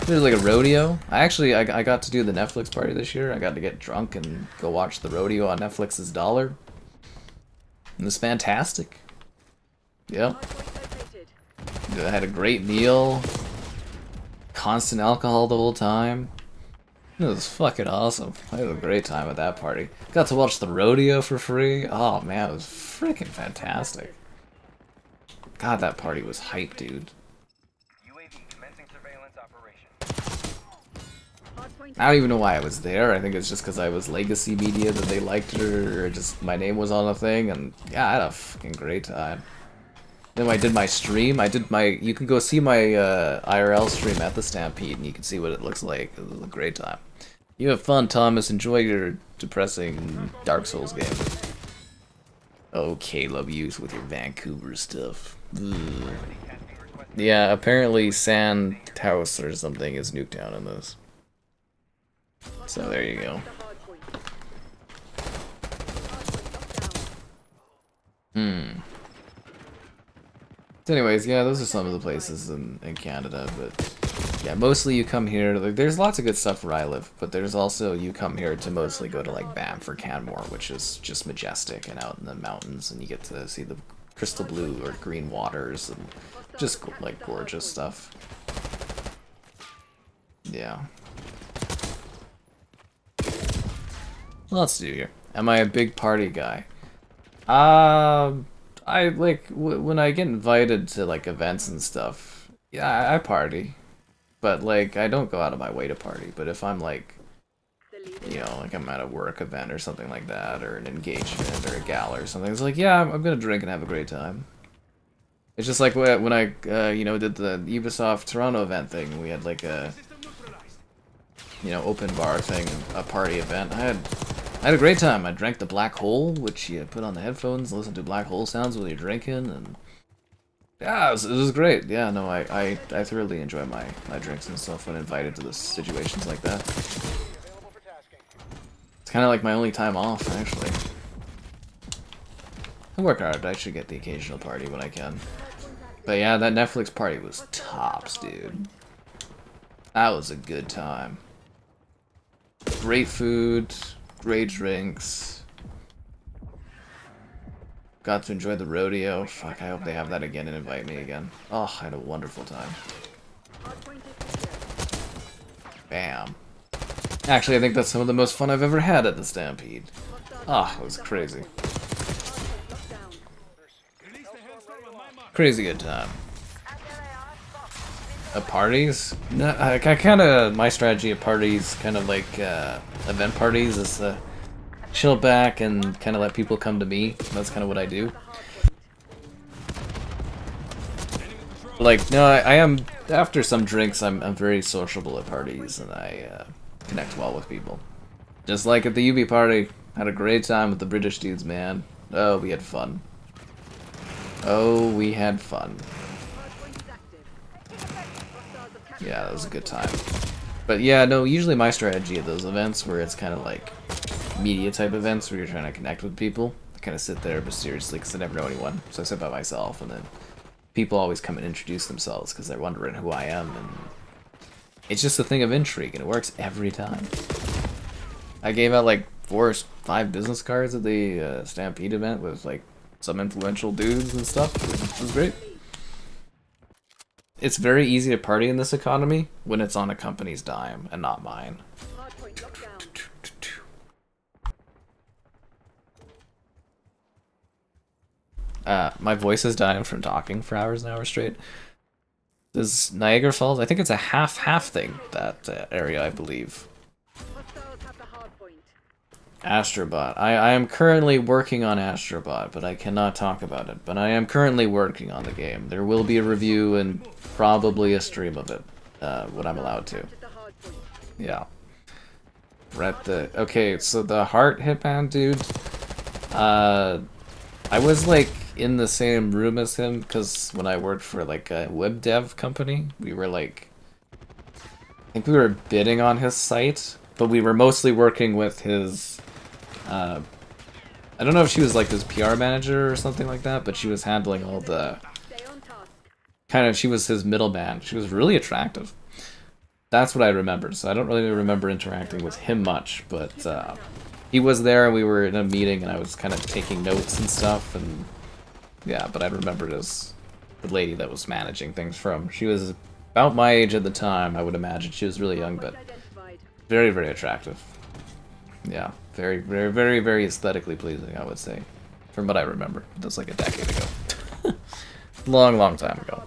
There's like a rodeo. I got to do the Netflix party this year. I got to get drunk and go watch the rodeo on Netflix's dollar. It was fantastic. Yep. I had a great meal. Constant alcohol the whole time. It was fucking awesome. I had a great time at that party. Got to watch the rodeo for free. Oh man, it was freaking fantastic. God, that party was hype, dude. UAV commencing surveillance operation. I don't even know why I was there. I think it's just because I was Legacy Media that they liked it, or just my name was on a thing, and yeah, I had a fucking great time. Then I did my stream. You can go see my IRL stream at the Stampede, and you can see what it looks like. It was a great time. You have fun, Thomas. Enjoy your depressing Dark Souls game. Oh, Caleb, you with your Vancouver stuff. Ugh. Yeah, apparently Sand House or something is Nuketown in this. So there you go. So anyways, yeah, those are some of the places in Canada, but yeah, mostly you come here, like, there's lots of good stuff where I live, but there's also, you come here to mostly go to like Banff or Canmore, which is just majestic and out in the mountains, and you get to see the crystal blue or green waters and just like gorgeous stuff. Yeah. Lots to do here. Am I a big party guy? I like when I get invited to like events and stuff. Yeah, I party, but like I don't go out of my way to party. But if I'm like, you know, like I'm at a work event or something like that, or an engagement or a gala or something, it's like, yeah, I'm gonna drink and have a great time. It's just like when I you know, did the Ubisoft Toronto event thing. We had like a, you know, open bar thing, a party event. I had a great time. I drank the Black Hole, which you put on the headphones, listen to Black Hole sounds while you're drinking, and yeah, it was great. Yeah, no, I thoroughly enjoy my drinks and stuff when invited to the situations like that. It's kind of like my only time off, actually. I work hard. I should get the occasional party when I can. But yeah, that Netflix party was tops, dude. That was a good time. Great food. Great drinks. Got to enjoy the rodeo. Fuck, I hope they have that again and invite me again. Oh, I had a wonderful time. Bam. Actually, I think that's some of the most fun I've ever had at the Stampede. Ah, it was crazy. Crazy good time. At parties? No, I kind of, my strategy at parties, kind of like event parties, is to chill back and kind of let people come to me. That's kind of what I do. Like, no, I am, after some drinks, I'm very sociable at parties, and I connect well with people. Just like at the UB party, had a great time with the British dudes, man. Oh, we had fun. Oh, we had fun. Yeah, that was a good time. But yeah, no, usually my strategy at those events where it's kind of like media type events where you're trying to connect with people, I kind of sit there mysteriously because I never know anyone. So I sit by myself, and then people always come and introduce themselves because they're wondering who I am, and it's just a thing of intrigue, and it works every time. I gave out like 4 or 5 business cards at the Stampede event with like some influential dudes and stuff. It was great. It's very easy to party in this economy when it's on a company's dime and not mine. My voice is dying from talking for hours and hours straight. Does Niagara Falls? I think it's a half-half thing, that area, I believe. Astrobot. I am currently working on Astrobot, but I cannot talk about it. But I am currently working on the game. There will be a review and probably a stream of it, when I'm allowed to. Yeah. We're at the... Okay, so the Heart Hitman dude, I was like in the same room as him, because when I worked for like a web dev company, we were like... I think we were bidding on his site, but we were mostly working with his... I don't know if she was like his PR manager or something like that, but she was handling all the... she was his middleman. She was really attractive. That's what I remember, so I don't really remember interacting with him much, but he was there and we were in a meeting and I was kind of taking notes and stuff, and yeah, but I remembered as the lady that was managing things from. She was about my age at the time, I would imagine. She was really young, but very, very attractive. Yeah, very, very, very, very aesthetically pleasing, I would say, from what I remember. That was like a decade ago. Long, long time ago.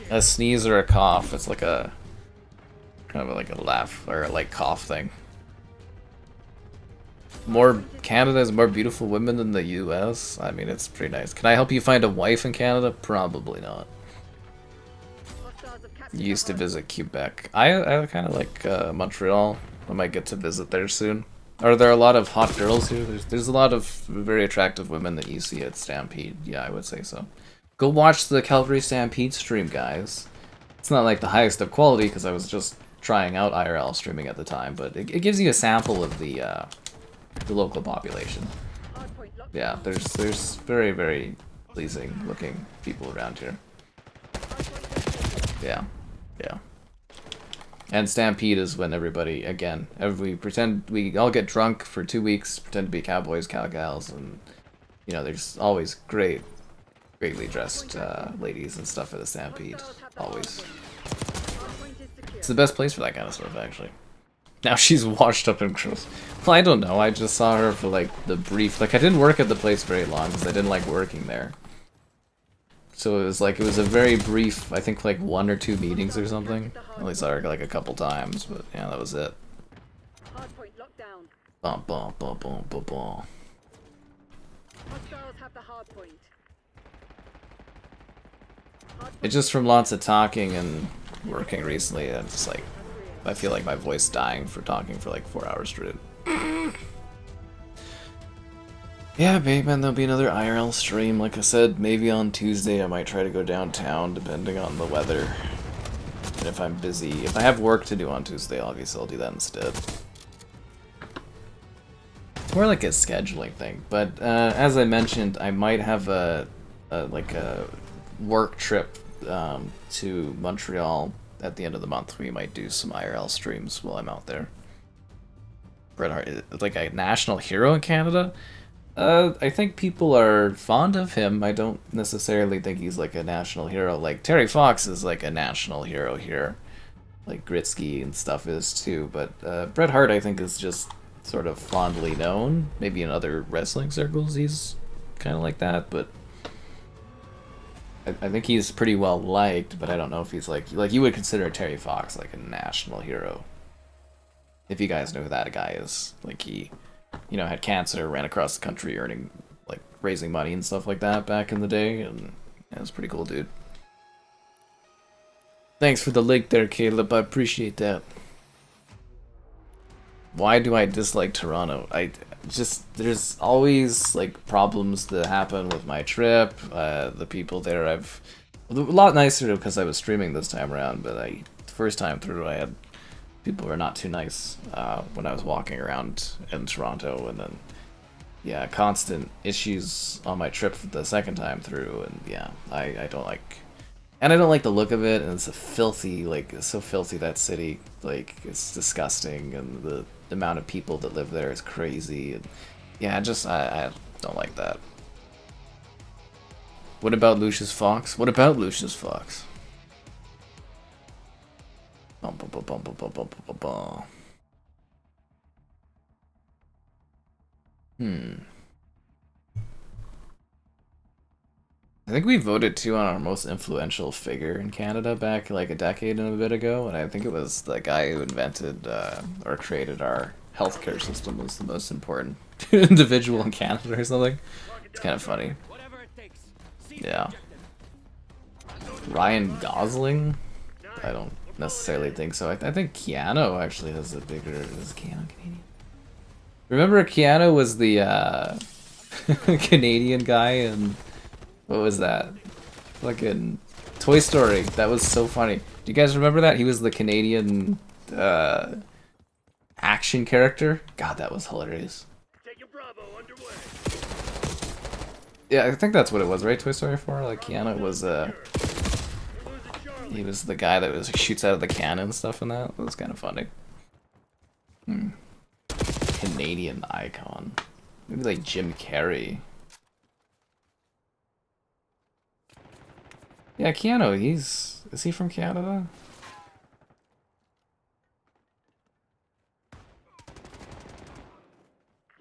A sneeze or a cough. It's like a kind of like a laugh or like cough thing. Canada has more beautiful women than the US. I mean, it's pretty nice. Can I help you find a wife in Canada? Probably not. You used to visit Quebec. I kind of like Montreal. I might get to visit there soon. Are there a lot of hot girls here? There's a lot of very attractive women that you see at Stampede. Yeah, I would say so. Go watch the Calgary Stampede stream, guys. It's not like the highest of quality because I was just trying out IRL streaming at the time, but it gives you a sample of the local population. Yeah, there's very, very pleasing looking people around here. Yeah, yeah. And Stampede is when everybody, again, we all get drunk for 2 weeks, pretend to be cowboys, cowgals, and, you know, there's always greatly dressed ladies and stuff at the Stampede. Always. It's the best place for that kind of stuff, actually. Now she's washed up and gross. Well, I don't know, I just saw her for, like, the brief, like, I didn't work at the place very long, because I didn't like working there. So it was a very brief, I think like 1 or 2 meetings or something. I only saw her like a couple times, but yeah, that was it. Hardpoint lockdown. Bum, bum, bum, bum, bum, bum. Hostiles have the hardpoint. It's just from lots of talking and working recently, I'm just like, I feel like my voice dying for talking for like 4 hours straight. Yeah, babe, and there'll be another IRL stream. Like I said, maybe on Tuesday I might try to go downtown, depending on the weather. And if I'm busy, if I have work to do on Tuesday, obviously I'll do that instead. More like a scheduling thing, but as I mentioned, I might have a work trip to Montreal at the end of the month. We might do some IRL streams while I'm out there. Bret Hart, like a national hero in Canada? I think people are fond of him. I don't necessarily think he's like a national hero. Like, Terry Fox is like a national hero here. Like, Gretzky and stuff is too. But Bret Hart, I think, is just sort of fondly known. Maybe in other wrestling circles he's kind of like that, but I think he's pretty well liked, but I don't know if he's like you would consider Terry Fox like a national hero. If you guys know who that guy is. Like, he, you know, had cancer, ran across the country earning, like, raising money and stuff like that back in the day, and yeah, it was pretty cool, dude. Thanks for the link there, Caleb, I appreciate that. Why do I dislike Toronto? There's always, like, problems that happen with my trip, the people there a lot nicer because I was streaming this time around, but the first time through I had people were not too nice when I was walking around in Toronto, and then, yeah, constant issues on my trip the second time through, and yeah, I don't like, and I don't like the look of it, and it's a filthy, like, it's so filthy, that city, like, it's disgusting, and the amount of people that live there is crazy, and yeah, I don't like that. What about Lucius Fox? What about Lucius Fox? I think we voted too on our most influential figure in Canada back like a decade and a bit ago, and I think it was the guy who invented or created our healthcare system was the most important individual in Canada or something. It's kind of funny. Yeah. Ryan Gosling? I don't necessarily think so. I think Keanu actually has a bigger... Is Keanu Canadian? Remember Keanu was the Canadian guy in... What was that? Fucking Toy Story. That was so funny. Do you guys remember that? He was the Canadian action character. God, that was hilarious. Yeah, I think that's what it was, right? Toy Story 4? Like, Keanu was he was the guy that shoots out of the cannon and stuff in that. It was kind of funny. Canadian icon. Maybe like Jim Carrey. Yeah, Keanu, is he from Canada?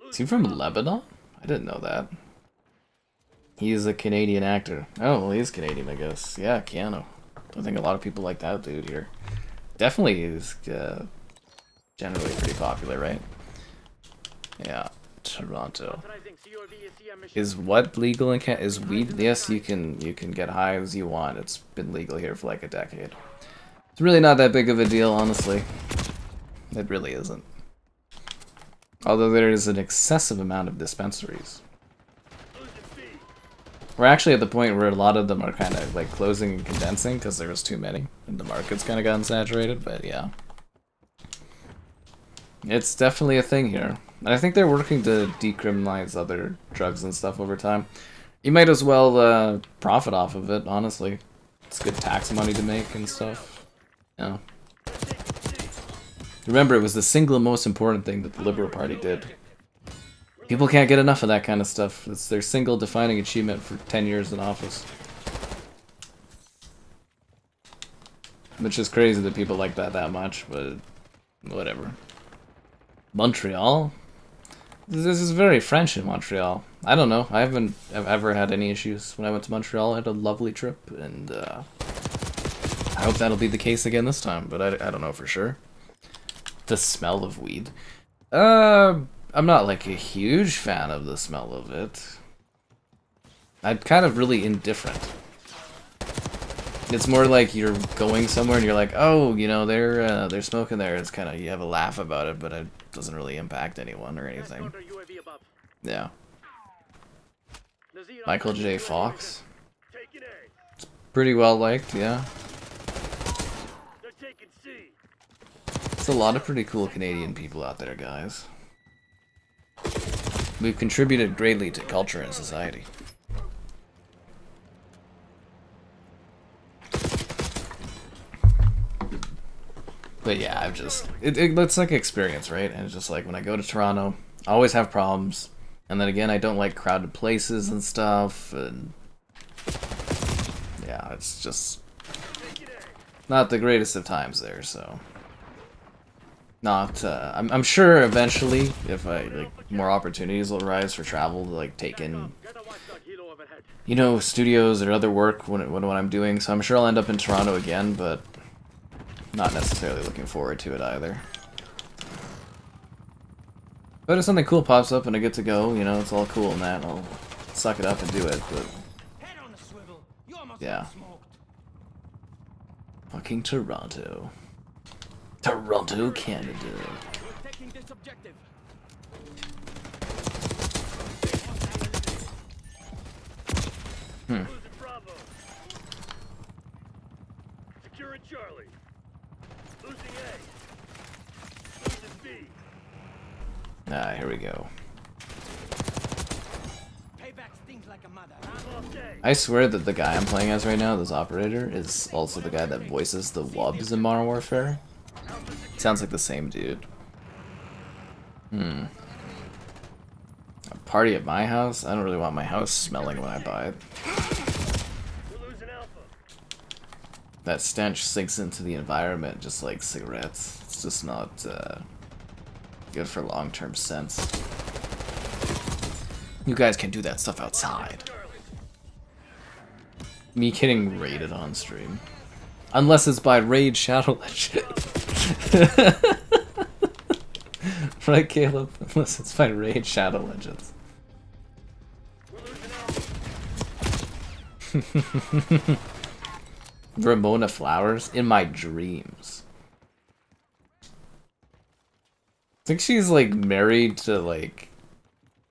Is he from Lebanon? I didn't know that. He is a Canadian actor. Oh, well, he is Canadian, I guess. Yeah, Keanu. I think a lot of people like that dude here. Definitely is generally pretty popular, right? Yeah, Toronto. Authorizing COVSCM mission. Is what legal in Canada? Is weed? Yes, you can get high as you want. It's been legal here for like a decade. It's really not that big of a deal, honestly. It really isn't. Although there is an excessive amount of dispensaries. We're actually at the point where a lot of them are kind of like closing and condensing because there was too many and the market's kind of gotten saturated, but yeah. It's definitely a thing here. And I think they're working to decriminalize other drugs and stuff over time. You might as well profit off of it, honestly. It's good tax money to make and stuff. Yeah. Remember, it was the single most important thing that the Liberal Party did. People can't get enough of that kind of stuff. It's their single defining achievement for 10 years in office. Which is crazy that people like that much, but whatever. Montreal? This is very French in Montreal. I don't know. I've ever had any issues when I went to Montreal. I had a lovely trip, and I hope that'll be the case again this time, but I don't know for sure. The smell of weed. I'm not like a huge fan of the smell of it. I'm kind of really indifferent. It's more like you're going somewhere and you're like, oh, you know, they're smoking there. It's kind of, you have a laugh about it, but it doesn't really impact anyone or anything. Yeah. Michael J. Fox. It's pretty well liked, yeah. There's a lot of pretty cool Canadian people out there, guys. We've contributed greatly to culture and society. But yeah, I've just... It's like experience, right? And it's just like, when I go to Toronto, I always have problems. And then again, I don't like crowded places and stuff, and... Yeah, it's just... not the greatest of times there, so... Not, I'm sure eventually, if more opportunities will arise for travel to, like, take in, you know, studios or other work when I'm doing, so I'm sure I'll end up in Toronto again, but not necessarily looking forward to it either. But if something cool pops up and I get to go, you know, it's all cool and that, I'll suck it up and do it, but... Yeah. Fucking Toronto. Toronto, Canada. Securing Charlie. Losing A. Losing B. Ah, here we go. I swear that the guy I'm playing as right now, this operator, is also the guy that voices the Wubs in Modern Warfare. Sounds like the same dude. A party at my house? I don't really want my house smelling when I buy it. That stench sinks into the environment just like cigarettes. It's just not good for long-term sense. You guys can do that stuff outside. Me getting raided on stream. Unless it's by Raid Shadow Legend. Right, Caleb? Unless it's by Raid Shadow Legends. Ramona Flowers? In my dreams. I think she's like married to like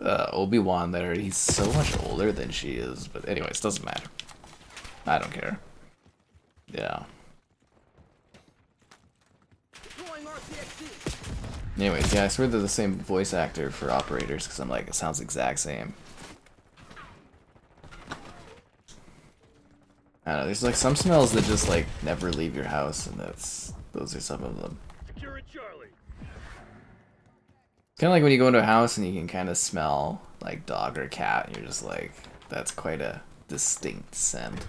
Obi-Wan there. He's so much older than she is. But anyways, doesn't matter. I don't care. Yeah. Anyways, yeah, I swear they're the same voice actor for operators, because I'm like, it sounds exact same. I don't know, there's like some smells that just like never leave your house, and those are some of them. Kind of like when you go into a house and you can kind of smell like dog or cat, and you're just like, that's quite a distinct scent.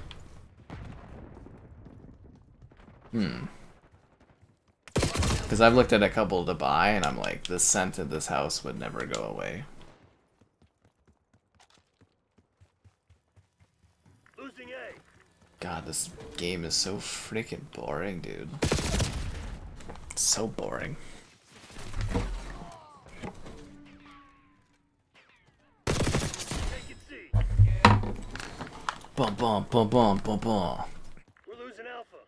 Because I've looked at a couple to buy, and I'm like, the scent of this house would never go away. God, this game is so freaking boring, dude. It's so boring. Taking C. Bum bum bum bum bum bum. We're losing Alpha.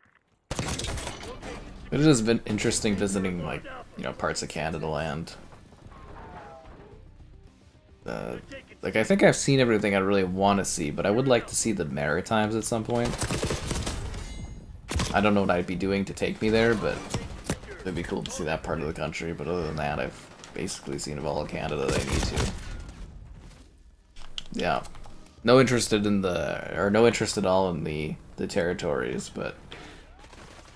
But it has been interesting visiting, like, you know, parts of Canada land. Like, I think I've seen everything I really want to see, but I would like to see the Maritimes at some point. I don't know what I'd be doing to take me there, but it'd be cool to see that part of the country. But other than that, I've basically seen all of Canada that I need to. Yeah. No interest in the, or no interest at all in the territories, but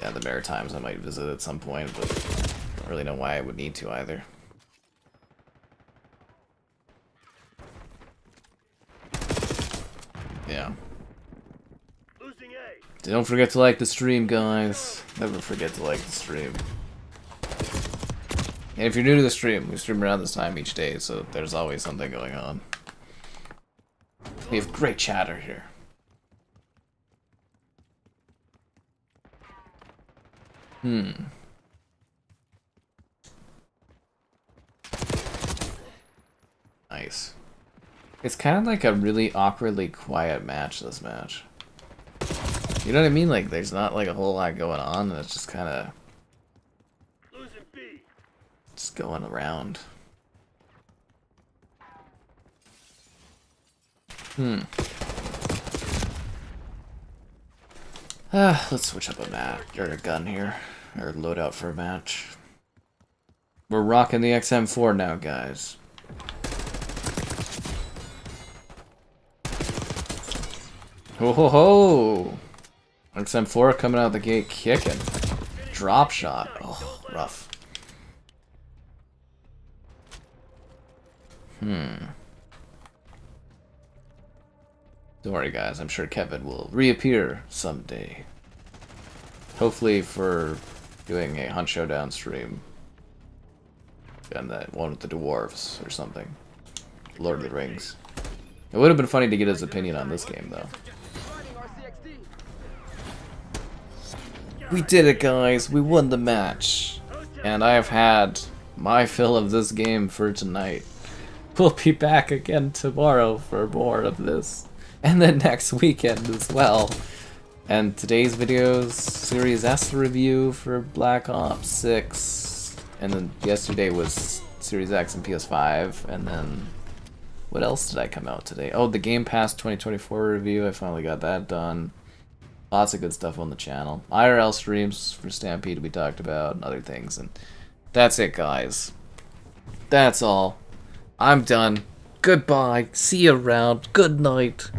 yeah, the Maritimes I might visit at some point, but I don't really know why I would need to either. Yeah. Losing A. Don't forget to like the stream, guys. Never forget to like the stream. And if you're new to the stream, we stream around this time each day, so there's always something going on. We have great chatter here. Nice. It's kind of like a really awkwardly quiet match, this match. You know what I mean? Like, there's not like a whole lot going on, and it's just kind of Losing B. just going around. Let's switch up a match, or a gun here, or load out for a match. We're rocking the XM4 now, guys. Ho ho ho! XM4 coming out of the gate kicking. Drop shot. Oh, rough. Don't worry, guys. I'm sure Kevin will reappear someday. Hopefully for doing a Hunt Showdown stream. And that one with the dwarves or something. Lord of the Rings. It would have been funny to get his opinion on this game, though. We did it, guys. We won the match. And I have had my fill of this game for tonight. We'll be back again tomorrow for more of this. And then next weekend as well. And today's video's Series S review for Black Ops 6. And then yesterday was Series X and PS5. And then what else did I come out today? Oh, the Game Pass 2024 review. I finally got that done. Lots of good stuff on the channel. IRL streams for Stampede we talked about and other things. And that's it, guys. That's all. I'm done. Goodbye. See you around. Good night.